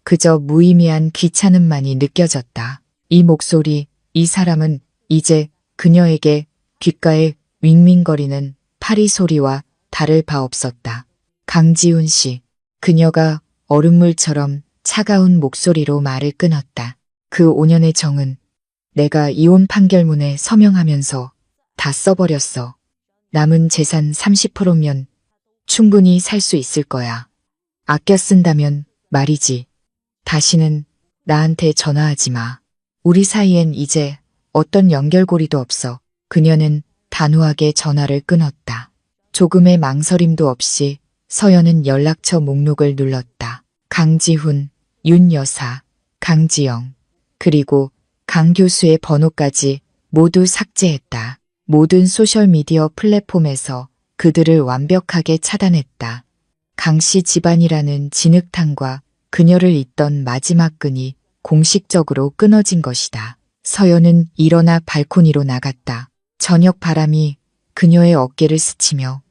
그저 무의미한 귀찮음만이 느껴졌다. 이 목소리, 이 사람은 이제 그녀에게 귓가에 윙윙거리는 파리 소리와 다를 바 없었다. 강지훈 씨, 그녀가 얼음물처럼 차가운 목소리로 말을 끊었다. 그 5년의 정은 내가 이혼 판결문에 서명하면서 다 써버렸어. 남은 재산 30%면 충분히 살 수 있을 거야. 아껴 쓴다면 말이지. 다시는 나한테 전화하지 마. 우리 사이엔 이제 어떤 연결고리도 없어. 그녀는 단호하게 전화를 끊었다. 조금의 망설임도 없이 서연은 연락처 목록을 눌렀다. 강지훈, 윤 여사, 강지영, 그리고 강 교수의 번호까지 모두 삭제했다. 모든 소셜미디어 플랫폼에서 그들을 완벽하게 차단했다. 강 씨 집안이라는 진흙탕과 그녀를 잇던 마지막 끈이 공식적으로 끊어진 것이다. 서연은 일어나 발코니로 나갔다. 저녁 바람이 그녀의 어깨를 스치며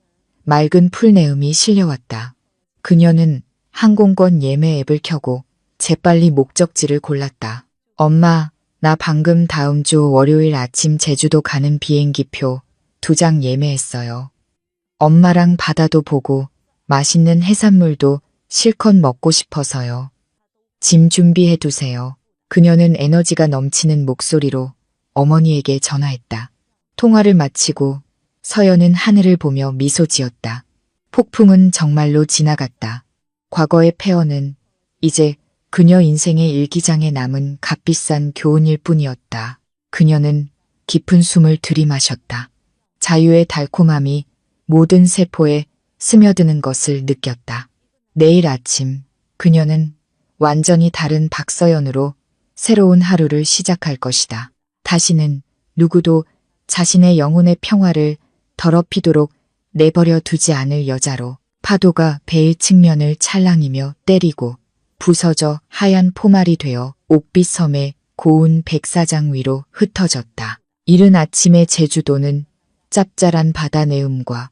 맑은 풀내음이 실려왔다. 그녀는 항공권 예매 앱을 켜고 재빨리 목적지를 골랐다. 엄마, 나 방금 다음 주 월요일 아침 제주도 가는 비행기표 2장 예매했어요. 엄마랑 바다도 보고 맛있는 해산물도 실컷 먹고 싶어서요. 짐 준비해 두세요. 그녀는 에너지가 넘치는 목소리로 어머니에게 전화했다. 통화를 마치고 서연은 하늘을 보며 미소 지었다. 폭풍은 정말로 지나갔다. 과거의 폐허는 이제 그녀 인생의 일기장에 남은 값비싼 교훈일 뿐이었다. 그녀는 깊은 숨을 들이마셨다. 자유의 달콤함이 모든 세포에 스며드는 것을 느꼈다. 내일 아침 그녀는 완전히 다른 박서연으로 새로운 하루를 시작할 것이다. 다시는 누구도 자신의 영혼의 평화를 더럽히도록 내버려 두지 않을 여자로 파도가 배의 측면을 찰랑이며 때리고 부서져 하얀 포말이 되어 옥빛 섬의 고운 백사장 위로 흩어졌다. 이른 아침의 제주도는 짭짤한 바다 내음과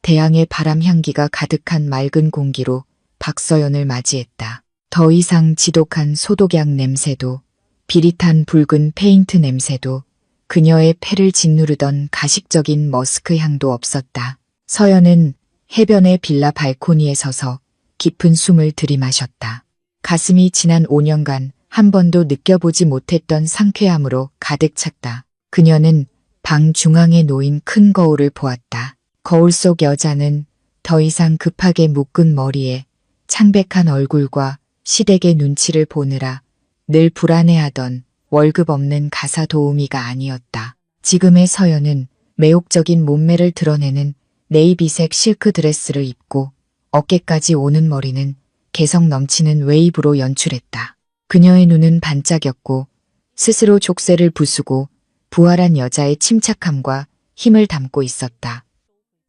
태양의 바람 향기가 가득한 맑은 공기로 박서연을 맞이했다. 더 이상 지독한 소독약 냄새도 비릿한 붉은 페인트 냄새도 그녀의 폐를 짓누르던 가식적인 머스크 향도 없었다. 서연은 해변의 빌라 발코니에 서서 깊은 숨을 들이마셨다. 가슴이 지난 5년간 한 번도 느껴보지 못했던 상쾌함으로 가득 찼다. 그녀는 방 중앙에 놓인 큰 거울을 보았다. 거울 속 여자는 더 이상 급하게 묶은 머리에 창백한 얼굴과 시댁의 눈치를 보느라 늘 불안해하던 월급 없는 가사 도우미가 아니었다. 지금의 서연은 매혹적인 몸매를 드러내는 네이비색 실크 드레스를 입고 어깨까지 오는 머리는 개성 넘치는 웨이브로 연출했다. 그녀의 눈은 반짝였고 스스로 족쇄를 부수고 부활한 여자의 침착함과 힘을 담고 있었다.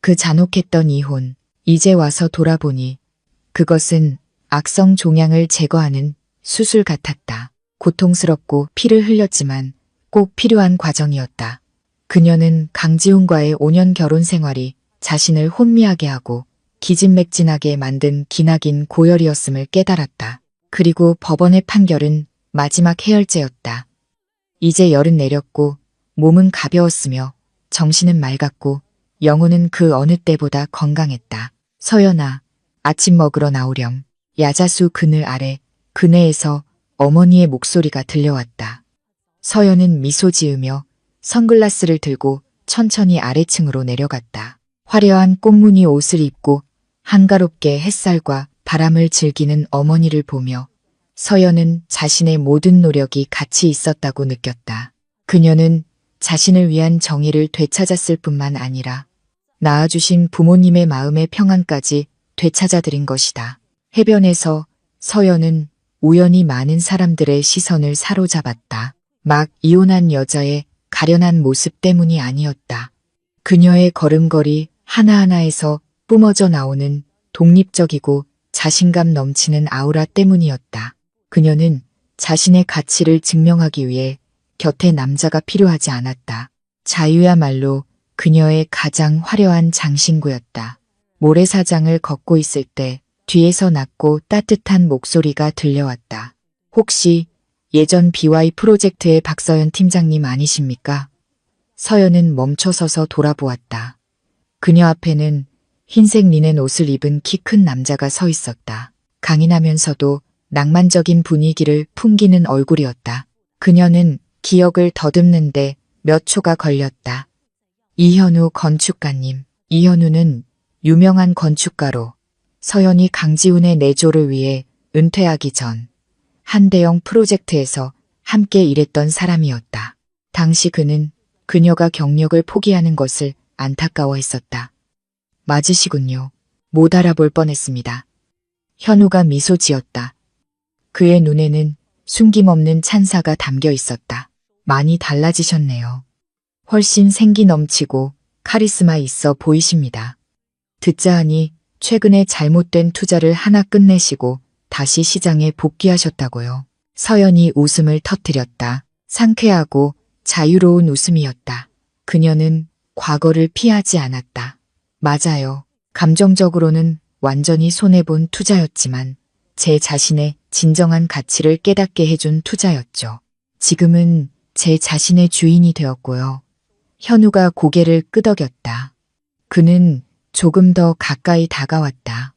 그 잔혹했던 이혼, 이제 와서 돌아보니 그것은 악성 종양을 제거하는 수술 같았다. 고통스럽고 피를 흘렸지만 꼭 필요한 과정이었다. 그녀는 강지훈과의 5년 결혼 생활이 자신을 혼미하게 하고 기진맥진하게 만든 기나긴 고열이었음을 깨달았다. 그리고 법원의 판결은 마지막 해열제였다. 이제 열은 내렸고 몸은 가벼웠으며 정신은 맑았고 영혼은 그 어느 때보다 건강했다. 서연아, 아침 먹으러 나오렴. 야자수 그늘 아래 그네에서 어머니의 목소리가 들려왔다. 서연은 미소 지으며 선글라스를 들고 천천히 아래층으로 내려갔다. 화려한 꽃무늬 옷을 입고 한가롭게 햇살과 바람을 즐기는 어머니를 보며 서연은 자신의 모든 노력이 가치 있었다고 느꼈다. 그녀는 자신을 위한 정의를 되찾았을 뿐만 아니라 낳아주신 부모님의 마음의 평안까지 되찾아드린 것이다. 해변에서 서연은 우연히 많은 사람들의 시선을 사로잡았다. 막 이혼한 여자의 가련한 모습 때문이 아니었다. 그녀의 걸음걸이 하나하나에서 뿜어져 나오는 독립적이고 자신감 넘치는 아우라 때문이었다. 그녀는 자신의 가치를 증명하기 위해 곁에 남자가 필요하지 않았다. 자유야말로 그녀의 가장 화려한 장신구였다. 모래사장을 걷고 있을 때 뒤에서 낮고 따뜻한 목소리가 들려왔다. 혹시 예전 BY 프로젝트의 박서연 팀장님 아니십니까? 서연은 멈춰서서 돌아보았다. 그녀 앞에는 흰색 리넨 옷을 입은 키 큰 남자가 서 있었다. 강인하면서도 낭만적인 분위기를 풍기는 얼굴이었다. 그녀는 기억을 더듬는데 몇 초가 걸렸다. 이현우 건축가님. 이현우는 유명한 건축가로 서연이 강지훈의 내조를 위해 은퇴하기 전 한 대형 프로젝트에서 함께 일했던 사람이었다. 당시 그는 그녀가 경력을 포기하는 것을 안타까워했었다. 맞으시군요. 못 알아볼 뻔했습니다. 현우가 미소 지었다. 그의 눈에는 숨김없는 찬사가 담겨 있었다. 많이 달라지셨네요. 훨씬 생기 넘치고 카리스마 있어 보이십니다. 듣자 하니 최근에 잘못된 투자를 하나 끝내시고 다시 시장에 복귀하셨다고요. 서연이 웃음을 터뜨렸다. 상쾌하고 자유로운 웃음이었다. 그녀는 과거를 피하지 않았다. 맞아요. 감정적으로는 완전히 손해본 투자였지만 제 자신의 진정한 가치를 깨닫게 해준 투자였죠. 지금은 제 자신의 주인이 되었고요. 현우가 고개를 끄덕였다. 그는 조금 더 가까이 다가왔다.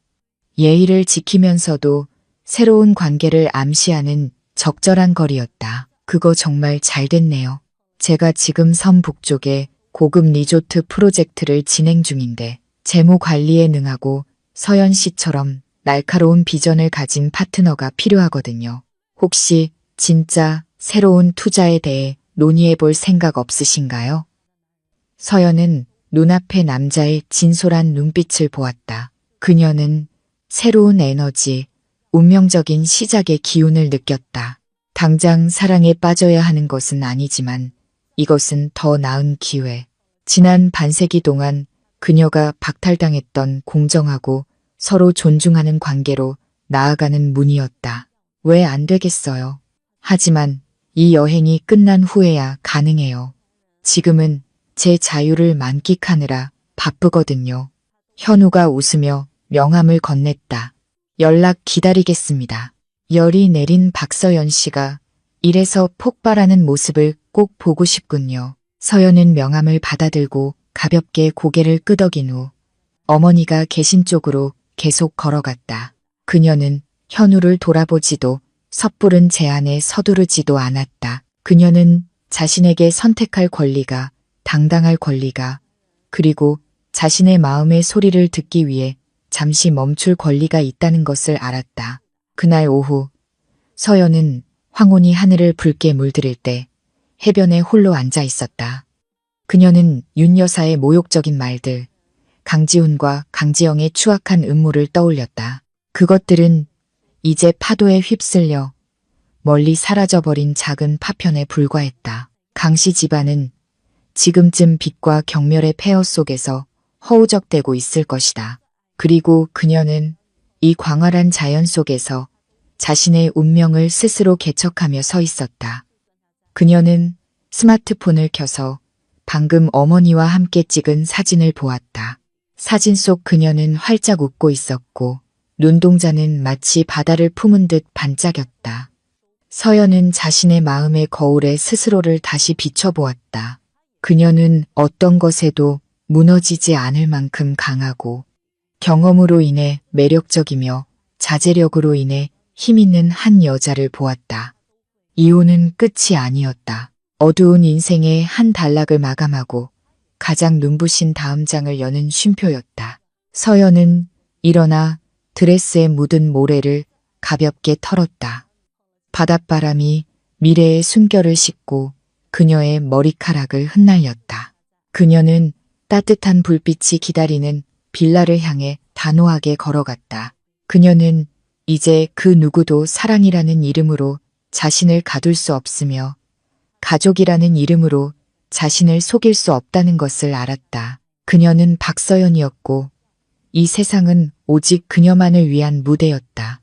예의를 지키면서도 새로운 관계를 암시하는 적절한 거리였다. 그거 정말 잘 됐네요. 제가 지금 섬 북쪽에 고급 리조트 프로젝트를 진행 중인데 재무 관리에 능하고 서연 씨처럼 날카로운 비전을 가진 파트너가 필요하거든요. 혹시 진짜 새로운 투자에 대해 논의해 볼 생각 없으신가요? 서연은 눈앞의 남자의 진솔한 눈빛을 보았다. 그녀는 새로운 에너지, 운명적인 시작의 기운을 느꼈다. 당장 사랑에 빠져야 하는 것은 아니지만 이것은 더 나은 기회. 지난 반세기 동안 그녀가 박탈당했던 공정하고 서로 존중하는 관계로 나아가는 문이었다. 왜 안 되겠어요? 하지만 이 여행이 끝난 후에야 가능해요. 지금은 제 자유를 만끽하느라 바쁘거든요. 현우가 웃으며 명함을 건넸다. 연락 기다리겠습니다. 열이 내린 박서연 씨가 일에서 폭발하는 모습을 꼭 보고 싶군요. 서연은 명함을 받아들고 가볍게 고개를 끄덕인 후 어머니가 계신 쪽으로 계속 걸어갔다. 그녀는 현우를 돌아보지도 섣부른 제안에 서두르지도 않았다. 그녀는 자신에게 선택할 권리가, 당당할 권리가, 그리고 자신의 마음의 소리를 듣기 위해 잠시 멈출 권리가 있다는 것을 알았다. 그날 오후 서연은 황혼이 하늘을 붉게 물들일 때 해변에 홀로 앉아 있었다. 그녀는 윤 여사의 모욕적인 말들, 강지훈과 강지영의 추악한 음모를 떠올렸다. 그것들은 이제 파도에 휩쓸려 멀리 사라져버린 작은 파편에 불과했다. 강씨 집안은 지금쯤 빛과 경멸의 폐허 속에서 허우적대고 있을 것이다. 그리고 그녀는 이 광활한 자연 속에서 자신의 운명을 스스로 개척하며 서 있었다. 그녀는 스마트폰을 켜서 방금 어머니와 함께 찍은 사진을 보았다. 사진 속 그녀는 활짝 웃고 있었고 눈동자는 마치 바다를 품은 듯 반짝였다. 서연은 자신의 마음의 거울에 스스로를 다시 비춰보았다. 그녀는 어떤 것에도 무너지지 않을 만큼 강하고 경험으로 인해 매력적이며 자제력으로 인해 힘있는 한 여자를 보았다. 이혼은 끝이 아니었다. 어두운 인생의 한 단락을 마감하고 가장 눈부신 다음 장을 여는 쉼표였다. 서연은 일어나 드레스에 묻은 모래를 가볍게 털었다. 바닷바람이 미래의 숨결을 씻고 그녀의 머리카락을 흩날렸다. 그녀는 따뜻한 불빛이 기다리는 빌라를 향해 단호하게 걸어갔다. 그녀는 이제 그 누구도 사랑이라는 이름으로 자신을 가둘 수 없으며 가족이라는 이름으로 자신을 속일 수 없다는 것을 알았다. 그녀는 박서연이었고 이 세상은 오직 그녀만을 위한 무대였다.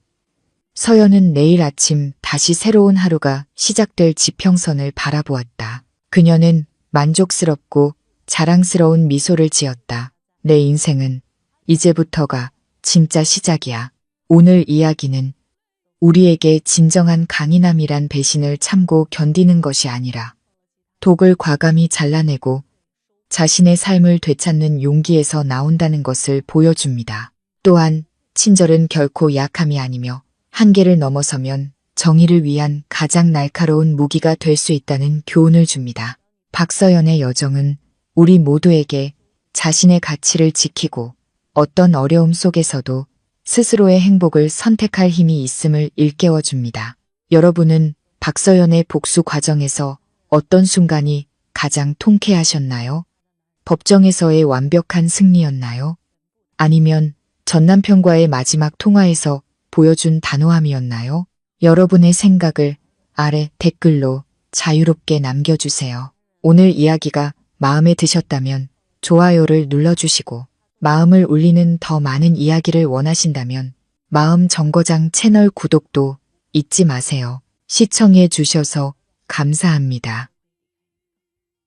서연은 내일 아침 다시 새로운 하루가 시작될 지평선을 바라보았다. 그녀는 만족스럽고 자랑스러운 미소를 지었다. 내 인생은 이제부터가 진짜 시작이야. 오늘 이야기는 우리에게 진정한 강인함이란 배신을 참고 견디는 것이 아니라 독을 과감히 잘라내고 자신의 삶을 되찾는 용기에서 나온다는 것을 보여줍니다. 또한 친절은 결코 약함이 아니며 한계를 넘어서면 정의를 위한 가장 날카로운 무기가 될 수 있다는 교훈을 줍니다. 박서연의 여정은 우리 모두에게 자신의 가치를 지키고 어떤 어려움 속에서도 스스로의 행복을 선택할 힘이 있음을 일깨워줍니다. 여러분은 박서연의 복수 과정에서 어떤 순간이 가장 통쾌하셨나요? 법정에서의 완벽한 승리였나요? 아니면 전 남편과의 마지막 통화에서 보여준 단호함이었나요? 여러분의 생각을 아래 댓글로 자유롭게 남겨주세요. 오늘 이야기가 마음에 드셨다면 좋아요를 눌러주시고 마음을 울리는 더 많은 이야기를 원하신다면 마음정거장 채널 구독도 잊지 마세요. 시청해 주셔서 감사합니다.